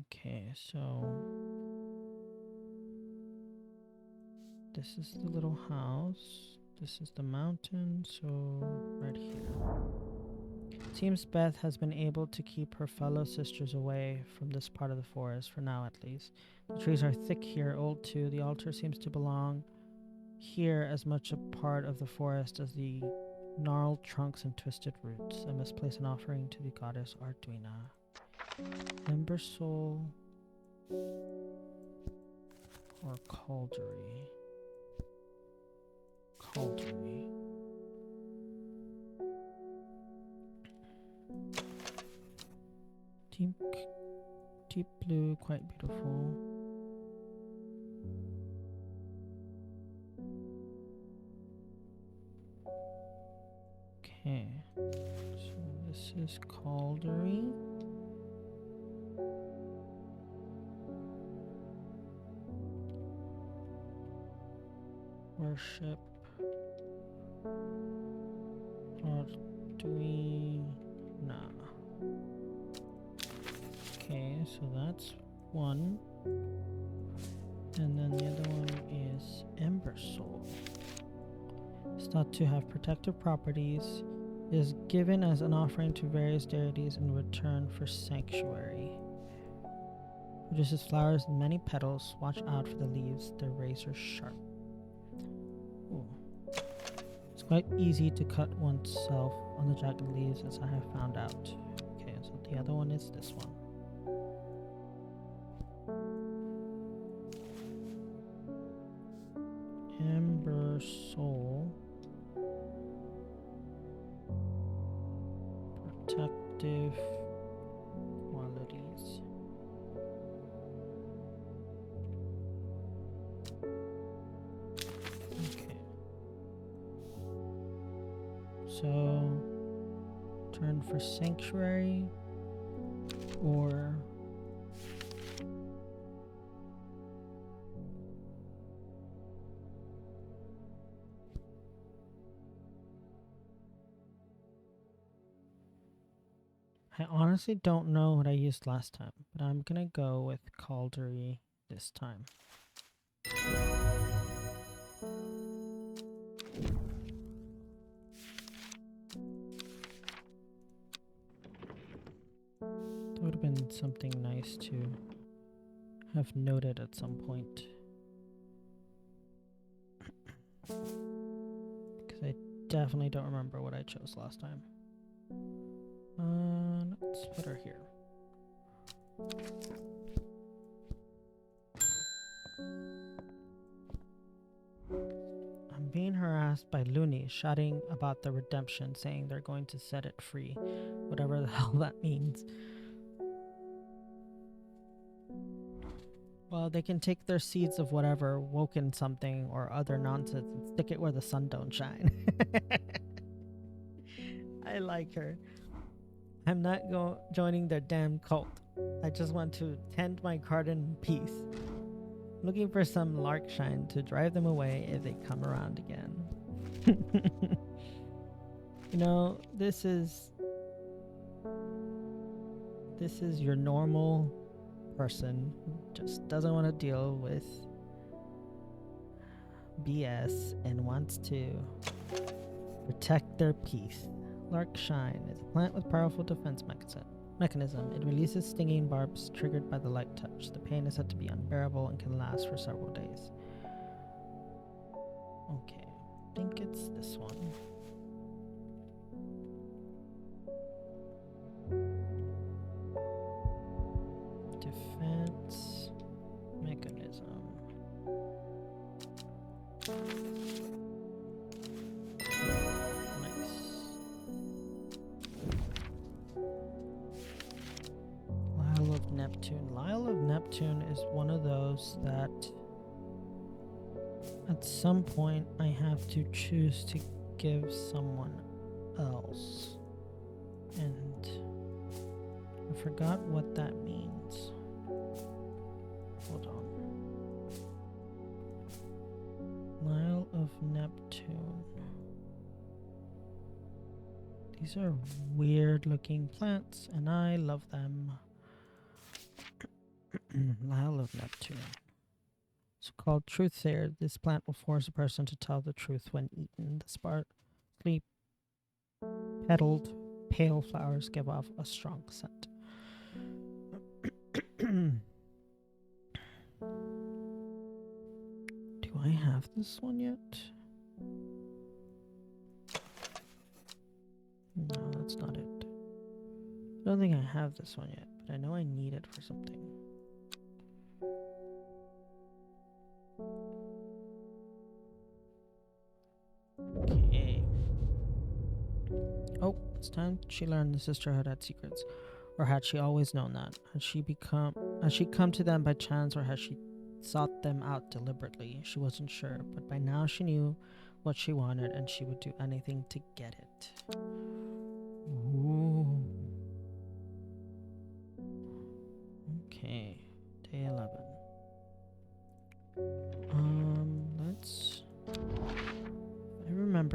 Okay, so this is the little house. This is the mountain, so right here. Seems Beth has been able to keep her fellow sisters away from this part of the forest, for now at least. The trees are thick here, old too. The altar seems to belong here as much a part of the forest as the gnarled trunks and twisted roots. I must place an offering to the goddess Arduina. Ember Soul or Caldery? Caldery. Deep blue, quite beautiful. Okay, so this is Caldery. worship. Or do we? Nah. Okay, so that's one. And then the other one is Ember Soul. It's thought to have protective properties. It is given as an offering to various deities in return for sanctuary. Produces flowers and many petals. Watch out for the leaves, they're razor sharp. Ooh. It's quite easy to cut oneself on the jagged leaves, as I have found out. Okay, so the other one is this one. Ember Soul. Protective qualities. Okay. So, turn for sanctuary or I honestly don't know what I used last time, but I'm gonna go with Caldery this time. That would have been something nice to have noted at some point. Because I definitely don't remember what I chose last time. Let's put her here. I'm being harassed by loonies shouting about the redemption, saying they're going to set it free. Whatever the hell that means. Well, they can take their seeds of whatever, woken something or other nonsense, and stick it where the sun don't shine. I like her. I'm not joining their damn cult. I just want to tend my garden in peace. Looking for some larkshine to drive them away if they come around again. You know, this is your normal person who just doesn't want to deal with BS and wants to protect their peace. Larkshine is a plant with powerful defense mechanism. It releases stinging barbs triggered by the light touch. The pain is said to be unbearable and can last for several days. Okay, I think it's this one. Defense mechanism. Neptune. Lyle of Neptune is one of those that at some point I have to choose to give someone else. And I forgot what that means. Hold on. Lyle of Neptune. These are weird looking plants and I love them. Lyle of Neptune. It's called Truth Sayer. This plant will force a person to tell the truth when eaten. The sparkly petaled pale flowers give off a strong scent. Do I have this one yet? No, that's not it. I don't think I have this one yet, but I know I need it for something. Okay. Oh, it's time she learned the sisterhood had secrets. Or had she always known that? Had she come to them by chance, or had she sought them out deliberately? She wasn't sure, but by now she knew what she wanted and she would do anything to get it. Ooh. Okay, day 11. Let's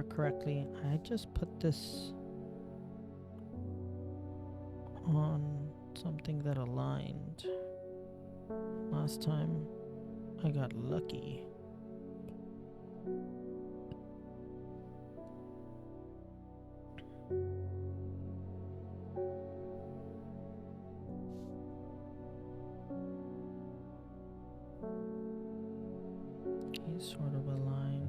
correctly, I just put this on something that aligned. Last time I got lucky. He's sort of aligned.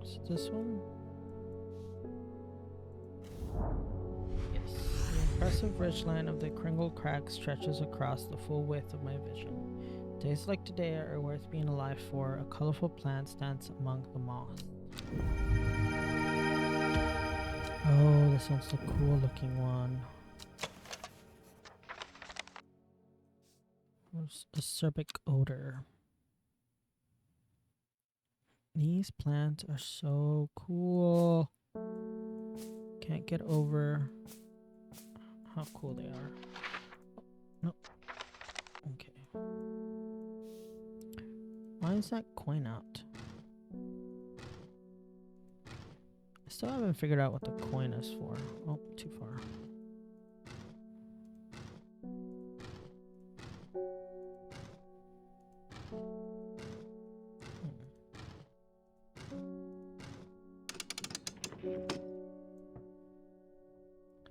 Is it this one? Yes. The impressive ridgeline of the Kringle Crag stretches across the full width of my vision. Days like today are worth being alive for. A colorful plant stands among the moss. Oh, this one's the cool looking one. Acerbic odor. These plants are so cool. Can't get over how cool they are. No. Okay. Why is that coin out? I still haven't figured out what the coin is for. Oh, too far.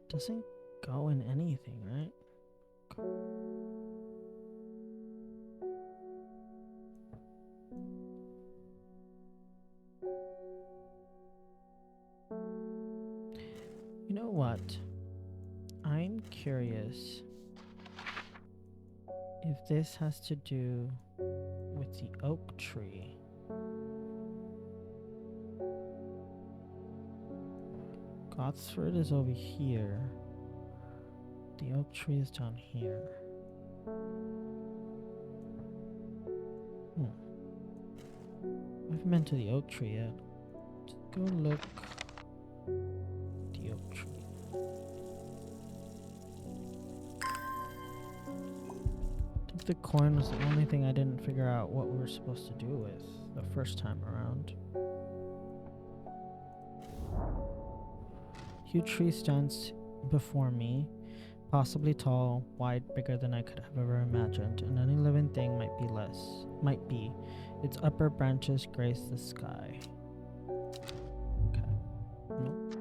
Doesn't go in anything, right? You know what? I'm curious if this has to do with the oak tree. Gosford is over here. The oak tree is down here. I haven't been to the oak tree yet. Let's go look at the oak tree. I think the coin was the only thing I didn't figure out what we were supposed to do with the first time around. Huge tree stands before me, possibly tall, wide, bigger than I could have ever imagined, and any living thing might be. Its upper branches grace the sky. Okay. Nope.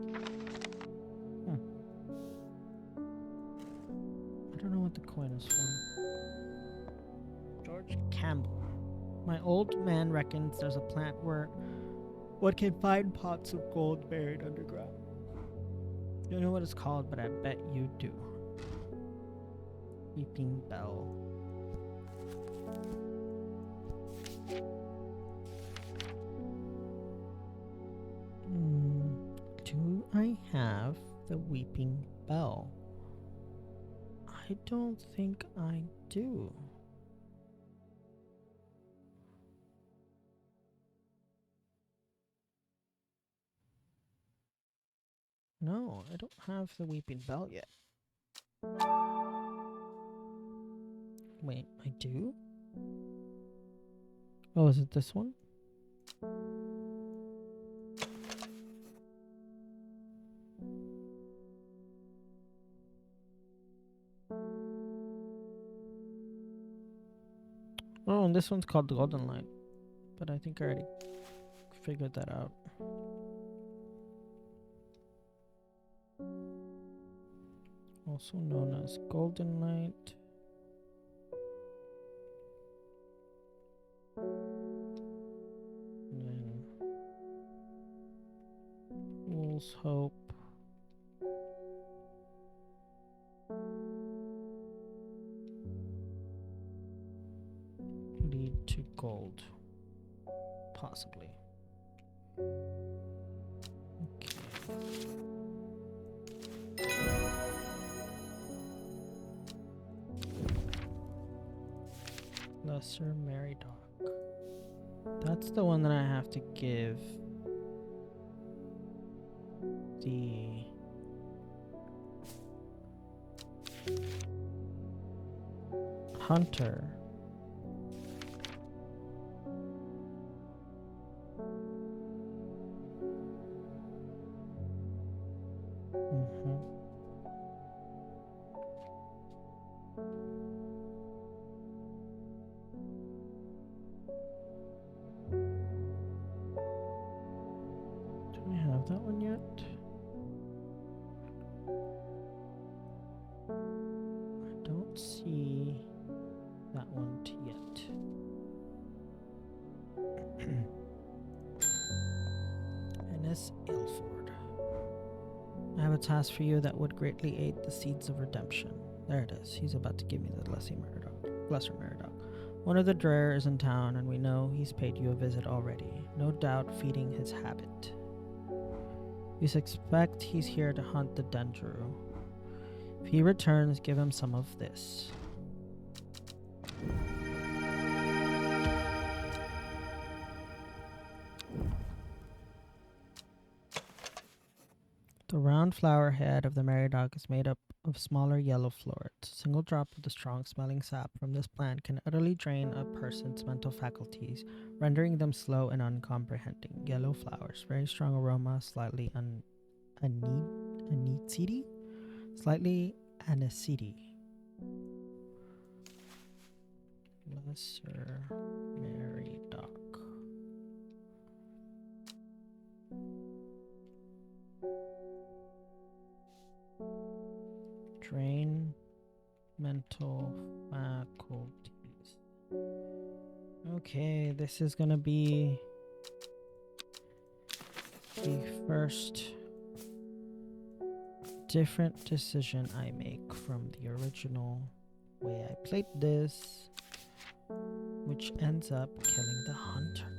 I don't know what the coin is for. George Campbell. My old man reckons there's a plant where one can find pots of gold buried underground. I don't know what it's called, but I bet you do. Weeping Bell. Do I have the Weeping Bell? I don't think I do. No, I don't have the Weeping Bell yet. Wait, I do? Oh, is it this one? Oh, and this one's called the Golden Light. But I think I already figured that out. Also known as Golden Light. And then Fool's Hope. Lead to gold. Possibly. Okay. Lesser Mary Doc. That's the one that I have to give the hunter. Do we have that one yet? I don't see that one yet. Ennis Ilford. I have a task for you that would greatly aid the seeds of redemption. There it is. He's about to give me the Lesser Meridoc. One of the Dreher is in town, and we know he's paid you a visit already. No doubt feeding his habit. We suspect he's here to hunt the Dendru. If he returns, give him some of this. The round flower head of the Meridoc is made up of smaller yellow florets. A single drop of the strong-smelling sap from this plant can utterly drain a person's mental faculties, rendering them slow and uncomprehending. Yellow flowers, very strong aroma, slightly anisidi? Slightly anisidi. Lesser Meridoc. Drain mental faculties. Okay, this is gonna be the first different decision I make from the original way I played this, which ends up killing the hunter,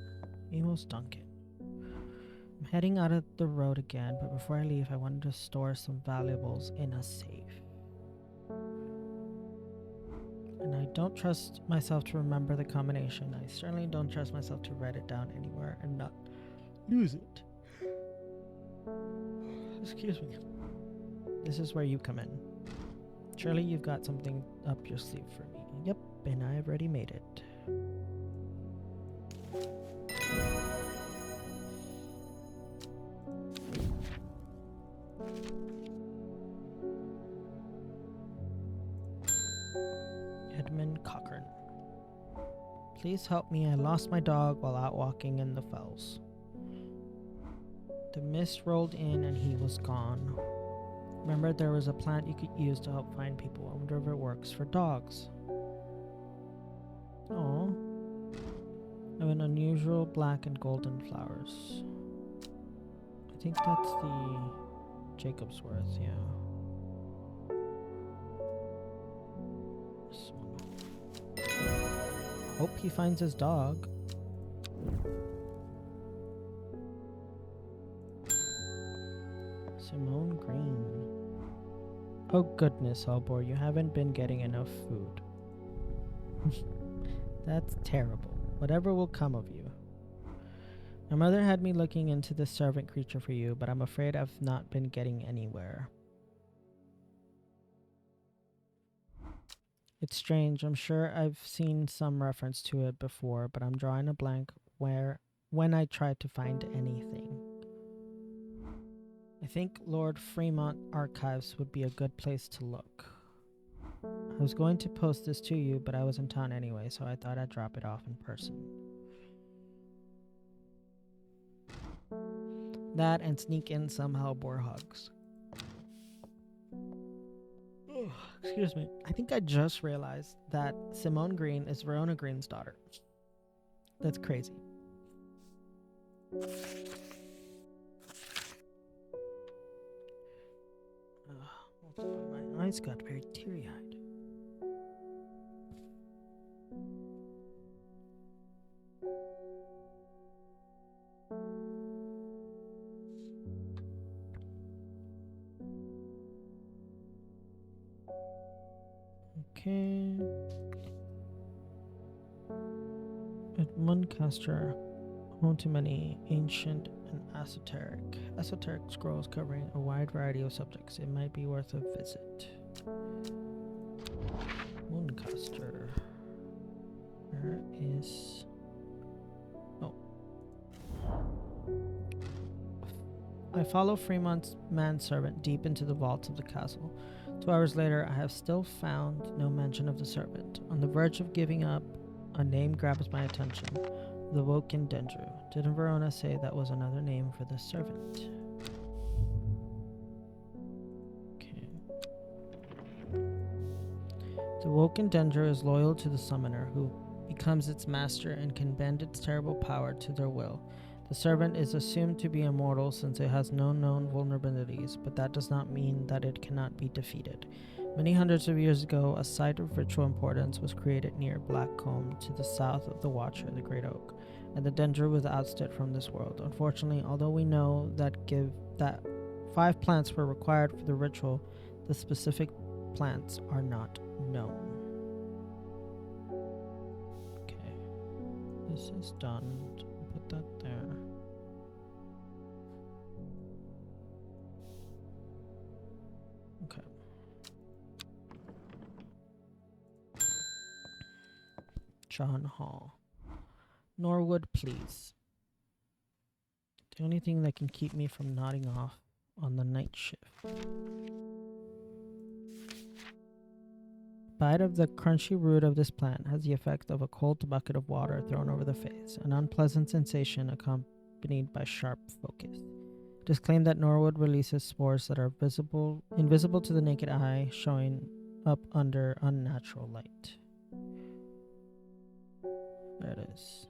Amos Duncan. I'm heading out of the road again, but before I leave, I wanted to store some valuables in a safe. And I don't trust myself to remember the combination. I certainly don't trust myself to write it down anywhere and not lose it. Excuse me. This is where you come in. Surely you've got something up your sleeve for me. Yep, and I've already made it. Edmund Cochran. Please help me. I lost my dog while out walking in the fells. The mist rolled in and he was gone. Remember, there was a plant you could use to help find people. I wonder if it works for dogs. Oh, I have an unusual black and golden flowers. I think that's the Jacob's Worth, yeah. This one. Hope he finds his dog. Simone Green. Oh goodness, Albor, you haven't been getting enough food. That's terrible. Whatever will come of you. My mother had me looking into this servant creature for you, but I'm afraid I've not been getting anywhere. It's strange. I'm sure I've seen some reference to it before, but I'm drawing a blank when I try to find anything. I think Lord Fremont Archives would be a good place to look. I was going to post this to you, but I was in town anyway, so I thought I'd drop it off in person. That and sneak in some Hellbore hugs. Oh, excuse me. I think I just realized that Simone Green is Verona Green's daughter. That's crazy. My eyes got very teary-eyed. Okay. At Muncaster, home to many ancient and esoteric scrolls covering a wide variety of subjects. It might be worth a visit. Muncaster. Where is... Oh. I follow Fremont's manservant deep into the vaults of the castle. 2 hours later, I have still found no mention of the servant. On the verge of giving up, a name grabs my attention. The Woken Dendru. Didn't Verona say that was another name for the servant? Okay. The Woken Dendru is loyal to the summoner, who becomes its master and can bend its terrible power to their will. The servant is assumed to be immortal since it has no known vulnerabilities, but that does not mean that it cannot be defeated. Many hundreds of years ago, a site of ritual importance was created near Blackcomb to the south of the Watcher, the Great Oak, and the Dendru was ousted from this world. Unfortunately, although we know that 5 plants were required for the ritual, the specific plants are not known. Okay, this is done. Put that there. Okay. John Hall. Norwood, please. The only thing that can keep me from nodding off on the night shift. Bite of the crunchy root of this plant has the effect of a cold bucket of water thrown over the face, an unpleasant sensation accompanied by sharp focus. It is claimed that Norwood releases spores that are invisible to the naked eye, showing up under unnatural light. There it is.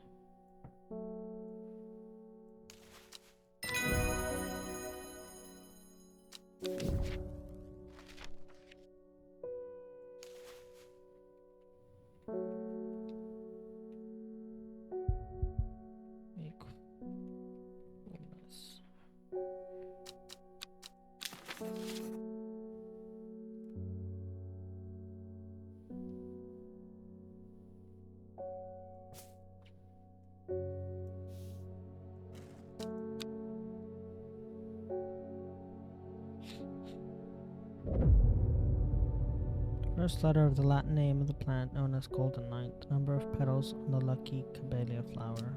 First letter of the Latin name of the plant known as golden light, the number of petals on the lucky camellia flower.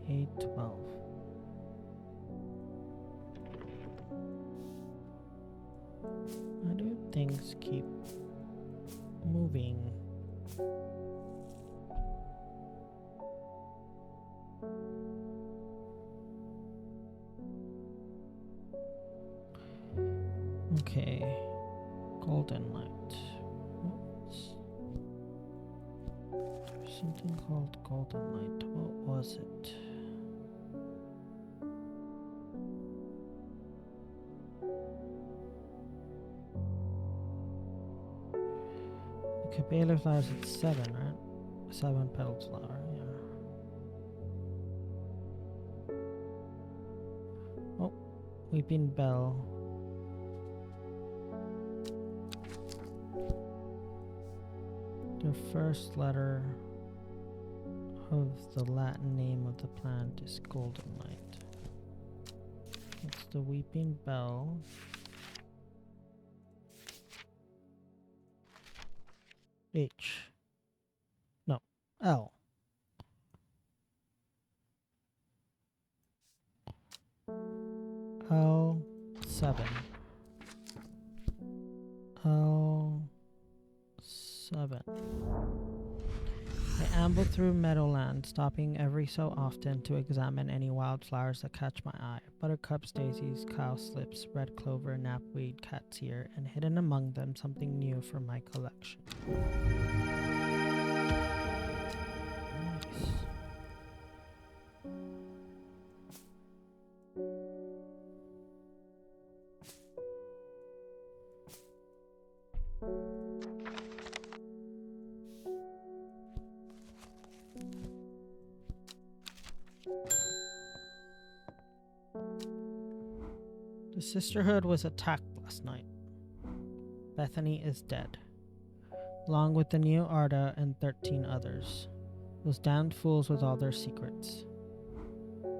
Day 12. Why do things keep moving? Okay, golden light. There's something called golden light. What was it? The camellia flowers at 7, right? 7 petaled flower, yeah. Oh, weeping bell. The first letter of the Latin name of the plant is golden light. It's the weeping bell. H. No, L. L7. L7. I amble through meadowland, stopping every so often to examine any wildflowers that catch my eye. Buttercups, daisies, cowslips, red clover, knapweed, cat's ear, and hidden among them something new for my collection. Nice. The Sisterhood was attacked last night. Bethany is dead, along with the new Arda and 13 others. Those damned fools with all their secrets.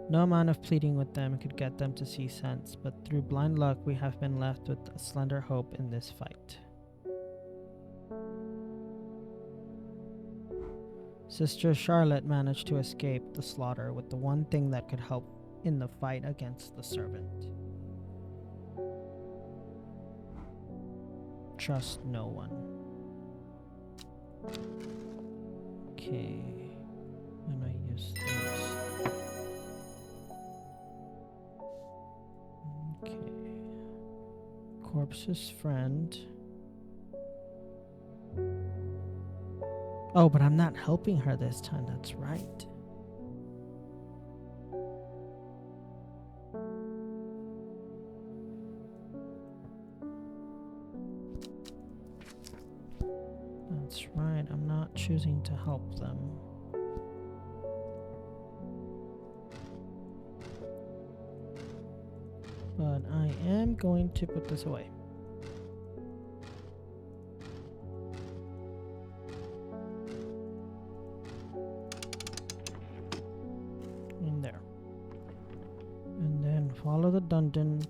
No amount of pleading with them could get them to see sense, but through blind luck we have been left with a slender hope in this fight. Sister Charlotte managed to escape the slaughter with the one thing that could help in the fight against the servant. Trust no one. Okay, and I use this. Okay. Corpse's friend. Oh, but I'm not helping her this time, that's right. That's right, I'm not choosing to help them. But I am going to put this away. In there. And then follow the Dundon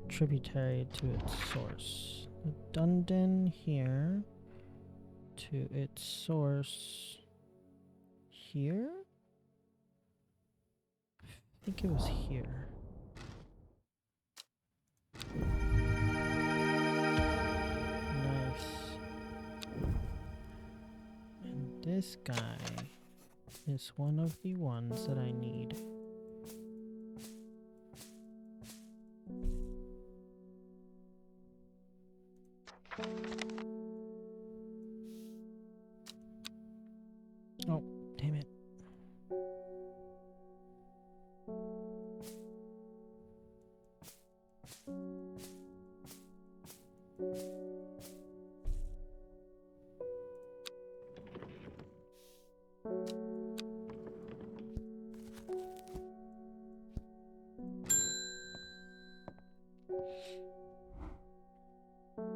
tributary to its source. The Dundon here to its source here? I think it was here. Nice. And this guy is one of the ones that I need. Oh, damn it.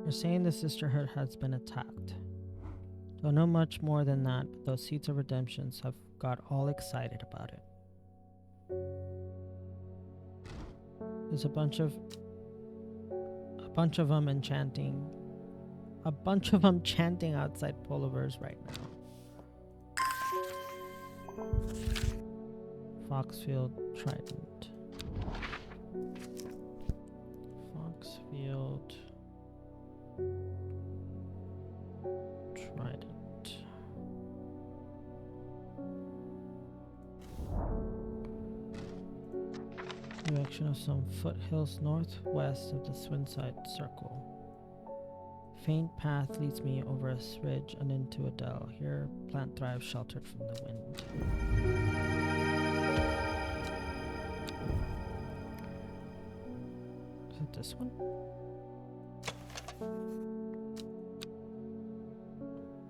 You're saying the Sisterhood has been attacked. Don't know much more than that, but those Seeds of Redemptions have got all excited about it. There's a bunch of them enchanting. A bunch of them chanting outside Polivers right now. Foxfield Trident. Foxfield Trident. Direction of some foothills northwest of the Swinside Circle. Faint path leads me over a ridge and into a dell. Here, plant thrives sheltered from the wind. Is it this one?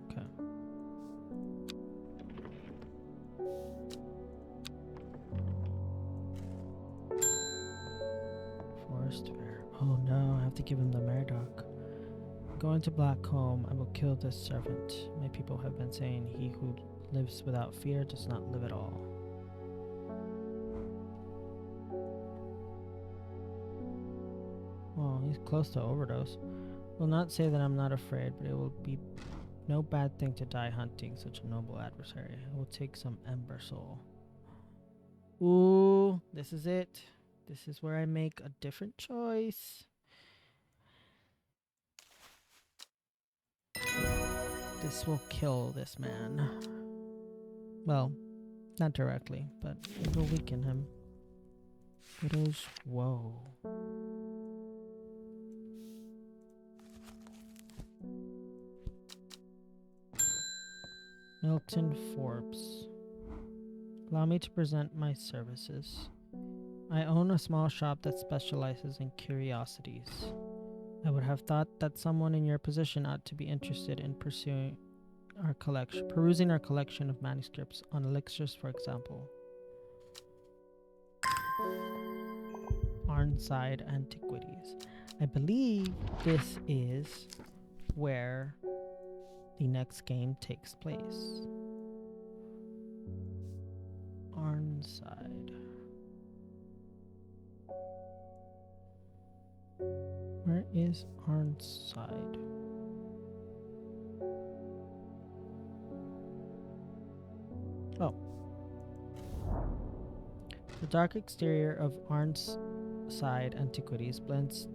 Okay. Forest Fair. Oh no, I have to give him the Meridoc. Going to Blackcomb, I will kill this servant. My people have been saying he who lives without fear does not live at all. Well, he's close to overdose. Will not say that I'm not afraid, but it will be no bad thing to die hunting such a noble adversary. I will take some Ember Soul. Ooh, this is it. This is where I make a different choice. This will kill this man. Well, not directly, but it will weaken him. Widow's Woe. Milton Forbes. Allow me to present my services. I own a small shop that specializes in curiosities. I would have thought that someone in your position ought to be interested in perusing our collection of manuscripts on elixirs, for example. Arnside Antiquities. I believe this is where the next game takes place. Arnside. Where is Arnside? Oh. The dark exterior of Arnside Antiquities blends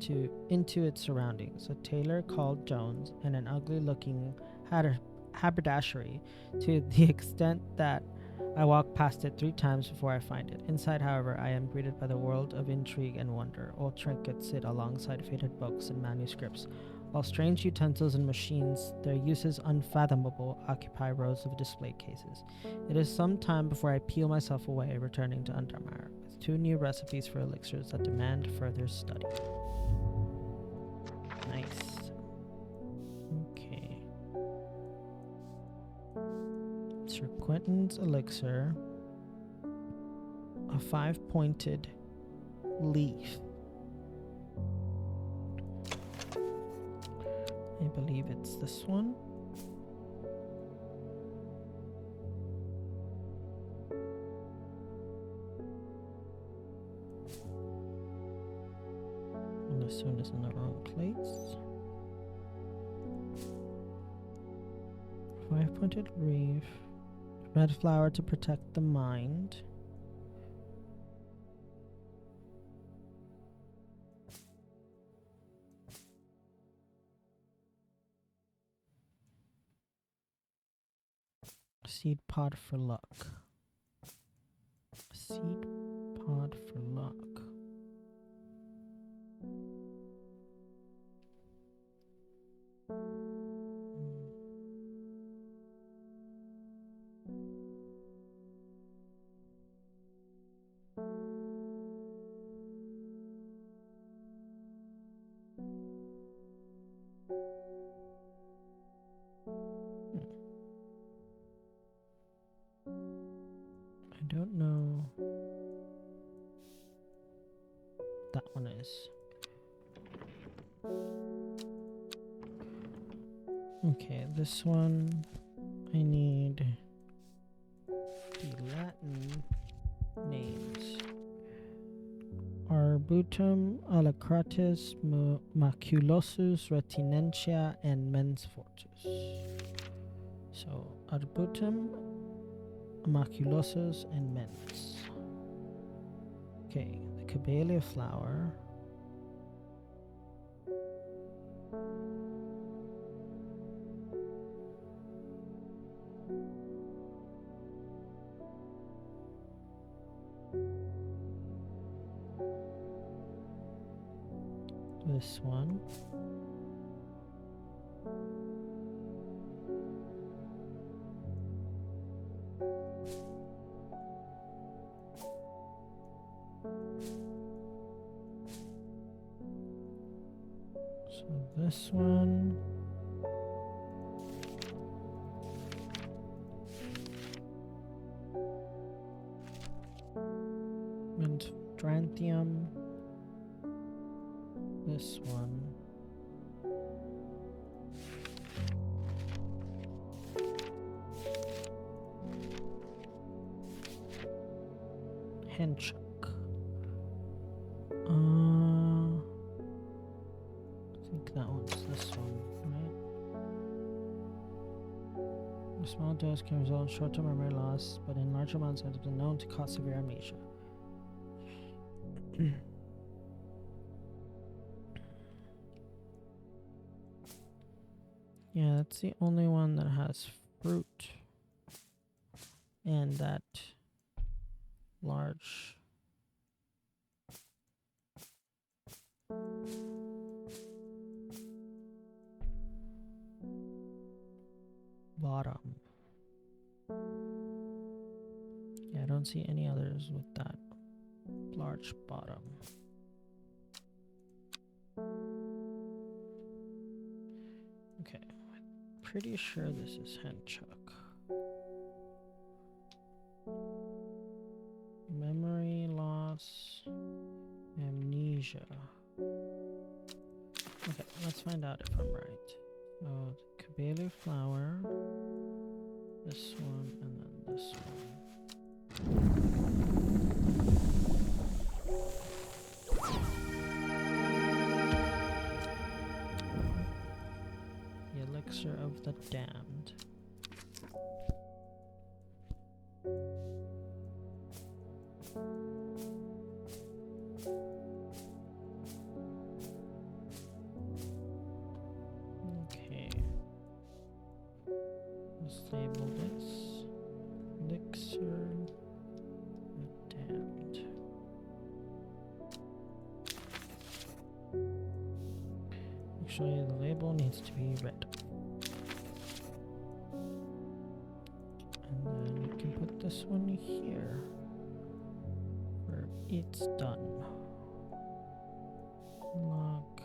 into its surroundings. A tailor called Jones and an ugly-looking haberdashery, to the extent that I walk past it 3 times before I find it. Inside, however, I am greeted by the world of intrigue and wonder. Old trinkets sit alongside faded books and manuscripts, while strange utensils and machines, their uses unfathomable, occupy rows of display cases. It is some time before I peel myself away, returning to Undermire, with 2 new recipes for elixirs that demand further study. Nice. Okay. Sir Quentin's elixir. A 5-pointed leaf. I believe it's this one. And this one is in the wrong place. 5-pointed leaf. Red flower to protect the mind. Seed pod for luck. Seed pod for luck. I don't know what that one is. Okay, this one I need the Latin names. Arbutum alacratis maculosus retinentia and mens fortus. So arbutum, maculosus, and mens. Okay, the camellia flower. This one. So this one. Menstranthium. This one. Henchuk. I think that one's this one, right? A small dose can result in short-term memory loss, but in large amounts has been known to cause severe amnesia. Yeah, that's the only one that has fruit and that large bottom. Yeah, I don't see any others with that large bottom. Okay, I'm pretty sure this is Henchuk. Memory loss, amnesia. Asia. Okay, let's find out if I'm right. So, the Kabelu flower, this one, and then this one. The elixir of the damned. Okay. Let's label this elixir of damned. Actually, the label needs to be red. And then you can put this one here where it's done. Lock.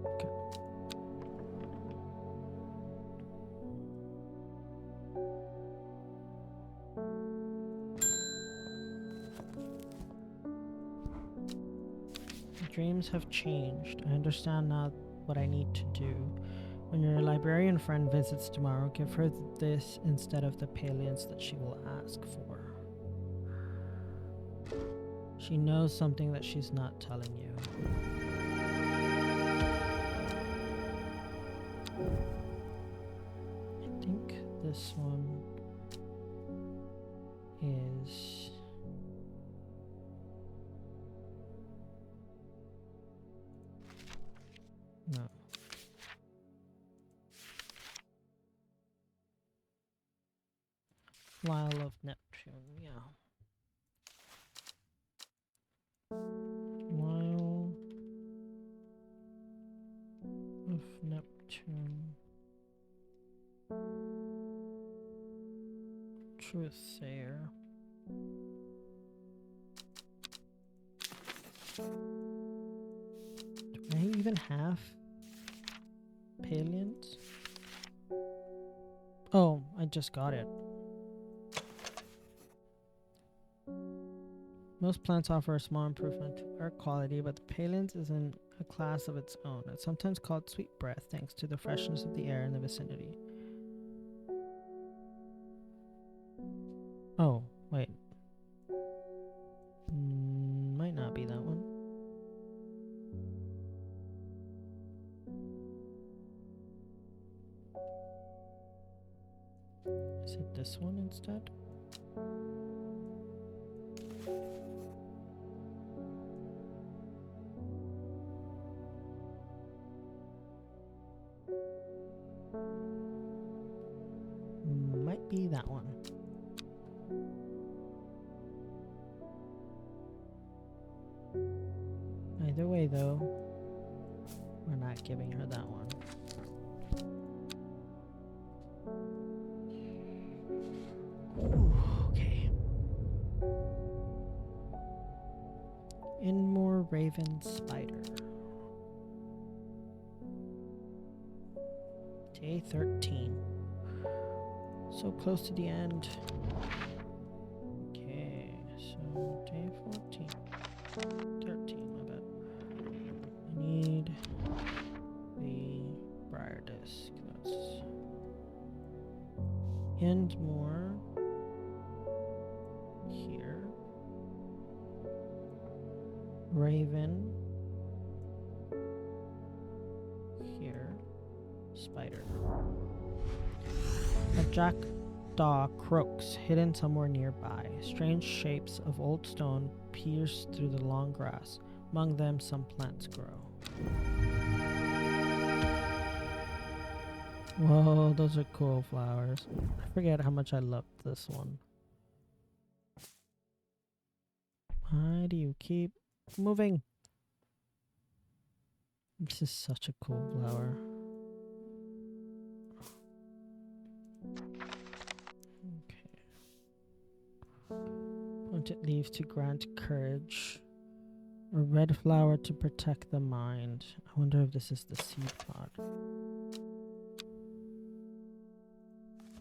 Okay. Dreams have changed. I understand now what I need to do. When your librarian friend visits tomorrow, give her this instead of the palliance that she will ask for. She knows something that she's not telling you. I think this one is... No. Flail of Neptune, yeah. Flail of Neptune. Truthsayer. Do I even have Palliance? Oh, I just got it. Most plants offer a small improvement to air quality, but the Palliance is in a class of its own. It's sometimes called sweet breath thanks to the freshness of the air in the vicinity. Oh, wait. Might not be that one. Is it this one instead? Might be that one. Either way, though, we're not giving her that one. Ooh, okay. Inmore Raven Spider. Day 13. So close to the end. Okay, so day 14. 13, my bad. I need the briar disc. That's and more here. Raven here. Spider. A jackdaw croaks, hidden somewhere nearby. Strange shapes of old stone pierce through the long grass. Among them, some plants grow. Whoa, those are cool flowers. I forget how much I loved this one. Why do you keep moving? This is such a cool flower. Pointed leaves to grant courage. A red flower to protect the mind. I wonder if this is the seed pod.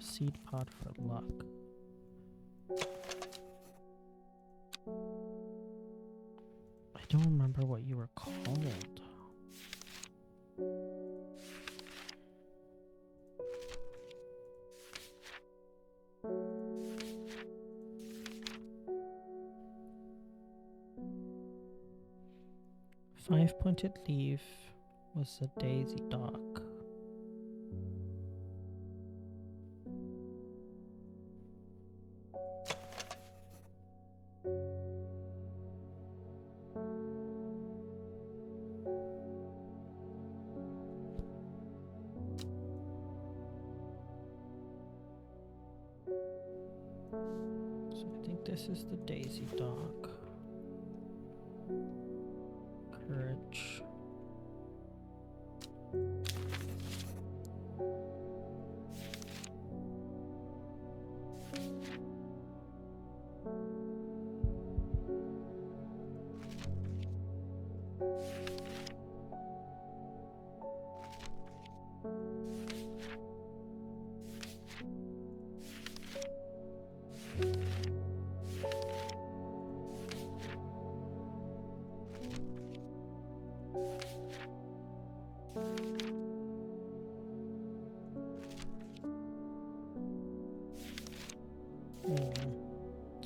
Seed pod for luck. remember what you were called. 5-pointed leaf was a daisy dock. So I think this is the daisy dock. Courage.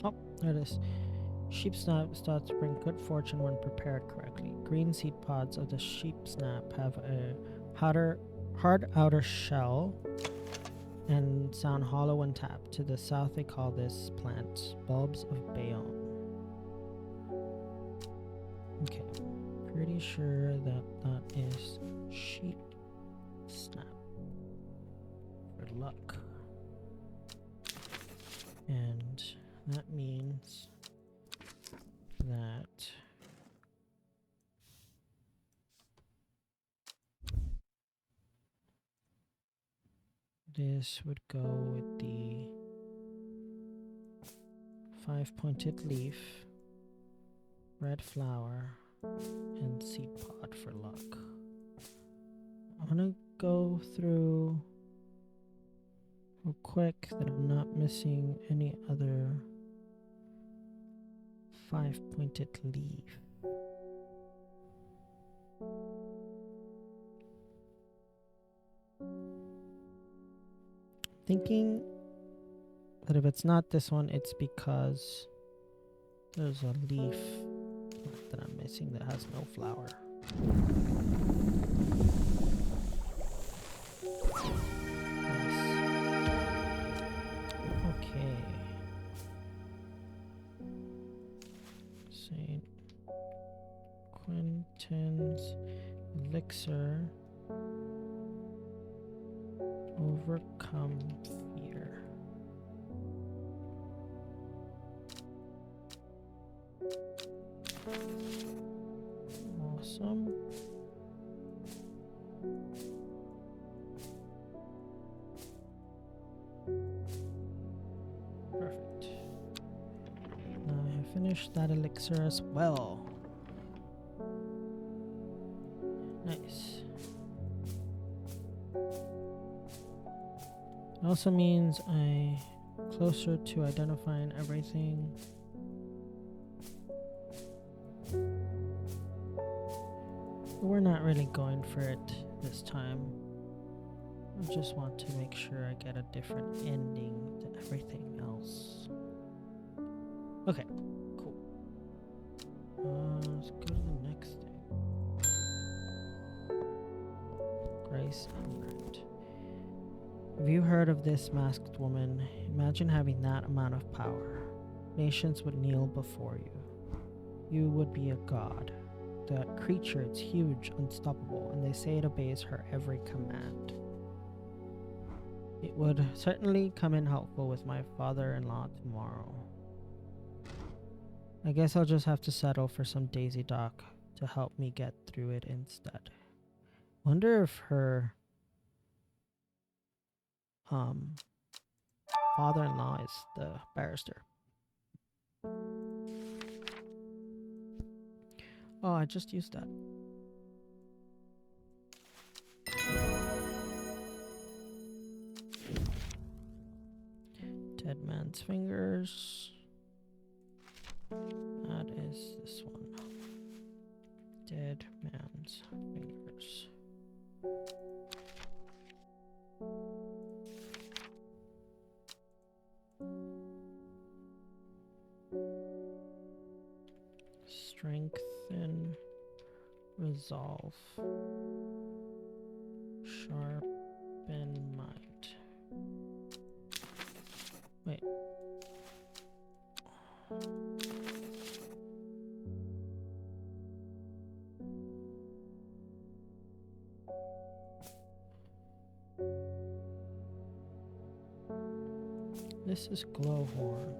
Oh, there it is. Sheep snap starts to bring good fortune when prepared correctly. Green seed pods of the sheep snap have a hard outer shell and sound hollow when tapped. To the south, they call this plant bulbs of Bayonne. Okay, pretty sure that that is sheep snap for luck. And that means that this would go with the 5-pointed leaf, red flower, and seed pod for luck. I'm gonna go through real quick that I'm not missing any other 5-pointed leaf. Thinking that if it's not this one, it's because there's a leaf that I'm missing that has no flower. Nice. Okay. St. Quentin's elixir. Overcome fear. Awesome. Perfect. Now I have finished that elixir as well. Nice. It also means I'm closer to identifying everything. But we're not really going for it this time. I just want to make sure I get a different ending to everything else. Okay, cool. Let's go to the next thing. Grace Amrit. Have you heard of this masked woman? Imagine having that amount of power. Nations would kneel before you. You would be a god. That creature, it's huge, unstoppable, and they say it obeys her every command. It would certainly come in helpful with my father-in-law tomorrow. I guess I'll just have to settle for some daisy dock to help me get through it instead. Wonder if her father-in-law is the barrister. Oh, I just used that. Dead man's fingers. That is this one. Strengthen. Resolve. Sharpen mind. Wait. This is glowhorn.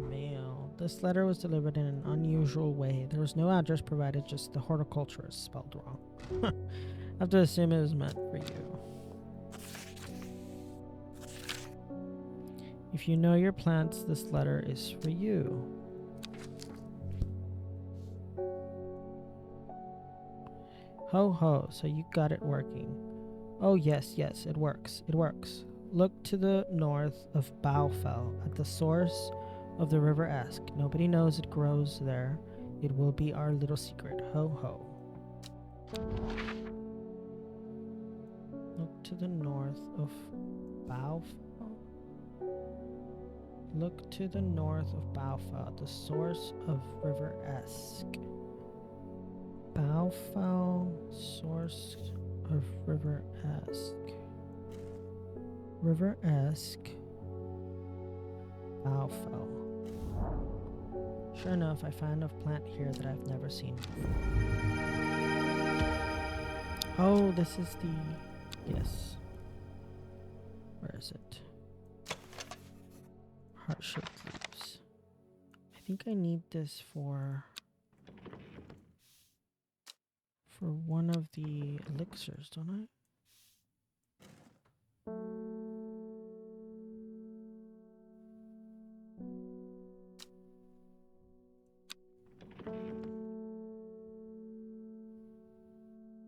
Mail. This letter was delivered in an unusual way. There was no address provided, just the horticulture is spelled wrong. I have to assume it was meant for you. If you know your plants, this letter is for you. Ho ho, so you got it working. Oh yes, yes, it works. It works. Look to the north of Bowfell, at the source of the River Esk. Nobody knows it grows there. It will be our little secret. Ho ho. Look to the north of Bowfell. Look to the north of Bowfell, at the source of River Esk. Bowfell, source of River Esk. River Esk. Bowfell. Sure enough, I found a plant here that I've never seen before. Oh, this is the... Yes. Where is it? Heart-shaped leaves. I think I need this for one of the elixirs, don't I?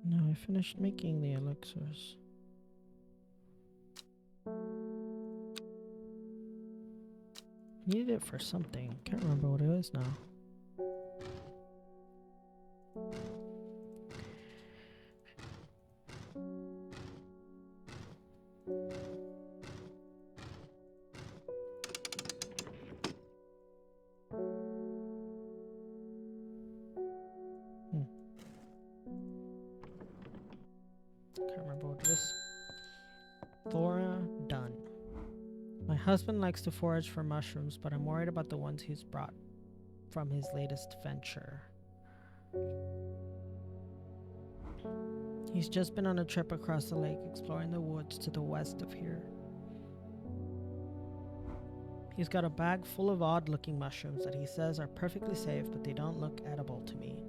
No, I finished making the elixirs. I needed it for something. Can't remember what it is now. Can't remember what it is. Thora Dunn. My husband likes to forage for mushrooms, but I'm worried about the ones he's brought from his latest venture. He's just been on a trip across the lake exploring the woods to the west of here. He's got a bag full of odd-looking mushrooms that he says are perfectly safe, but they don't look edible to me.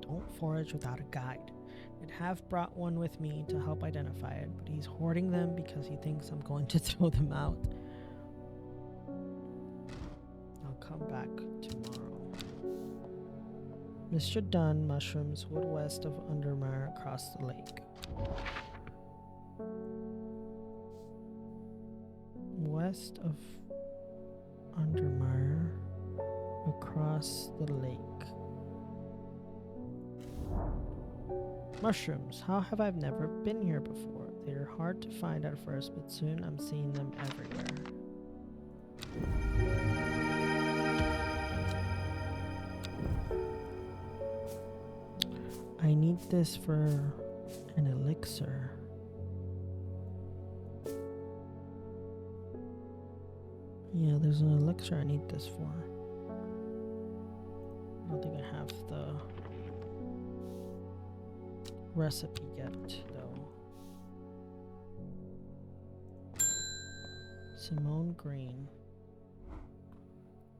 Don't forage without a guide. I'd have brought one with me to help identify it, but he's hoarding them because he thinks I'm going to throw them out. I'll come back tomorrow. Mr. Dunn, mushrooms, wood west of Undermire, across the lake. West of Undermire, across the lake. Mushrooms. How have I never been here before? They're hard to find at first, but soon I'm seeing them everywhere. I need this for an elixir. Yeah, there's an elixir I need this for. I don't think I have the recipe yet, though. Simone Green.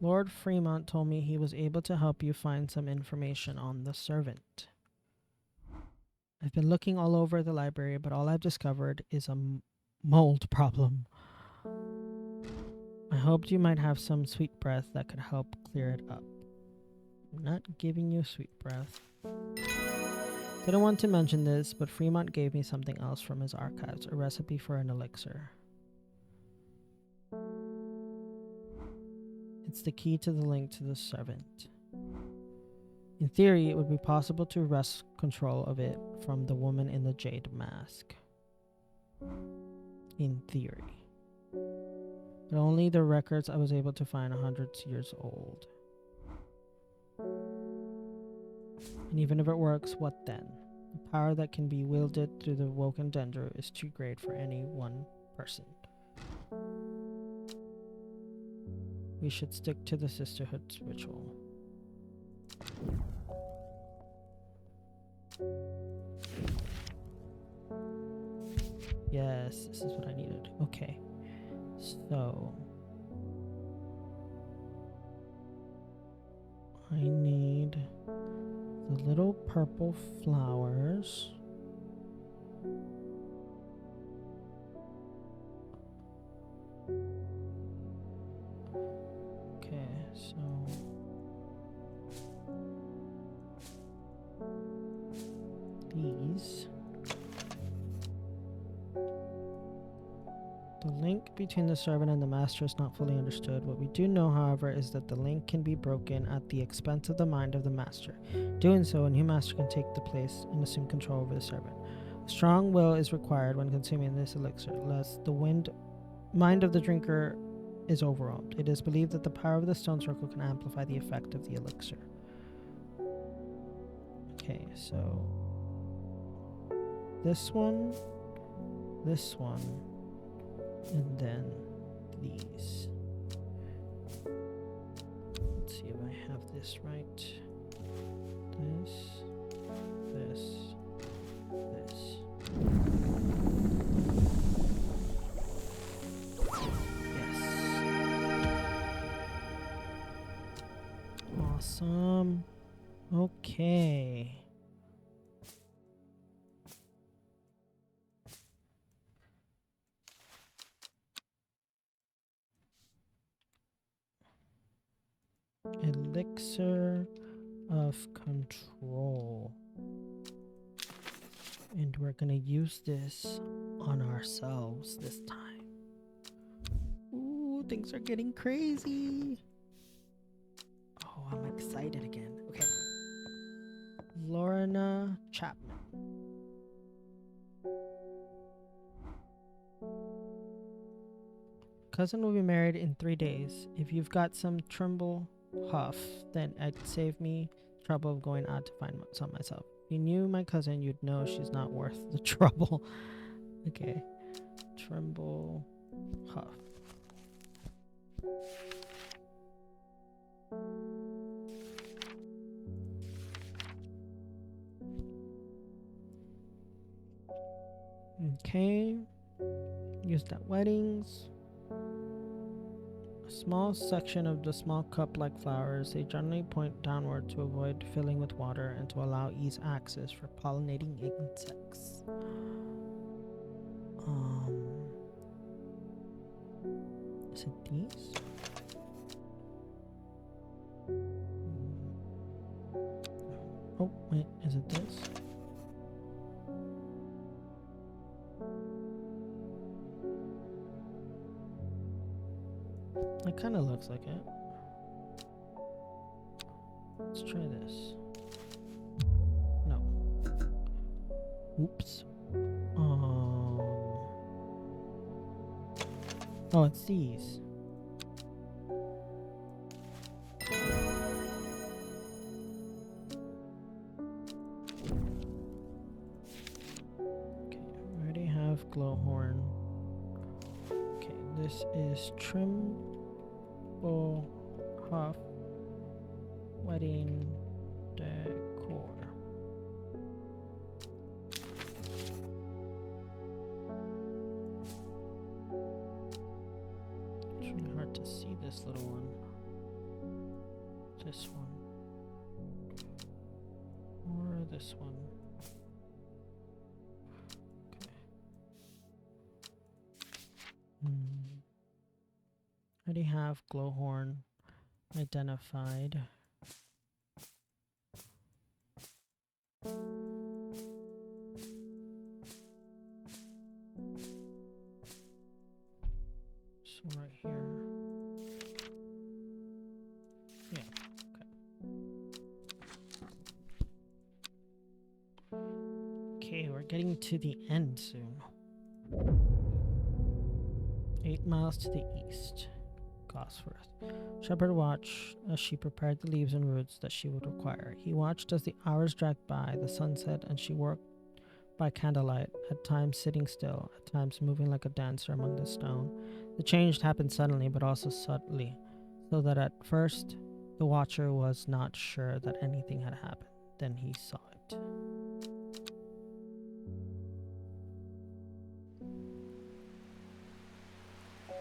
Lord Fremont told me he was able to help you find some information on the servant. I've been looking all over the library, but all I've discovered is a mold problem. I hoped you might have some sweet breath that could help clear it up. I'm not giving you sweet breath. Didn't want to mention this, but Fremont gave me something else from his archives, a recipe for an elixir. It's the key to the link to the servant. In theory, it would be possible to wrest control of it from the woman in the jade mask. In theory. But only the records I was able to find are hundreds of years old. And even if it works, what then? The power that can be wielded through the woken dendro is too great for any one person. We should stick to the sisterhood's ritual. Yes, this is what I needed. Okay. So I need the little purple flowers. Okay, so these. The link between the servant and the master is not fully understood. What we do know, however, is that the link can be broken at the expense of the mind of the master. Doing so, a new master can take the place and assume control over the servant. A strong will is required when consuming this elixir, lest the mind of the drinker is overwhelmed. It is believed that the power of the stone circle can amplify the effect of the elixir. Okay, so this one, and then these. Let's see if I have this right. This. Yes. Awesome. Okay. Elixir of control. And we're gonna use this on ourselves this time. Ooh, things are getting crazy. Oh, I'm excited again. Okay. Lorna Chapman. Cousin will be married in 3 days. If you've got some Trimble Huff, then it'd save me trouble of going out to find some myself. If you knew my cousin, you'd know she's not worth the trouble. Okay. Trimble Huff. Okay. Used at weddings. A small section of the small cup-like flowers. They generally point downward to avoid filling with water and to allow easy access for pollinating insects. Is it these? Oh, wait, is it this? It kind of looks like it. Let's try this. No. Oops. Oh, it's these. Okay, we already have glowhorn. Okay, this is Trimble Huff wedding decor. It's really hard to see this little one. This one. Or this one. Okay. Already have glowhorn identified. So right here. Yeah, okay. getting to the end soon. 8 miles to the east. Gosforth. Shepherd watched as she prepared the leaves and roots that she would require. He watched as the hours dragged by, the sun set, and she worked by candlelight, at times sitting still, at times moving like a dancer among the stone. The change happened suddenly, but also subtly, so that at first the watcher was not sure that anything had happened. Then he saw it.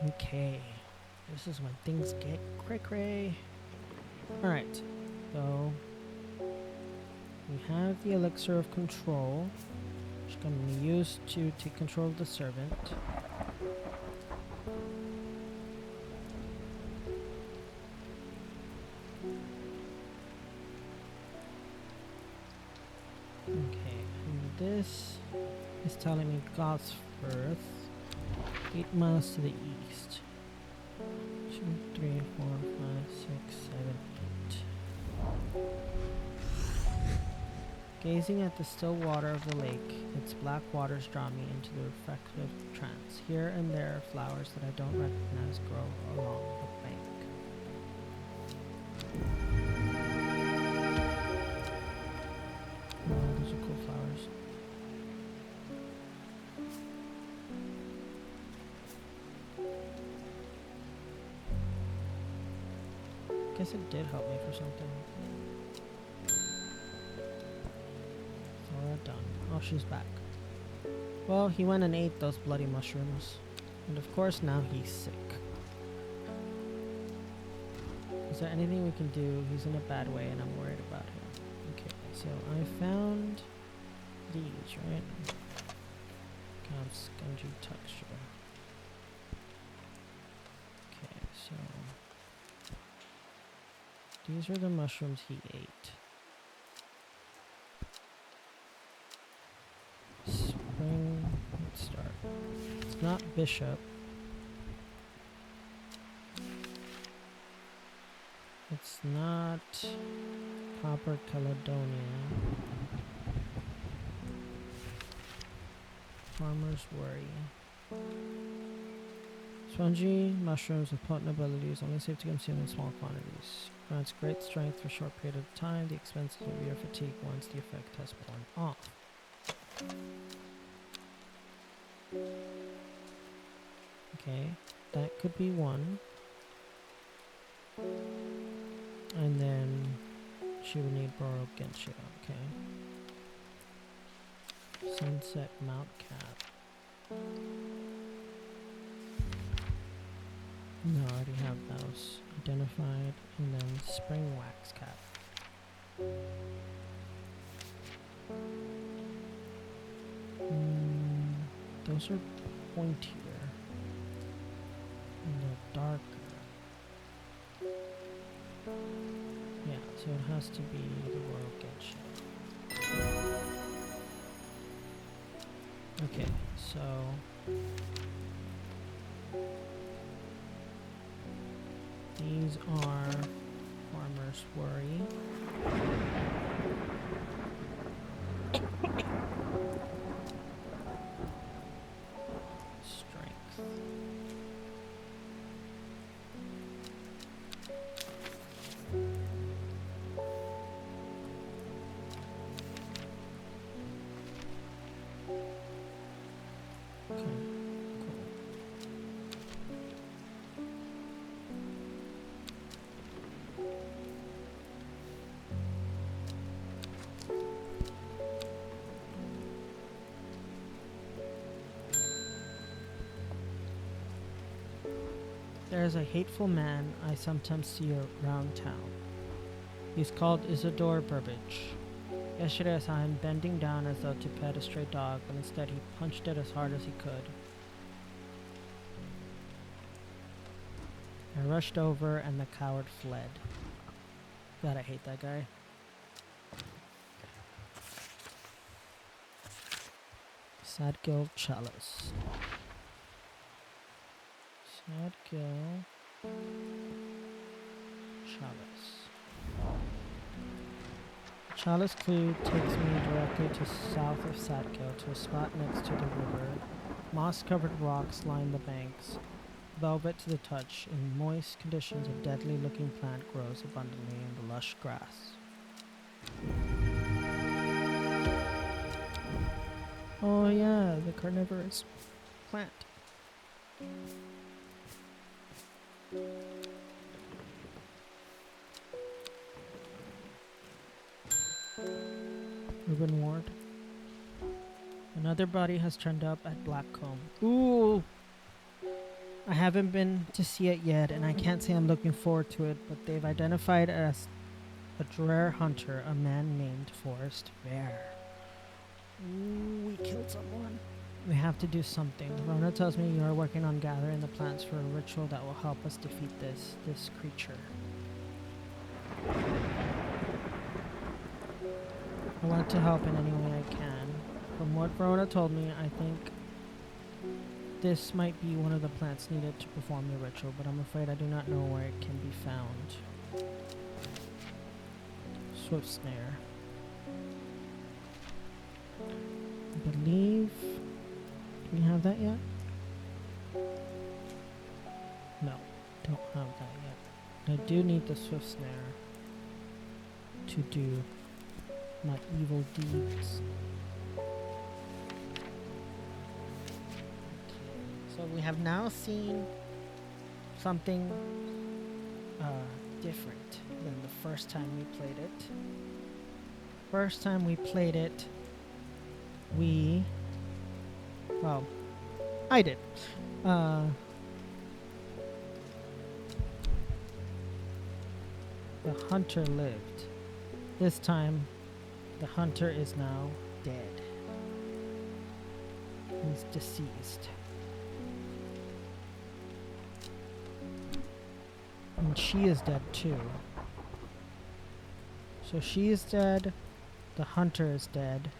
Okay, this is when things get cray-cray. Alright, so we have the elixir of control, which can be used to take control of the servant. Okay, and this is telling me Gosforth, 8 miles to the east. 2, 3, 4, 5, 6, 7, 8. Gazing at the still water of the lake, its black waters draw me into the reflective trance. Here and there, flowers that I don't recognize grow along the bank. Oh, those are cool flowers. Guess it did help me for something. All done. Oh, she's back. Well, he went and ate those bloody mushrooms. And of course now he's sick. Is there anything we can do? He's in a bad way and I'm worried about him. Okay, so I found these, right? Kind of spongy texture. Okay, so these are the mushrooms he ate. Spring, let's start. It's not bishop. It's not copper caledonia. Farmer's worry. Spongy mushrooms with potent abilities, only safe to consume in small quantities. Grants great strength for a short period of time. The expenses will be your fatigue once the effect has worn off. Okay, that could be one. And then she would need Boro Genshin, okay. Sunset Mount Cap. No, I already have those identified. And then Spring Wax Cap. Those are pointier. And they're darker. Yeah, so it has to be the Royal Genshin. Okay, so these are Farmer's Worry. Strength. Okay, cool. There is a hateful man I sometimes see around town. He's called Isidore Burbage. Yesterday I saw him bending down as though to pet a stray dog, but instead he punched it as hard as he could. I rushed over and the coward fled. God, I hate that guy. Sadgil Chalice. Sadgil Chalice. Chalice clue takes me directly to south of Satko to a spot next to the river. Moss-covered rocks line the banks. Velvet to the touch, in moist conditions, a deadly-looking plant grows abundantly in the lush grass. Oh yeah, the carnivorous plant. Urban Ward. Another body has turned up at Blackcomb. Ooh! I haven't been to see it yet, and I can't say I'm looking forward to it, but they've identified as a Dreher hunter, a man named Forrest Bear. Ooh, we killed someone. We have to do something. Rona tells me you are working on gathering the plants for a ritual that will help us defeat this creature. I want to help in any way I can. From what Rona told me, I think this might be one of the plants needed to perform the ritual, but I'm afraid I do not know where it can be found. Swift snare. I believe... Do we have that yet? No, don't have that yet. I do need the swift snare to do my evil deeds. So we have now seen something different than the first time we played it. First time we played it, well, I did. The hunter lived. This time, the hunter is now dead. He's deceased. And she is dead too. So she is dead. The hunter is dead.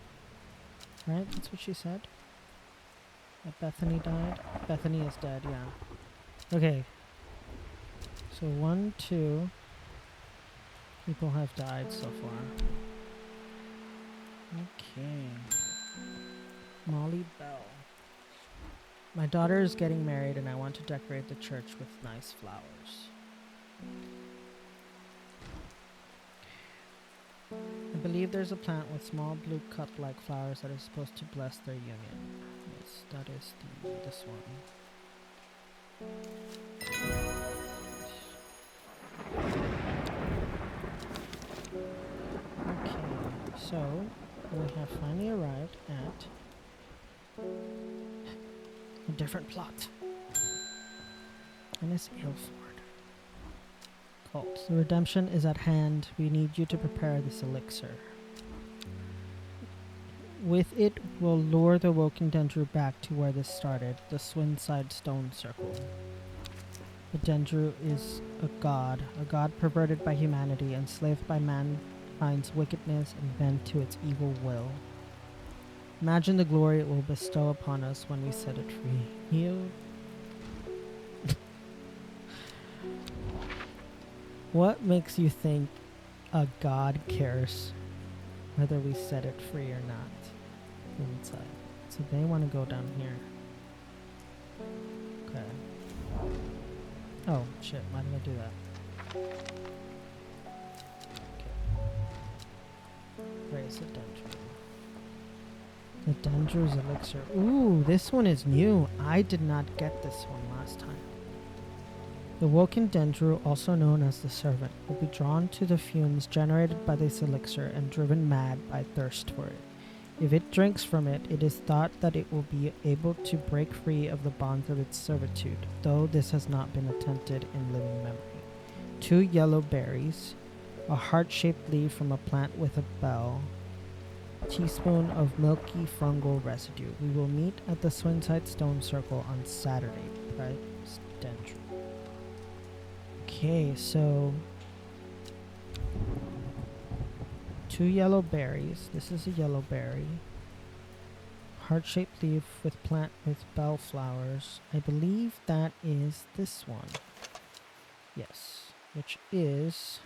Right? That's what she said. That Bethany died. Bethany is dead, yeah. Okay. So 1, 2 people have died so far. Okay. Molly Bell. My daughter is getting married and I want to decorate the church with nice flowers. I believe there's a plant with small blue cup-like flowers that is supposed to bless their union. Yes, that is this one. Okay, so we have finally arrived at a different plot. And it's Ilford. The redemption is at hand. We need you to prepare this elixir. With it, we'll lure the Woken Dendru back to where this started, the Swinside Stone Circle. The Dendru is a god perverted by humanity, enslaved by mankind's wickedness and bent to its evil will. Imagine the glory it will bestow upon us when we set it free. You... What makes you think a god cares whether we set it free or not inside? So they want to go down here. Okay. Oh, shit. Why did I do that? Okay. Raise the Dendru. The Dendru's elixir. Ooh, this one is new. I did not get this one last time. The Woken Dendru, also known as the Servant, will be drawn to the fumes generated by this elixir and driven mad by thirst for it. If it drinks from it, it is thought that it will be able to break free of the bonds of its servitude, though this has not been attempted in living memory. 2 yellow berries, a heart-shaped leaf from a plant with a bell, a teaspoon of milky fungal residue. We will meet at the Swinside Stone Circle on Saturday. Right? Dendru. Okay, so 2 yellow berries. This is a yellow berry. Heart-shaped leaf with plant with bell flowers. I believe that is this one. Yes, which is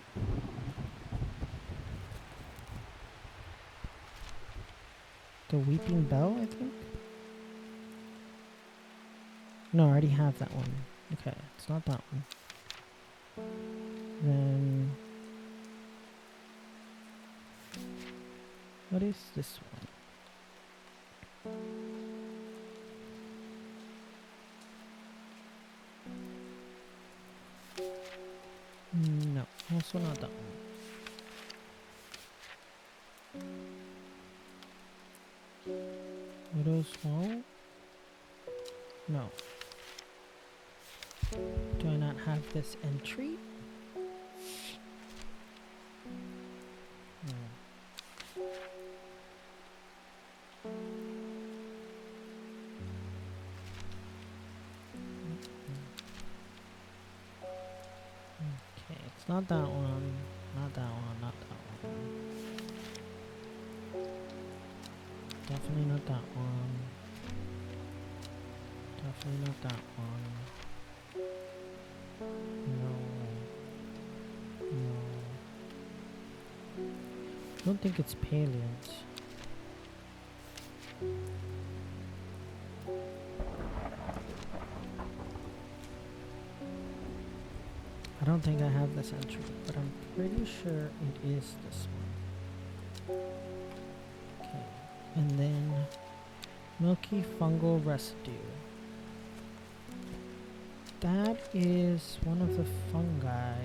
The Weeping Bell, I think? No, I already have that one. Okay, it's not that one. Then... what is this one? No, also not that one. Widow's Wall? No. Do I not have this entry? No. Okay, it's not that one. Not that one, not that one. Definitely not that one. Definitely not that one. No. No. I don't think it's Palient. I don't think I have this entry, but I'm pretty sure it is this one. Okay, and then milky fungal residue. That is one of the fungi.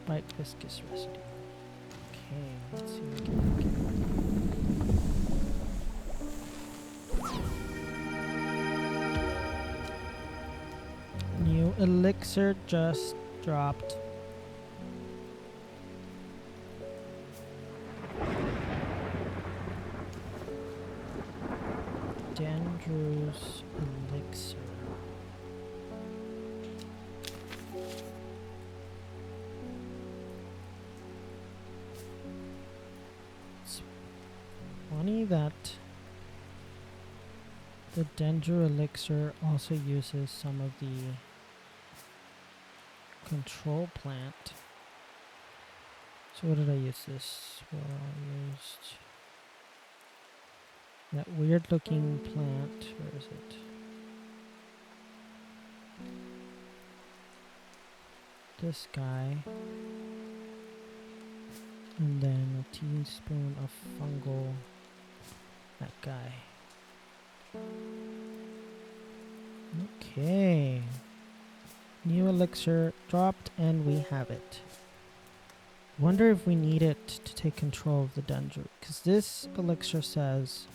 White viscous residue. Okay, let's see what we can get. New elixir just dropped. Dendro's elixir. It's funny that the Dendro elixir also uses some of the control plant. So what did I use this? Well, I used that weird looking plant. Where is it? This guy. And then a teaspoon of fungal. That guy. Okay. New elixir dropped and we have it. Wonder if we need it to take control of the Dendro. Because this elixir says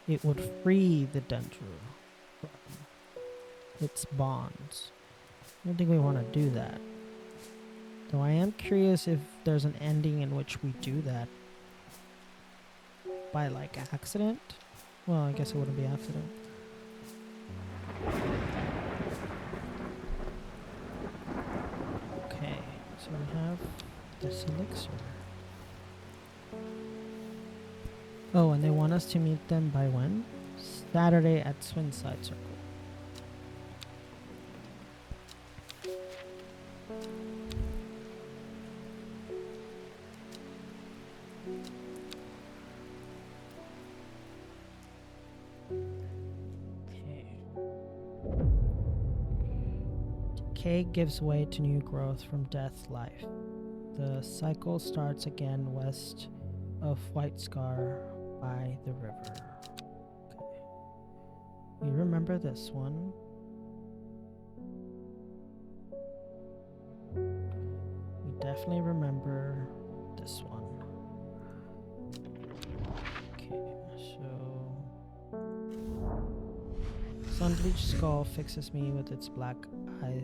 it would free the Dendro from its bonds. I don't think we want to do that. Though I am curious if there's an ending in which we do that. By like accident? Well, I guess it wouldn't be accident. Okay, so we have this elixir. Oh, and they want us to meet them by when? Saturday at Swinside Circle. Decay gives way to new growth from death life. The cycle starts again west of White Scar by the river. Okay. We remember this one. We definitely remember this one. Okay, so Sunbleached Skull fixes me with its black eye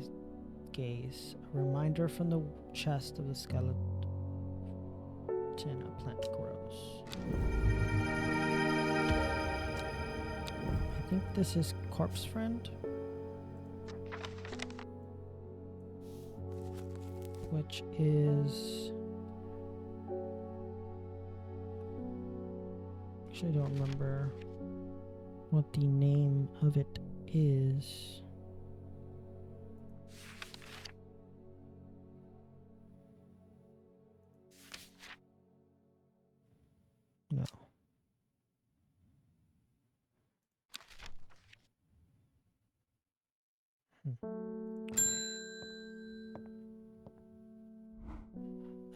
gaze, a reminder from the chest of the skeleton a plant grows. I think this is Corpse Friend, which is... actually, I don't remember what the name of it is.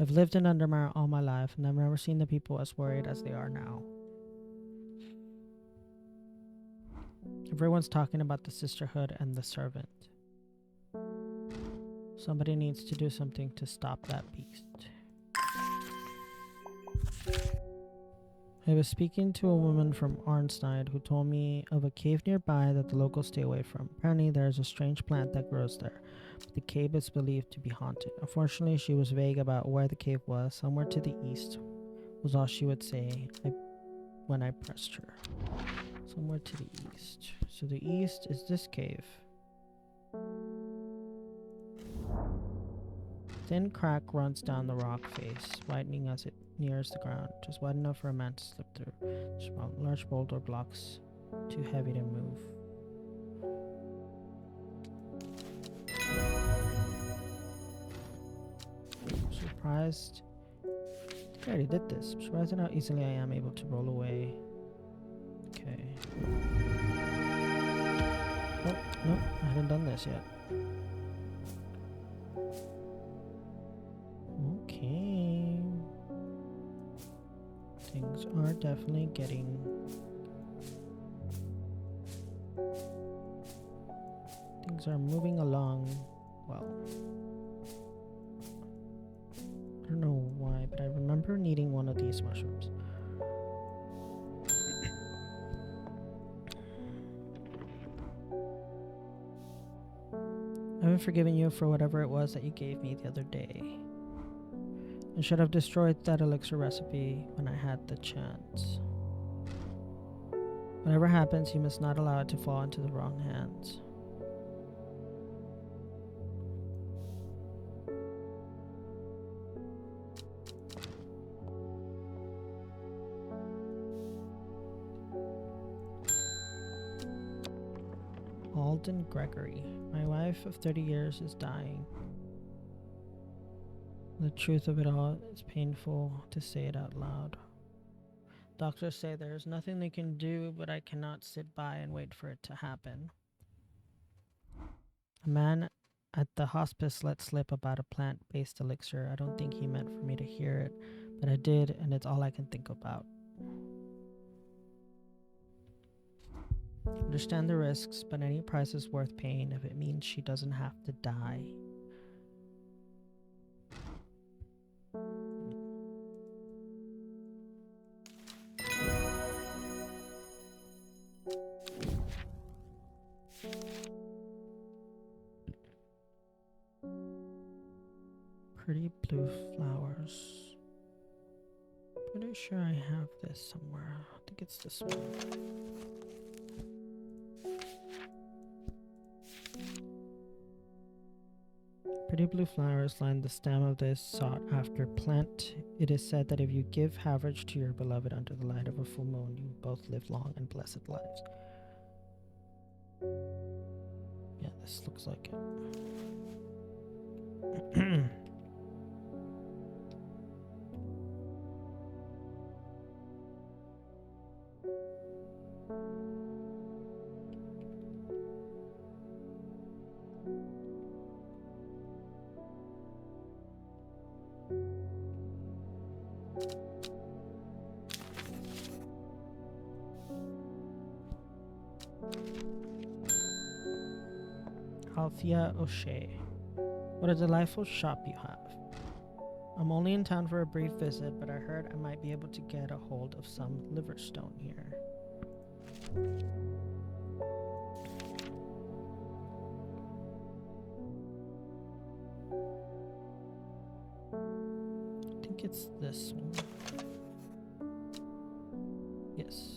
I've lived in Undermire all my life, and I've never seen the people as worried as they are now. Everyone's talking about the sisterhood and the servant. Somebody needs to do something to stop that beast. I was speaking to a woman from Arnstein who told me of a cave nearby that the locals stay away from. Apparently, there is a strange plant that grows there, but the cave is believed to be haunted. Unfortunately, she was vague about where the cave was. Somewhere to the east was all she would say when I pressed her. Somewhere to the east. So the east is this cave. Thin crack runs down the rock face, widening as it nears the ground, just wide enough for a man to slip through. Large boulder blocks, too heavy to move. Surprised. I think I already did this. I'm surprised at how easily I am able to roll away. Okay. Oh, no, I haven't done this yet. Okay. Things are definitely getting... Things are moving along well. I don't know why, but I remember needing one of these mushrooms. I haven't forgiven you for whatever it was that you gave me the other day. I should have destroyed that elixir recipe when I had the chance. Whatever happens, you must not allow it to fall into the wrong hands. Alden Gregory. My wife of 30 years is dying. The truth of it all is painful to say it out loud. Doctors say there is nothing they can do, but I cannot sit by and wait for it to happen. A man at the hospice let slip about a plant-based elixir. I don't think he meant for me to hear it, but I did, and it's all I can think about. Understand the risks, but any price is worth paying if it means she doesn't have to die. Pretty blue flowers. Pretty sure I have this somewhere. I think it's this one. Pretty blue flowers line the stem of this sought-after plant. It is said that if you give havage to your beloved under the light of a full moon, you both live long and blessed lives. Yeah, this looks like it. Althea O'Shea. What a delightful shop you have. I'm only in town for a brief visit, but I heard I might be able to get a hold of some liverstone here. I think it's this one. Yes.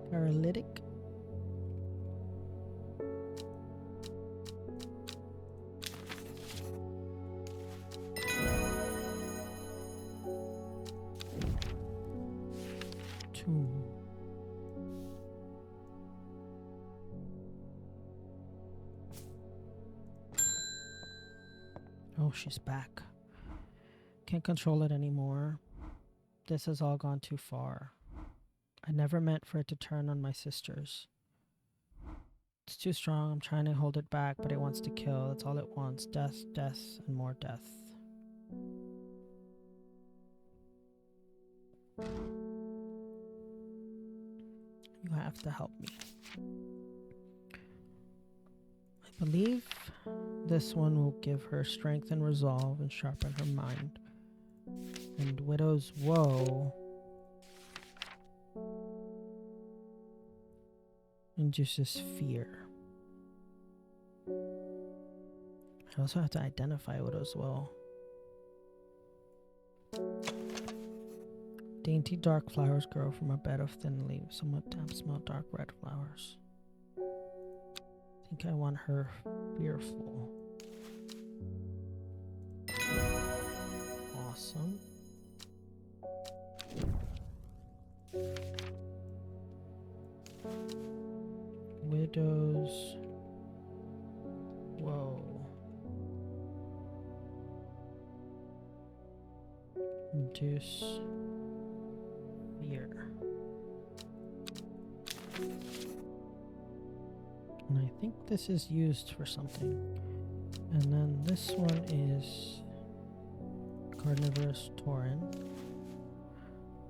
Paralytic. Tomb. Oh, she's back. Can't control it anymore. this has all gone too far. I never meant for it to turn on my sisters. It's too strong. I'm trying to hold it back, but it wants to kill. That's all it wants. Death, death, and more death. You have to help me. I believe this one will give her strength and resolve and sharpen her mind. And Widow's woe induces fear. I also have to identify Widow's woe. Dainty dark flowers grow from a bed of thin leaves, somewhat damp smell dark red flowers. I think I want her fearful. Awesome. Widow's woe. Induce fear. And I think this is used for something. And then this one is carnivorous tauren.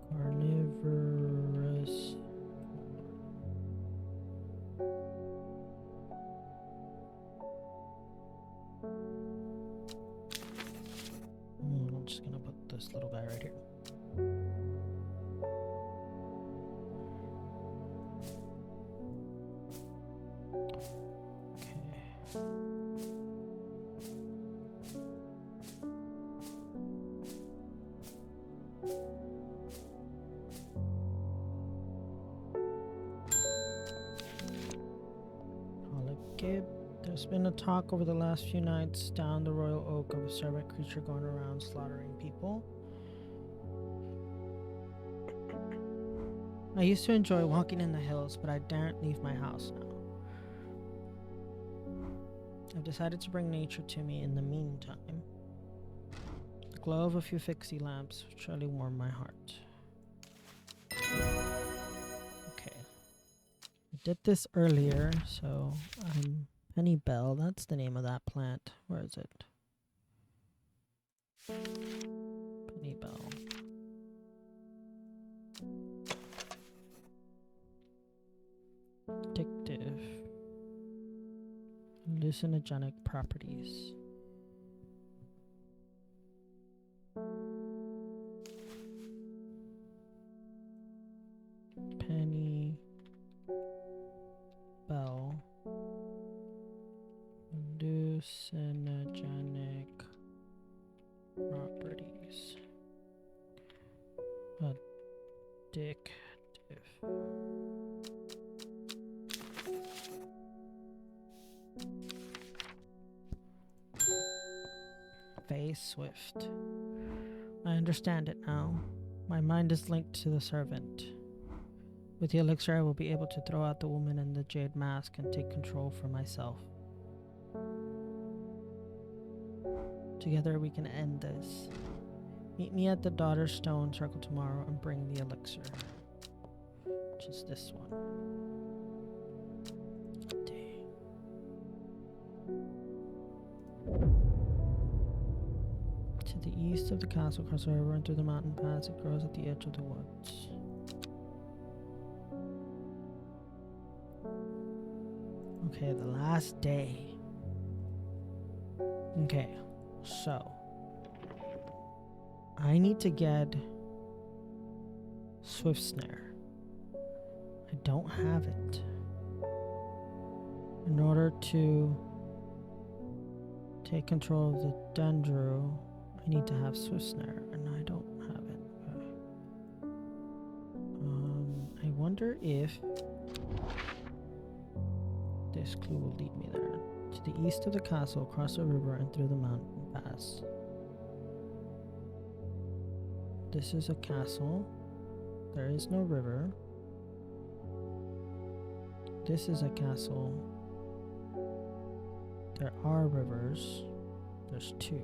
Carnivorous. I'm just gonna put this little guy right here. There's been a talk over the last few nights down the Royal Oak of a servant creature going around slaughtering people. I used to enjoy walking in the hills, but I daren't leave my house now. I've decided to bring nature to me in the meantime. The glow of a few fixie lamps surely warm my heart. Okay. I did this earlier, so Penny Bell, that's the name of that plant. Where is it? Penny Bell. Addictive. Hallucinogenic properties. Penny Bell. Hallucinogenic properties. Addictive. Faye Swift. I understand it now. My mind is linked to the servant. With the elixir, I will be able to throw out the woman in the jade mask and take control for myself. Together we can end this. Meet me at the Daughter's Stone Circle tomorrow and bring the elixir. Which is this one. Dang. To the east of the castle, across the river and through the mountain paths, it grows at the edge of the woods. Okay, the last day. Okay. So, I need to get Swift Snare. I don't have it. In order to take control of the Dendro, I need to have Swift Snare, and I don't have it. Okay. I wonder if this clue will lead me there. To the east of the castle, across the river, and through the mountain pass. This is a castle. There is no river. This is a castle. There are rivers. There's two.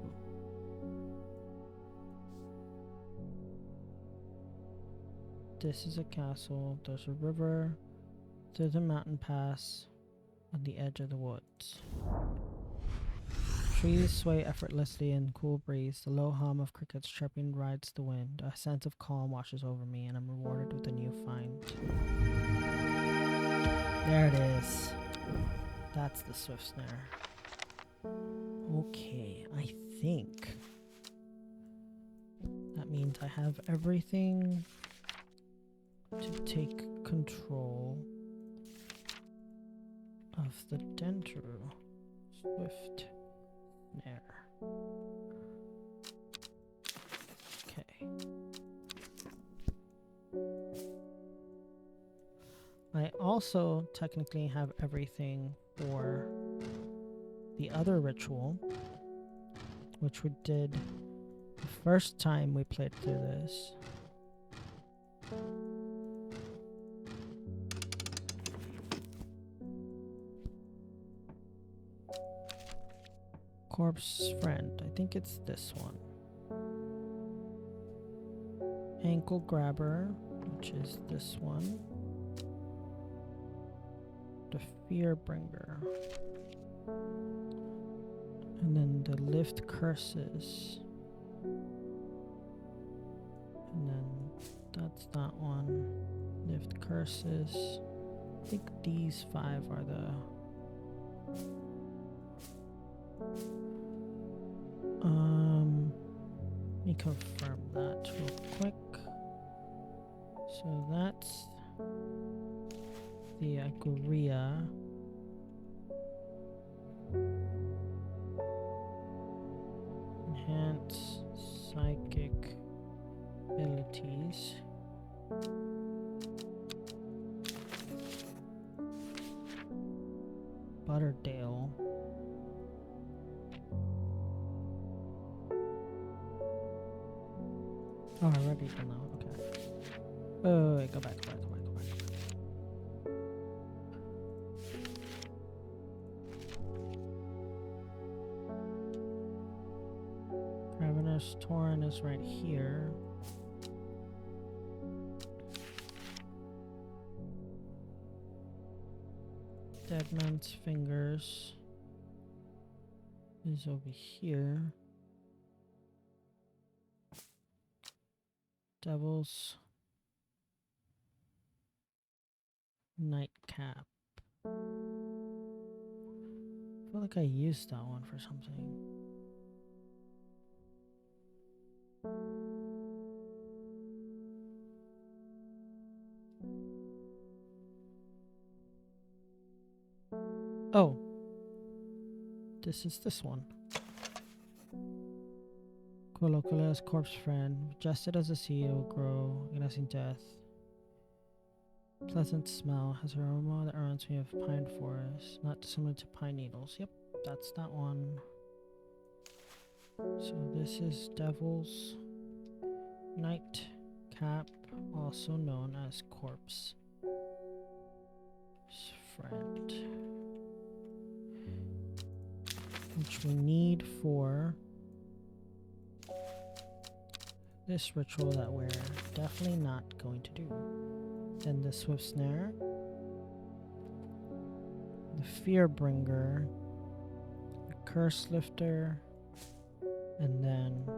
This is a castle. There's a river. There's a mountain pass on the edge of the woods. Trees sway effortlessly in cool breeze. The low hum of crickets chirping rides the wind. A sense of calm washes over me, and I'm rewarded with a new find. There it is. That's the swift snare. Okay, I think that means I have everything to take control of the Dendru swift snare. Okay. I also technically have everything for the other ritual, which we did the first time we played through this. Corpse friend. I think it's this one. Ankle grabber, which is this one. The fear bringer. And then the lift curses. And then that's that one. Lift curses. I think these 5 are the let me confirm that real quick. So that's the Aguria. Enhance psychic abilities. Butterdale. Oh, I already done that one. Okay. Oh, wait, go back. Ravenous Torrent is right here. Dead Man's Fingers is over here. Devil's Nightcap. I feel like I used that one for something. Oh, this is this one. Colocula's corpse friend, majestic as a sea, it will grow, agnosing death. Pleasant smell, has an aroma that reminds me of pine forest, not dissimilar to pine needles. Yep, that's that one. So this is Devil's Nightcap, also known as Corpse Friend, which we need for this ritual that we're definitely not going to do. Then the Swift Snare, the Fear Bringer, the Curse Lifter, and then,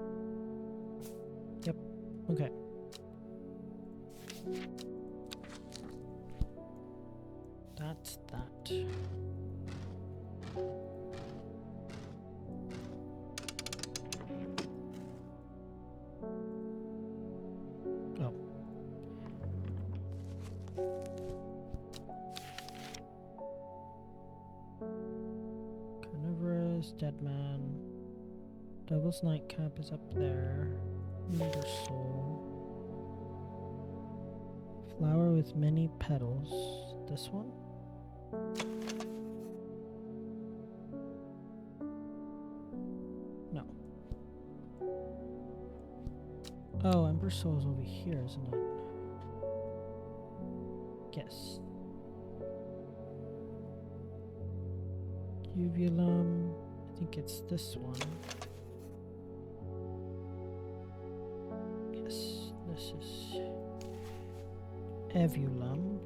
yep, okay. That's that. Oh. Carnivorous, Dead Man. Devil's Nightcap is up there. Meter Soul. Flower with many petals. This one? No. Oh, Ember Soul is over here, isn't it? Yes. Uvulum. I think it's this one. Yes, this is Evulum.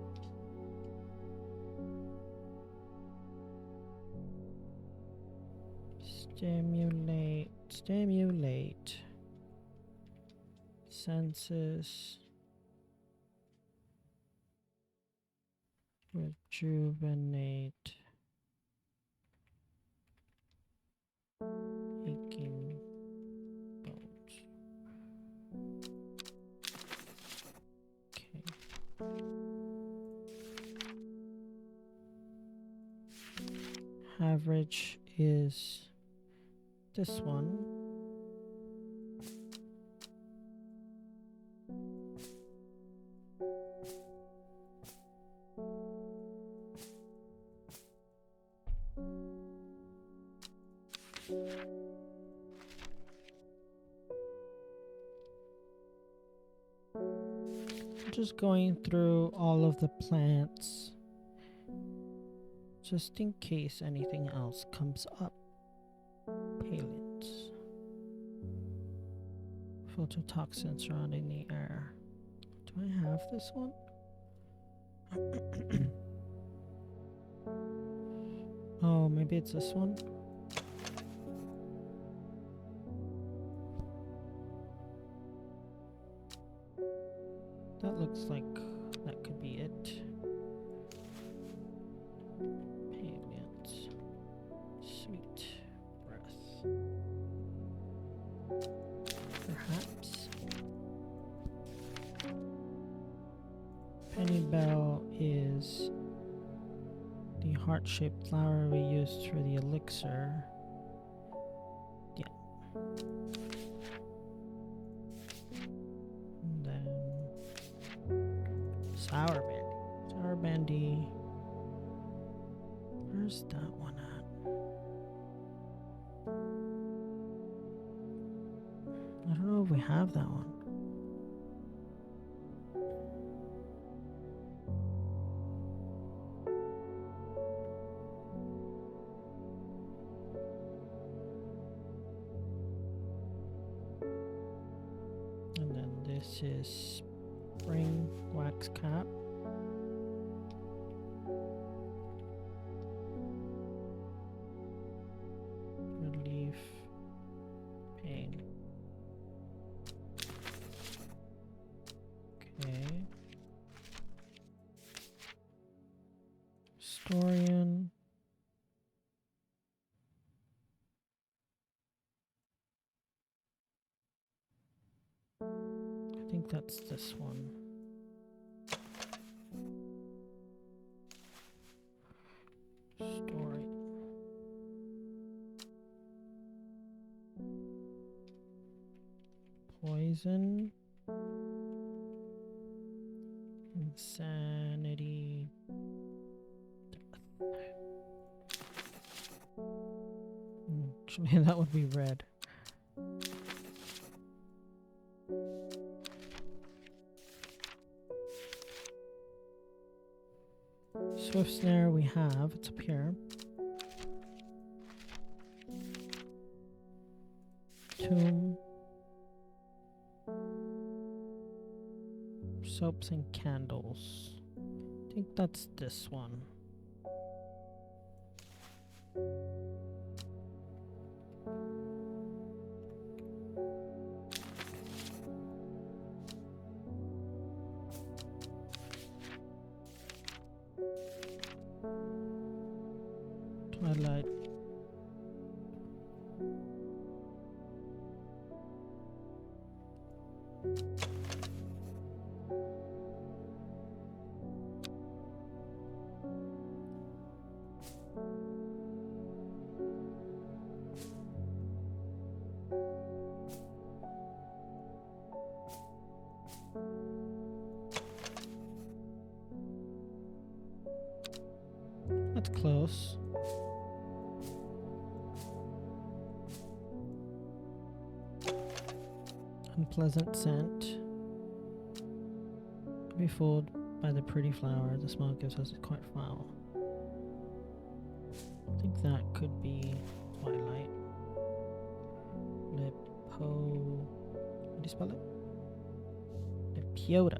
Stimulate. Senses. Rejuvenate. Aching bones. Okay. Average is this one. Just going through all of the plants just in case anything else comes up. Palins. Phototoxin surrounding the air. Do I have this one? Oh, maybe it's this one? That looks like that could be it. Palians. Sweet breath. Perhaps. Penny Bell is the heart-shaped flower we used for the elixir. Yeah. And then Sour Bandy. Sour Bandy. Where's that one at? I don't know if we have that one. And then this is Spring Wax Cap. Relief pain. Okay. Historian. I think that's this one. Story. Poison. Insanity. Death. Actually, that would be red. Swift Snare we have, it's up here. Tomb. Soaps and candles. I think that's this one. Twilight. That's close. Unpleasant scent. Be fooled by the pretty flower. The smell gives us quite foul. I think that could be Twilight. How do you spell it? Lepiota.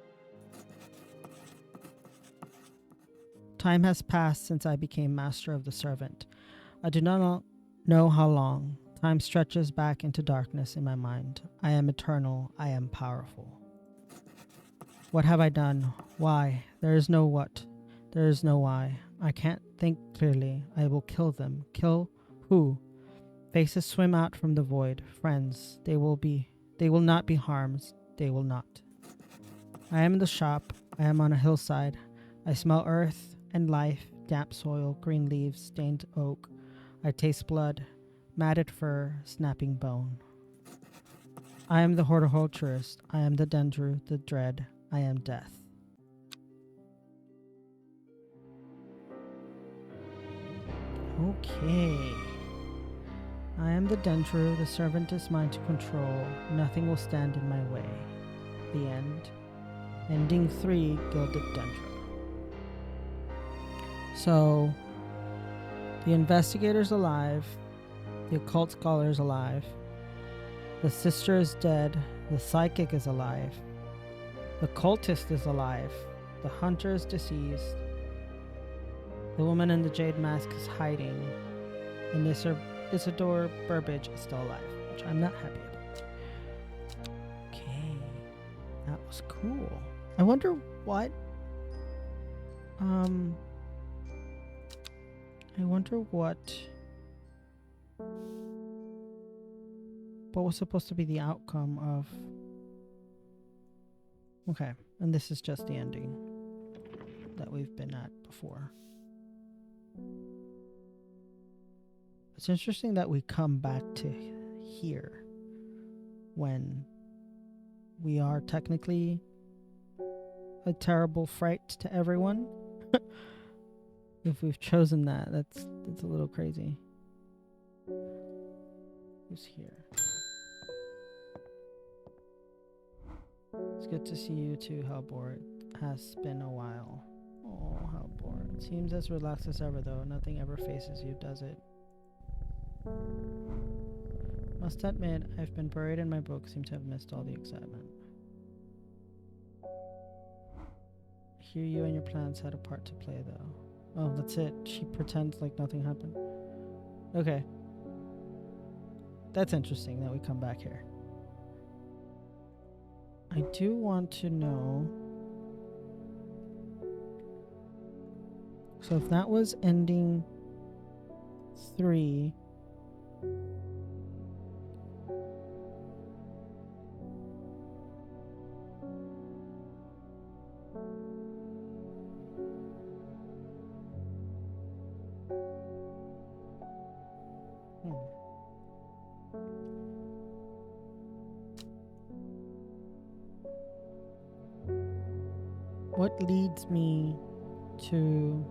Time has passed since I became master of the servant. I do not know how long. Time stretches back into darkness in my mind. I am eternal. I am powerful. What have I done? Why? There is no what. There is no why. I can't think clearly. I will kill them. Kill who? Faces swim out from the void. Friends. They will not be harmed. They will not. I am in the shop. I am on a hillside. I smell earth and life, damp soil, green leaves, stained oak. I taste blood, matted fur, snapping bone. I am the horticulturist. I am the dendru, the dread. I am death. Okay. I am the dendru. The servant is mine to control. Nothing will stand in my way. The end. Ending 3, Gilded Dendro. So, the investigator's alive. The occult scholar's alive. The sister is dead. The psychic is alive. The cultist is alive. The hunter is deceased. The woman in the jade mask is hiding. And Isidore Burbage is still alive, which I'm not happy about. Okay. That was cool. I wonder what... I wonder what was supposed to be the outcome of... Okay, and this is just the ending that we've been at before. It's interesting that we come back to here when we are technically a terrible fright to everyone. If we've chosen that, that's a little crazy. Who's here? It's good to see you too, Hellbore. It has been a while. Oh, Hellbore. It seems as relaxed as ever, though. Nothing ever faces you, does it? Must admit, I've been buried in my book, seem to have missed all the excitement. I hear you and your plans had a part to play, though. Oh, that's it. She pretends like nothing happened. Okay. That's interesting that we come back here. I do want to know... So if that was ending 3... What leads me to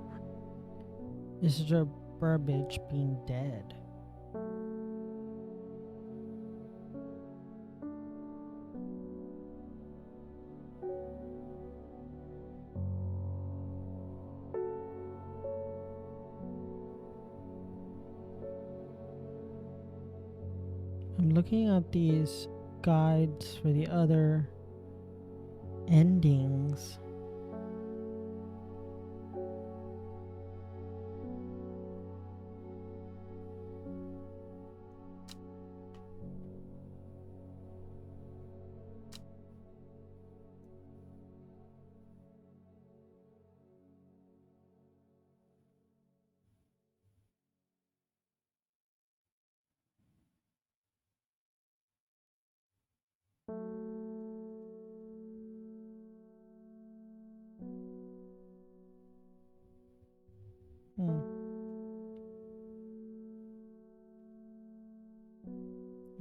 Mr. Burbage being dead? I'm looking at these guides for the other endings.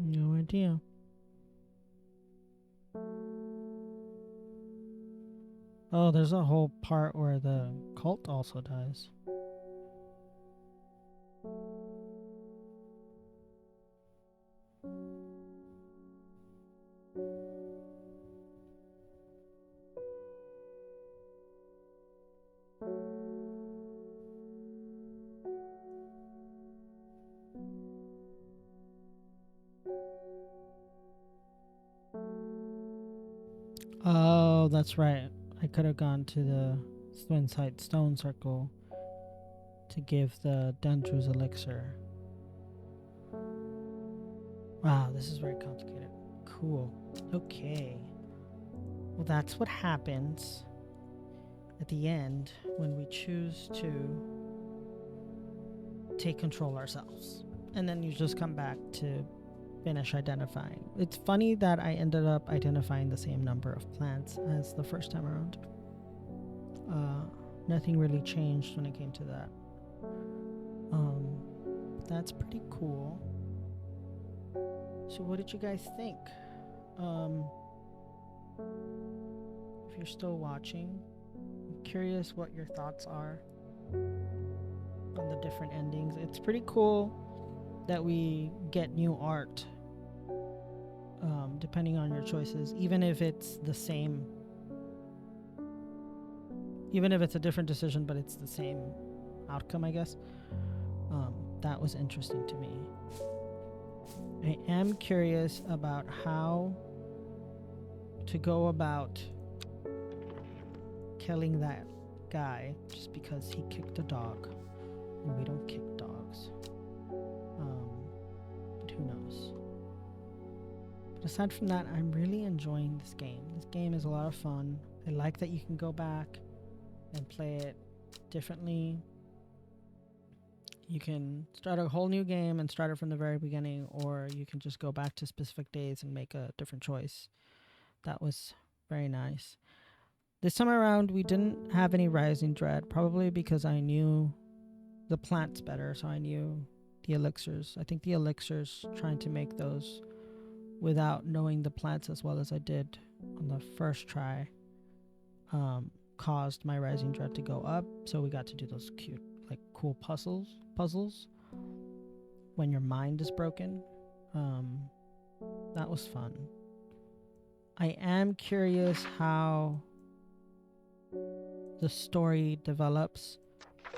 No idea. Oh, there's a whole part where the cult also dies. Oh, that's right. I could have gone to the Twin Side Stone Circle to give the Dendru's elixir. Wow, this is very complicated. Cool. Okay. Well, that's what happens at the end when we choose to take control ourselves. And then you just come back to finish identifying. It's funny that I ended up identifying the same number of plants as the first time around. Nothing really changed when it came to that. That's pretty cool. So what did you guys think? If you're still watching, I'm curious what your thoughts are on the different endings. It's pretty cool that we get new art depending on your choices, even if it's the same, even if it's a different decision but it's the same outcome, I guess. That was interesting to me. I am curious about how to go about killing that guy just because he kicked a dog, and we don't kick dogs. But who knows? But aside from that, I'm really enjoying this game. This game is a lot of fun. I like that you can go back and play it differently. You can start a whole new game and start it from the very beginning, or you can just go back to specific days and make a different choice. That was very nice. This time around, we didn't have any Rising Dread, probably because I knew the plants better, so I knew the elixirs. I think the elixirs, trying to make those without knowing the plants as well as I did on the first try, caused my Rising Dread to go up, so we got to do those cute, like, cool puzzles when your mind is broken. That was fun. I am curious how the story develops,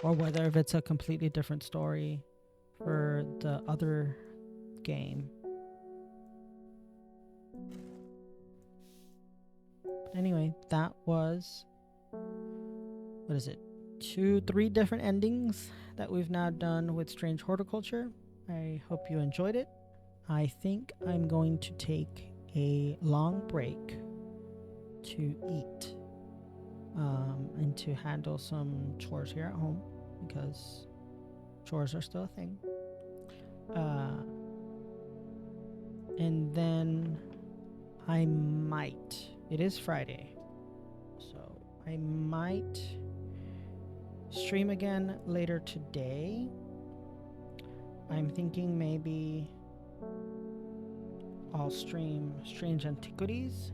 or whether if it's a completely different story for the other game. But anyway, that was, what is it, 2-3 different endings that we've now done with Strange Horticulture. I hope you enjoyed it. I think I'm going to take a long break to eat and to handle some chores here at home, because chores are still a thing. And then I might, it is Friday, so I might stream again later today. I'm thinking maybe I'll stream Strange Antiquities,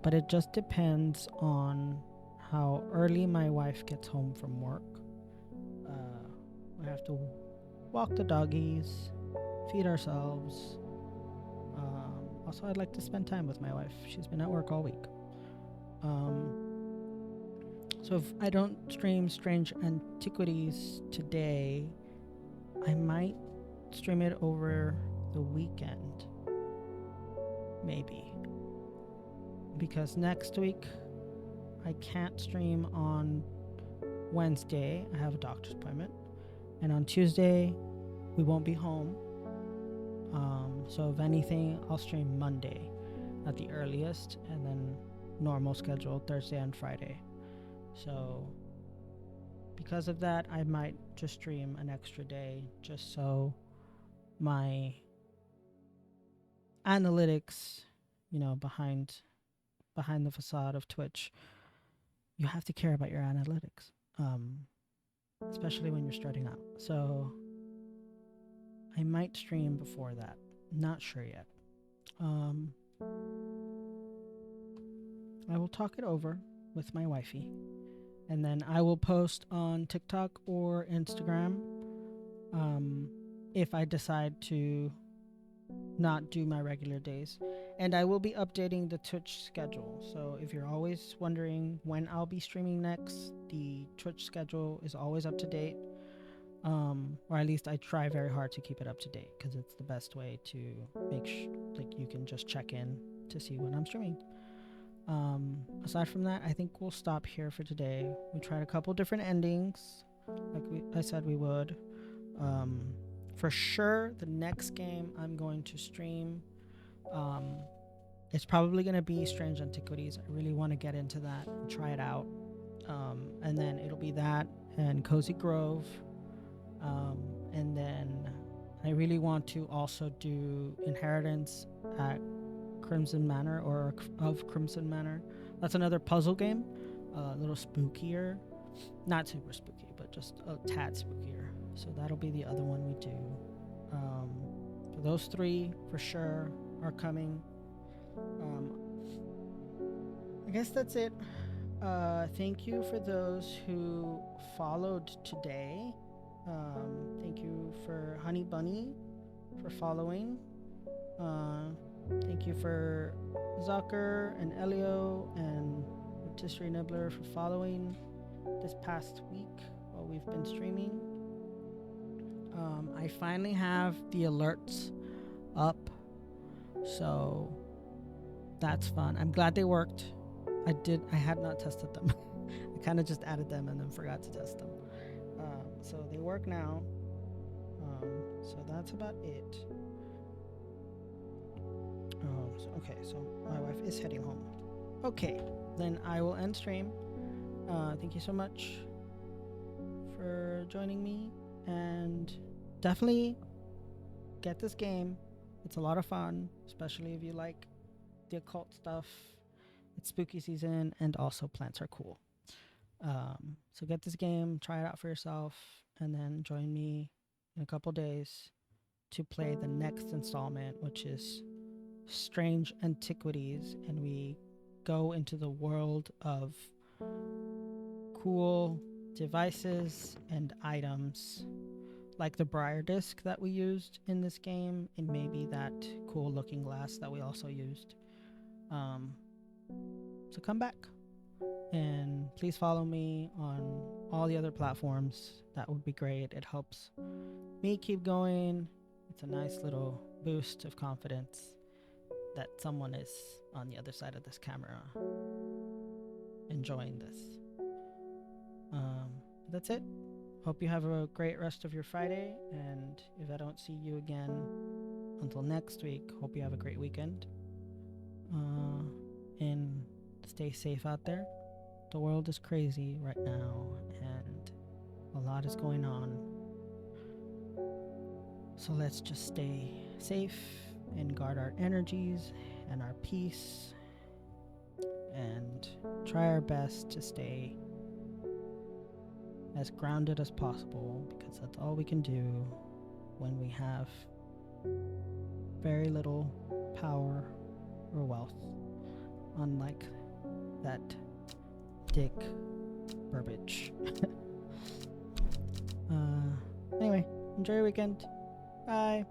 but it just depends on how early my wife gets home from work. We have to walk the doggies, feed ourselves. Also, I'd like to spend time with my wife. She's been at work all week. So if I don't stream Strange Antiquities today, I might stream it over the weekend. Maybe. Because next week, I can't stream on Wednesday. I have a doctor's appointment. And on Tuesday, we won't be home. So if anything, I'll stream Monday at the earliest, and then normal schedule Thursday and Friday. So because of that, I might just stream an extra day, just so my analytics, behind the facade of Twitch, you have to care about your analytics, especially when you're starting out. So I might stream before that. Not sure yet. I will talk it over with my wifey, and then I will post on TikTok or Instagram if I decide to not do my regular days. And I will be updating the Twitch schedule. So if you're always wondering when I'll be streaming next, the Twitch schedule is always up to date. Or at least I try very hard to keep it up to date, because it's the best way to make you can just check in to see when I'm streaming. Aside from that, I think we'll stop here for today. We tried a couple different endings, like I said we would. For sure, the next game I'm going to stream, it's probably going to be Strange Antiquities. I really want to get into that and try it out. And then it'll be that and Cozy Grove. And then I really want to also do Inheritance at Crimson Manor, or of Crimson Manor. That's another puzzle game, a little spookier. Not super spooky, but just a tad spookier. So that'll be the other one we do. So those three for sure are coming. I guess that's it. Thank you for those who followed today. Thank you for Honey Bunny for following. Thank you for Zucker and Elio and Rotisserie Nibbler for following this past week while we've been streaming. I finally have the alerts up, so that's fun. I'm glad they worked. I had not tested them. I kind of just added them and then forgot to test them. So they work now. So that's about it. So my wife is heading home. Okay, then I will end stream. Thank you so much for joining me, and definitely get this game. It's a lot of fun, especially if you like the occult stuff. It's spooky season, and also plants are cool. So get this game, try it out for yourself, and then join me in a couple days to play the next installment, which is Strange Antiquities, and we go into the world of cool devices and items like the Briar disc that we used in this game, and maybe that cool looking glass that we also used. So come back, and please follow me on all the other platforms. That would be great. It helps me keep going. It's a nice little boost of confidence that someone is on the other side of this camera enjoying this. That's it. Hope you have a great rest of your Friday, and if I don't see you again until next week, hope you have a great weekend. And stay safe out there. The world is crazy right now, and a lot is going on. So let's just stay safe and guard our energies and our peace, and try our best to stay as grounded as possible, because that's all we can do when we have very little power or wealth, unlike that Dick Burbage. Anyway, enjoy your weekend. Bye.